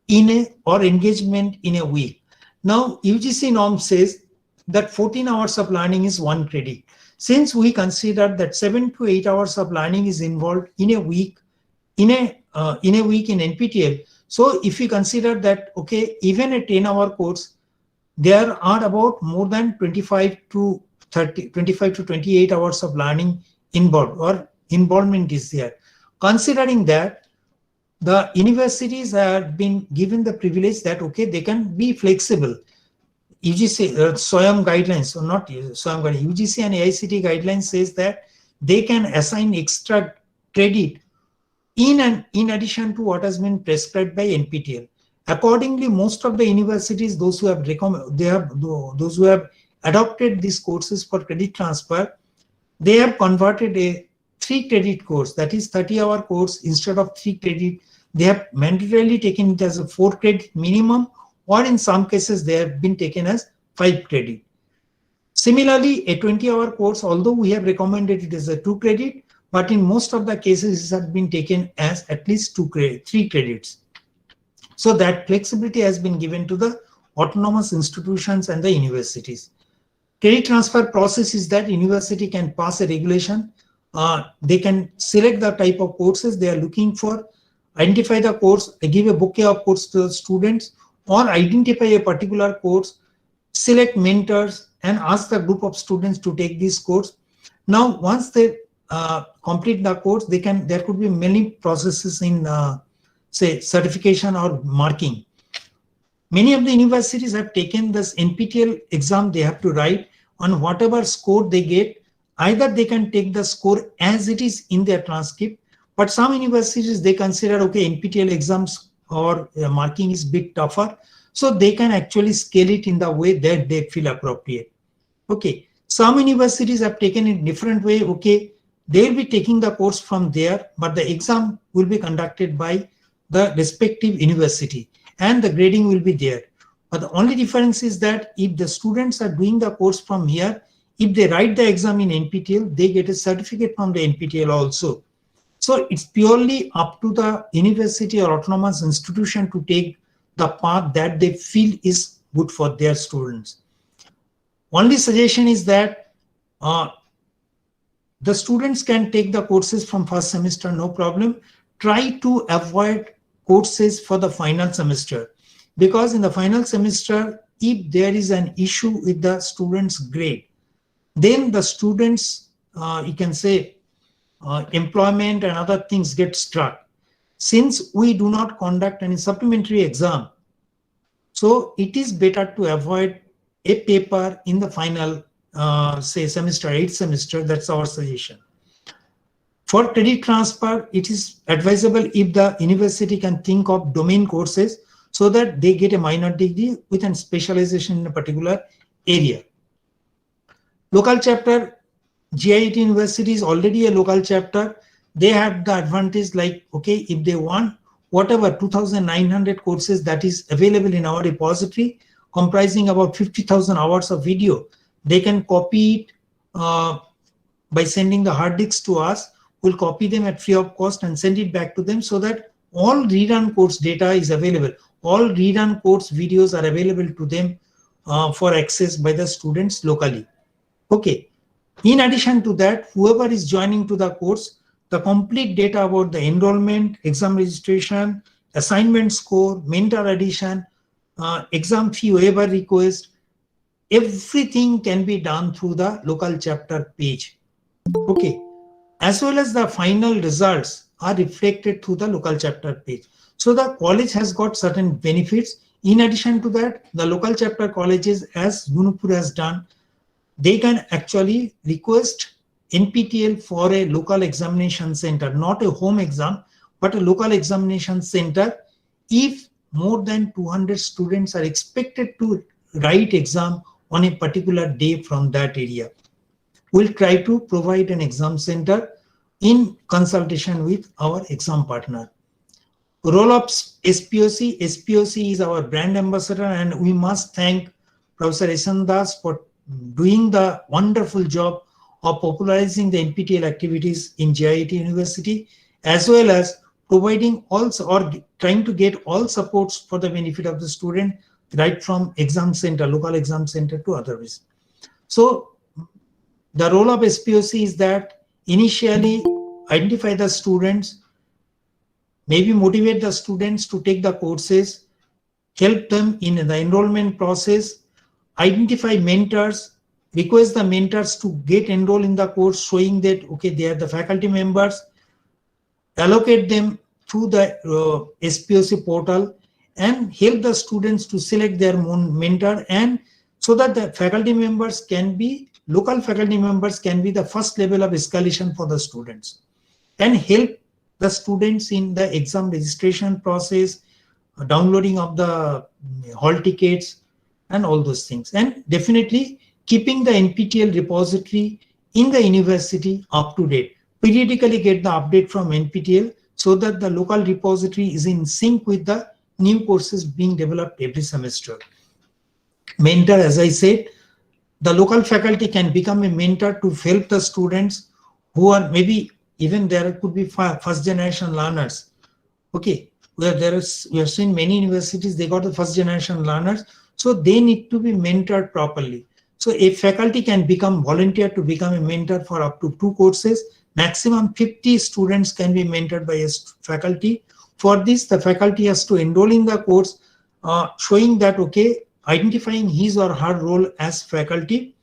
in a or engagement in a week. Now UGC norm says that 14 hours of learning is 1 credit. Since we consider that 7 to 8 hours of learning is involved in a week, in a week in NPTEL. So if we consider that, okay, even a 10-hour course, there are about more than 25 to 28 hours of learning involved, or involvement is there. Considering that, the universities have been given the privilege that, okay, they can be flexible. UGC, SWAYAM guidelines, or not SWAYAM guidelines, UGC and AICTE guidelines says that they can assign extra credit in addition to what has been prescribed by NPTEL. Accordingly, most of the universities, those who have those who have adopted these courses for credit transfer, they have converted a 3 credit course, that is 30-hour course, instead of 3 credit. They have mandatorily taken it as a 4 credit minimum, or in some cases they have been taken as 5 credit. Similarly, a 20-hour course, although we have recommended it as a 2 credit, but in most of the cases it has been taken as at least 3 credits. So that flexibility has been given to the autonomous institutions and the universities. Credit transfer process is that university can pass a regulation. They can select the type of courses they are looking for, identify the course, give a bouquet of courses to the students, or identify a particular course, select mentors, and ask the group of students to take this course. Now, once they complete the course, there could be many processes in say certification or marking. Many of the universities have taken this NPTEL exam they have to write. On whatever score they get, either they can take the score as it is in their transcript, But some universities, they consider, okay, NPTEL exams or marking is bit tougher, so they can actually scale it in the way that they feel appropriate. Okay, some universities have taken it different way. Okay, they will be taking the course from there, but the exam will be conducted by the respective university and the grading will be there. But the only difference is that if the students are doing the course from here, if they write the exam in NPTEL, they get a certificate from the NPTEL also. So it's purely up to the university or autonomous institution to take the path that they feel is good for their students. Only suggestion is that the students can take the courses from first semester, no problem. Try to avoid courses for the final semester, because in the final semester, if there is an issue with the student's grade, then the students, you can say, employment and other things get struck. Since we do not conduct any supplementary exam, so it is better to avoid a paper in the final, say, semester, 8th semester. That's our suggestion. For credit transfer, it is advisable if the university can think of domain courses so that they get a minor degree with a specialization in a particular area. Local chapter, GIET University is already a local chapter. They have the advantage, like, okay, if they want whatever 2,900 courses that is available in our repository, comprising about 50,000 hours of video, they can copy it by sending the hard disks to us. We'll copy them at free of cost and send it back to them, so that all rerun course data is available. All rerun course videos are available to them for access by the students locally. Okay. In addition to that, whoever is joining to the course, the complete data about the enrollment, exam registration, assignment score, mentor addition, exam fee waiver request, everything can be done through the local chapter page. Okay. As well as the final results are reflected through the local chapter page. So the college has got certain benefits. In addition to that, the local chapter colleges, as Gunupur has done, they can actually request NPTEL for a local examination center, not a home exam, but a local examination center, if more than 200 students are expected to write exam on a particular day from that area. We'll try to provide an exam center in consultation with our exam partner. Role of SPOC. SPOC is our brand ambassador, and we must thank Professor Esan Das for doing the wonderful job of popularizing the NPTEL activities in GIET University, as well as providing also or trying to get all supports for the benefit of the student, right from exam center, local exam center to others. So the role of SPOC is that initially identify the students, maybe motivate the students to take the courses, help them in the enrollment process, identify mentors, request the mentors to get enrolled in the course, showing that, okay, they are the faculty members, allocate them through the SPOC portal, and help the students to select their own mentor, and so that the faculty members can be, local faculty members can be the first level of escalation for the students, and help the students in the exam registration process, downloading of the hall tickets, and all those things. And definitely keeping the NPTEL repository in the university up to date. Periodically get the update from NPTEL so that the local repository is in sync with the new courses being developed every semester. Mentor, as I said, the local faculty can become a mentor to help the students who are maybe, even there could be first generation learners. Okay, where we have seen many universities, they got the first generation learners, so they need to be mentored properly. So a faculty can become volunteer to become a mentor for up to 2 courses. Maximum 50 students can be mentored by a faculty. For this, the faculty has to enroll in the course, showing that, okay, identifying his or her role as faculty.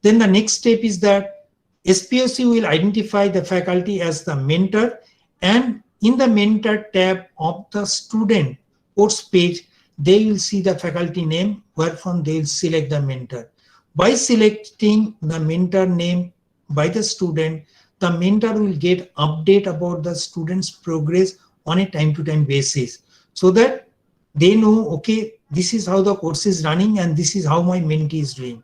Then the next step is that SPOC will identify the faculty as the mentor, and in the mentor tab of the student course page, they will see the faculty name, wherefrom they will select the mentor. By selecting the mentor name by the student, the mentor will get update about the students' progress on a time-to-time basis, so that they know, okay, this is how the course is running and this is how my mentee is doing.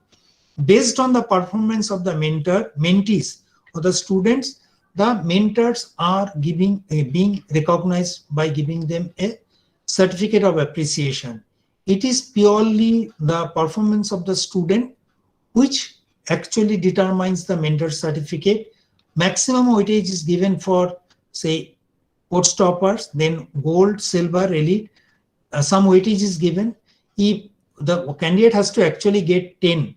Based on the performance of the mentees or the students, the mentors are being recognized by giving them a certificate of appreciation. It is purely the performance of the student which actually determines the mentor certificate. Maximum weightage is given for, say, course toppers, then gold, silver, elite. Some weightage is given. If the candidate has to actually get 10.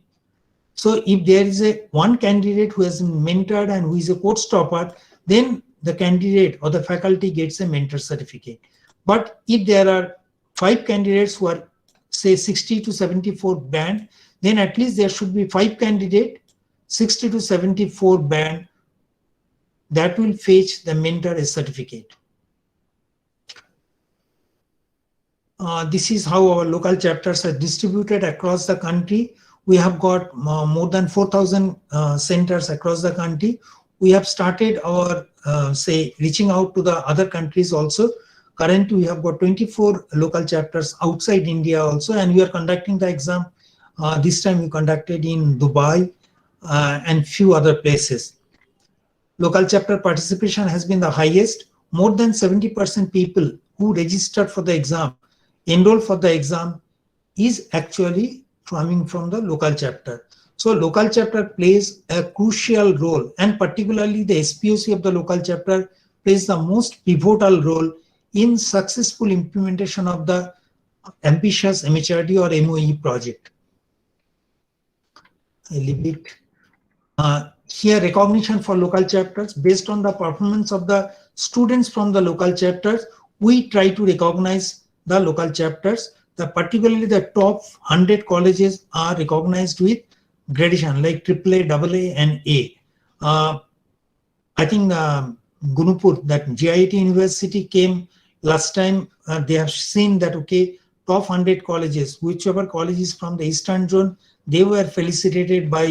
So if there is a one candidate who has been mentored and who is a course topper, then the candidate or the faculty gets a mentor certificate. But if there are 5 candidates who are, say, 60 to 74 band, then at least there should be 5 candidate 60 to 74 band that will fetch the mentor a certificate. This is how our local chapters are distributed across the country. We have got more than 4,000 centers across the country. We have started our, say, reaching out to the other countries also. Currently, we have got 24 local chapters outside India also, and we are conducting the exam. This time we conducted in Dubai and few other places. Local chapter participation has been the highest. More than 70% people who registered for the exam, enrolled for the exam, is actually coming from the local chapter. So local chapter plays a crucial role, and particularly the SPOC of the local chapter plays the most pivotal role in successful implementation of the ambitious MHRD or MOE project. I leave it. Here, recognition for local chapters based on the performance of the students from the local chapters. We try to recognize the local chapters. Particularly the top 100 colleges are recognized with gradation like AAA, AA, and A. I think Gunupur, that JIT University came last time. They have seen that, okay, top 100 colleges, whichever colleges from the Eastern Zone, they were felicitated by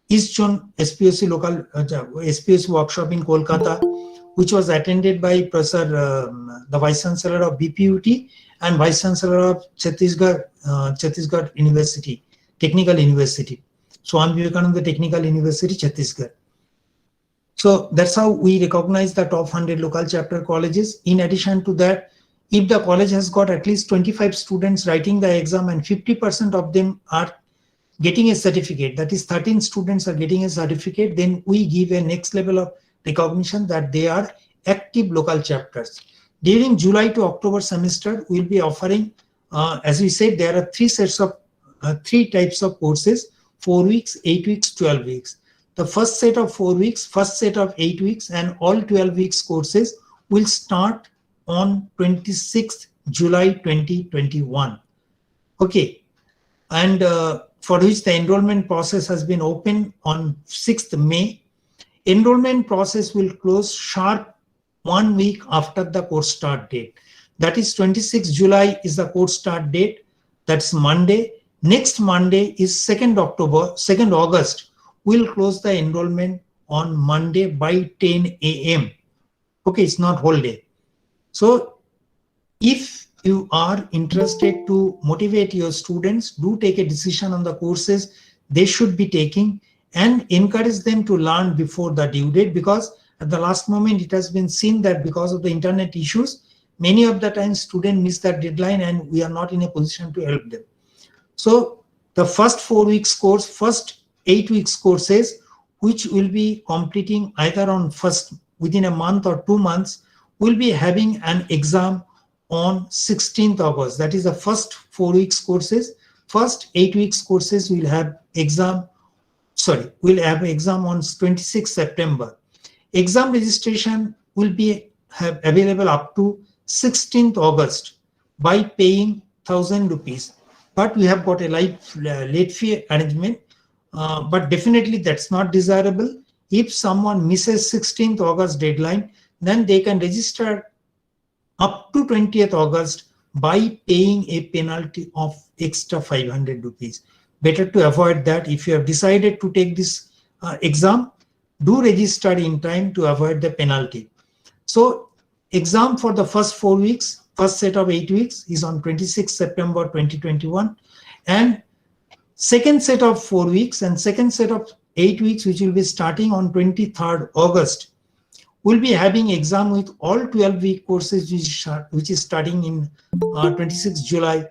East Zone SPOC local SPOC workshop in Kolkata, which was attended by Professor, the Vice Chancellor of BPUT and Vice Chancellor of Chhattisgarh University, Technical University. Swami Vivekananda Technical University, Chhattisgarh. So that's how we recognize the top 100 local chapter colleges. In addition to that, if the college has got at least 25 students writing the exam and 50% of them are getting a certificate, that is 13 students are getting a certificate, then we give a next level of recognition that they are active local chapters. During July to October semester, we'll be offering, as we said, there are three types of courses: 4 weeks, 8 weeks, 12 weeks. The first set of 4 weeks, first set of 8 weeks, and all 12 weeks courses will start on 26th July 2021. Okay, and for which the enrollment process has been opened on 6th May. Enrollment process will close sharp 1 week after the course start date. That is 26 July is the course start date. That's Monday. Next Monday is 2nd August. We'll close the enrollment on Monday by 10 a.m. Okay, it's not whole day. So if you are interested to motivate your students, do take a decision on the courses they should be taking and encourage them to learn before the due date, because at the last moment it has been seen that because of the internet issues, many of the times students miss that deadline and we are not in a position to help them. So the first 4 weeks course, first 8 weeks courses, which will be completing either on first within a month or 2 months, will be having an exam on 16th August. That is the first 4 weeks courses. First 8 weeks courses will have exam. We'll have exam on 26th September. Exam registration will be available up to 16th August by paying 1,000 rupees. But we have got a late fee arrangement. But definitely that's not desirable. If someone misses 16th August deadline, then they can register up to 20th August by paying a penalty of extra 500 rupees. Better to avoid that. If you have decided to take this exam, do register in time to avoid the penalty. So exam for the first 4 weeks, first set of 8 weeks is on 26 September 2021, and second set of 4 weeks and second set of 8 weeks, which will be starting on 23rd August, we'll be having exam with all 12-week courses, which is starting in 26 July.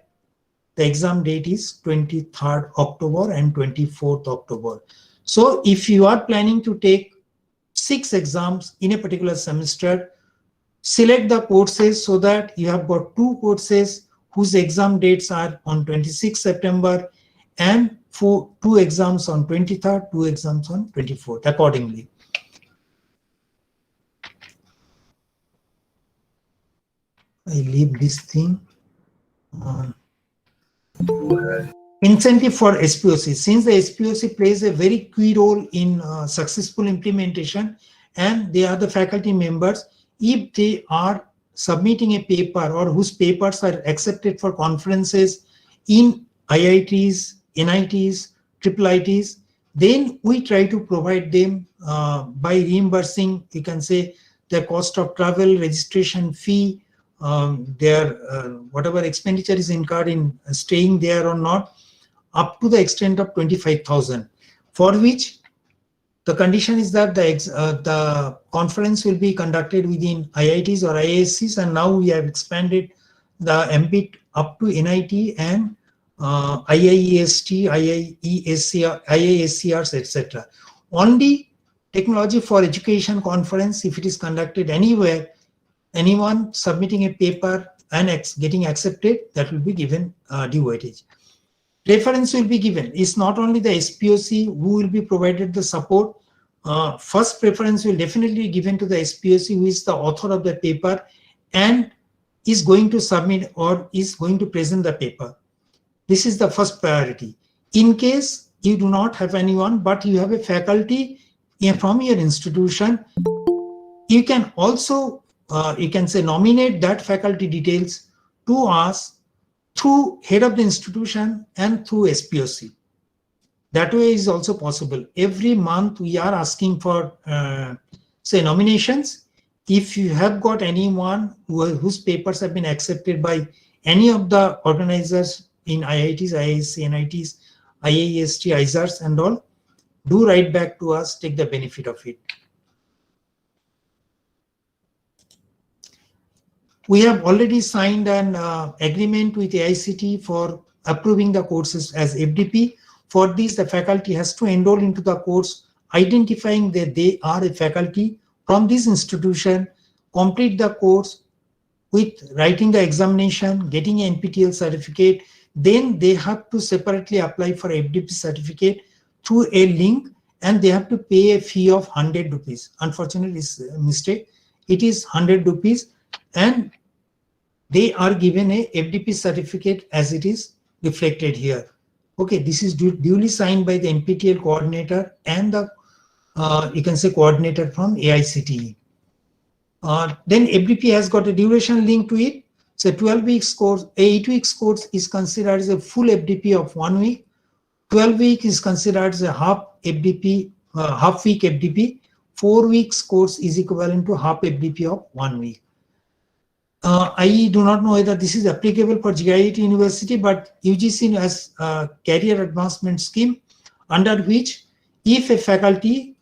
The exam date is 23rd October and 24th October. So if you are planning to take 6 exams in a particular semester, select the courses so that you have got 2 courses whose exam dates are on 26 September and 2 exams on 23rd, 2 exams on 24th accordingly. I leave this thing. Incentive for SPOC. Since the SPOC plays a very key role in successful implementation, and they are the faculty members, if they are submitting a paper or whose papers are accepted for conferences in IITs, NITs, IIITs, then we try to provide them by reimbursing, you can say, the cost of travel, registration fee, their whatever expenditure is incurred in staying there or not, up to the extent of 25,000, for which the condition is that the conference will be conducted within IITs or IIScs, and now we have expanded the ambit up to NIT and IIEST, IISCRs, etc. Only Technology for Education conference, if it is conducted anywhere, anyone submitting a paper and getting accepted, that will be given due weightage. Reference will be given. It's not only the SPOC who will be provided the support. First preference will definitely be given to the SPOC, who is the author of the paper and is going to submit or is going to present the paper. This is the first priority. In case you do not have anyone, but you have a faculty from your institution, you can also, you can say, nominate that faculty details to us through head of the institution and through SPOC. That way is also possible. Every month we are asking for, say, nominations. If you have got anyone whose papers have been accepted by any of the organizers in IITs, IISc, NITs, IIST, ISARs and all, do write back to us, take the benefit of it. We have already signed an agreement with AICTE for approving the courses as FDP. For this, the faculty has to enroll into the course, identifying that they are a faculty from this institution, complete the course with writing the examination, getting an NPTEL certificate. Then they have to separately apply for FDP certificate through a link, and they have to pay a fee of 100 rupees. Unfortunately, it's a mistake. It is 100 rupees, and they are given a FDP certificate as it is reflected here. Okay, this is duly signed by the NPTEL coordinator and the, you can say, coordinator from AICTE. Then FDP has got a duration link to it. So 12 weeks course, 8 weeks course is considered as a full FDP of 1 week. 12 week is considered as a half FDP, half week FDP. 4 weeks course is equivalent to half FDP of 1 week. I do not know whether this is applicable for GIET University, but UGC has a career advancement scheme under which if a faculty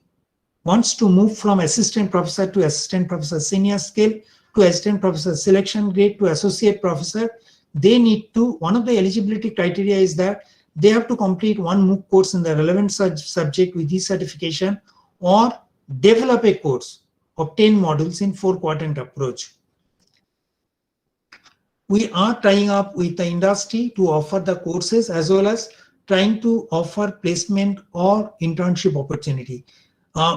wants to move from assistant professor to assistant professor senior scale to assistant professor selection grade to associate professor, they need to, one of the eligibility criteria is that they have to complete 1 MOOC course in the relevant subject with this certification, or develop a course of 10 modules in 4-quadrant approach. We are tying up with the industry to offer the courses as well as trying to offer placement or internship opportunity.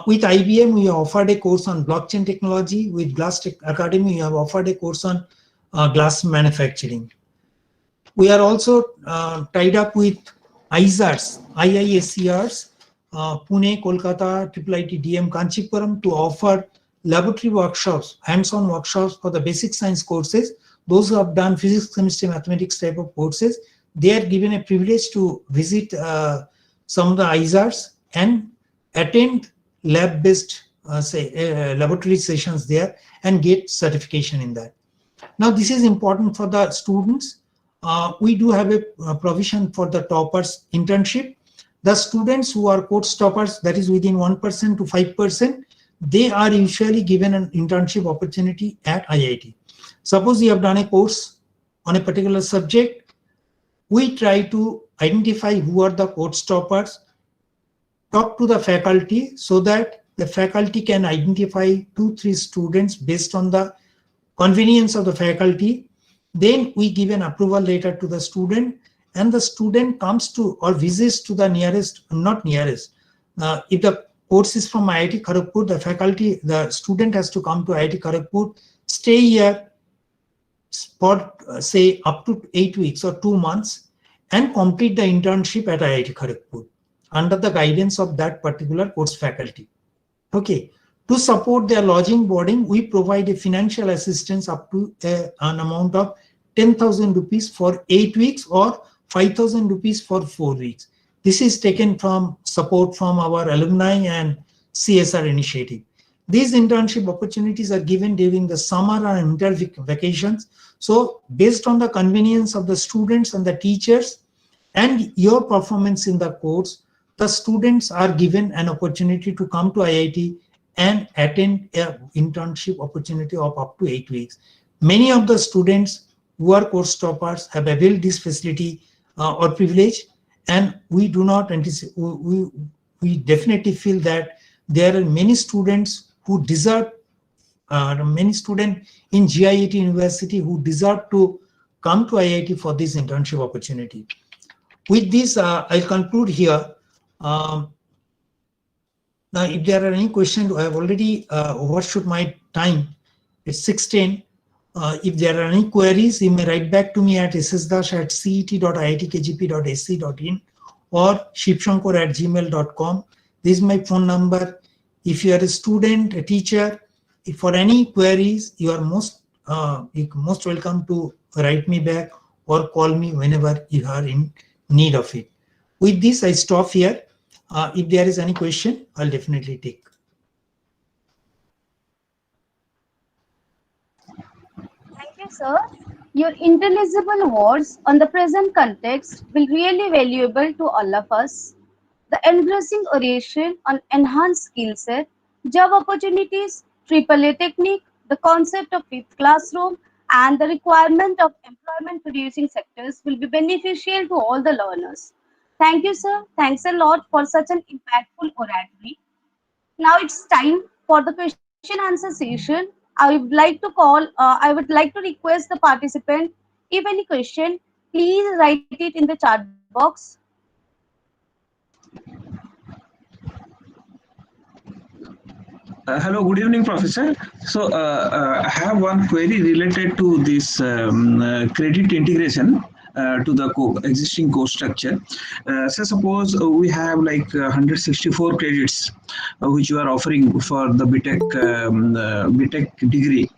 With IBM, we offered a course on blockchain technology. With Glass Tech Academy, we have offered a course on glass manufacturing. We are also tied up with ISARs, IISCRs, Pune, Kolkata, IIIT, DM, Kanchipuram to offer laboratory workshops, hands-on workshops for the basic science courses. Those who have done physics, chemistry, mathematics type of courses, they are given a privilege to visit some of the ISARs and attend lab-based laboratory sessions there and get certification in that. Now, this is important for the students. We do have a provision for the toppers internship. The students who are course toppers, that is within 1% to 5%, they are usually given an internship opportunity at IIT. Suppose you have done a course on a particular subject, we try to identify who are the course toppers, talk to the faculty so that the faculty can identify 2-3 students based on the convenience of the faculty. Then we give an approval letter to the student, and the student comes to or visits to the nearest, not nearest. If the course is from IIT Kharagpur, the student has to come to IIT Kharagpur, stay here for say up to 8 weeks or 2 months, and complete the internship at IIT Kharagpur under the guidance of that particular course faculty. Okay. To support their lodging boarding, we provide a financial assistance up to an amount of 10,000 rupees for 8 weeks or 5,000 rupees for 4 weeks. This is taken from support from our alumni and CSR initiative. These internship opportunities are given during the summer and winter vacations. So based on the convenience of the students and the teachers and your performance in the course, the students are given an opportunity to come to IIT and attend an internship opportunity of up to 8 weeks. Many of the students who are course toppers have availed this facility or privilege, and we do not anticipate, we definitely feel that there are many students who deserve, many students in GIET University who deserve to come to IIT for this internship opportunity. With this, I'll conclude here. Now, if there are any questions, I have already overshot my time. It's 6:10. If there are any queries, you may write back to me at ssdash@cet.iitkgp.ac.in or shivshankar@gmail.com. This is my phone number. If you are a student, a teacher, if for any queries, you are most welcome to write me back or call me whenever you are in need of it. With this, I stop here. If there is any question, I'll definitely take. Thank you, sir. Your intelligible words on the present context will really valuable to all of us. The embracing oration on enhanced skill set, job opportunities, AAA technique, the concept of fifth classroom, and the requirement of employment producing sectors will be beneficial to all the learners. Thank you, sir. Thanks a lot for such an impactful oratory. Now it's time for the question answer session. I would like to I would like to request the participant, if any question, please write it in the chat box. Hello, good evening, Professor. So I have one query related to this credit integration to the existing course structure. So suppose we have like 164 credits which you are offering for the BTech degree.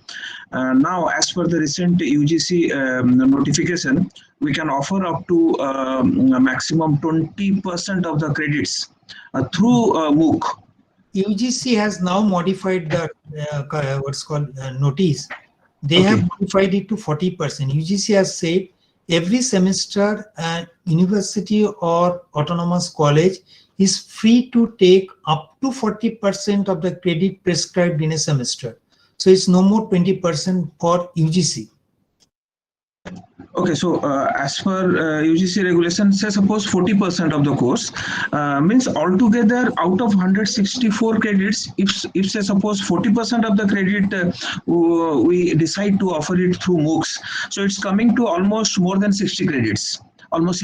Now, as per the recent UGC notification, we can offer up to a maximum 20% of the credits through MOOC. UGC has now modified the what's called notice. They have modified it to 40%. UGC has said every semester university or autonomous college is free to take up to 40% of the credit prescribed in a semester. So it's no more 20% for UGC. Okay, so as per UGC regulation, say suppose 40% of the course means altogether out of 164 credits, if say suppose 40% of the credit we decide to offer it through MOOCs, so it's coming to almost more than 60 credits, almost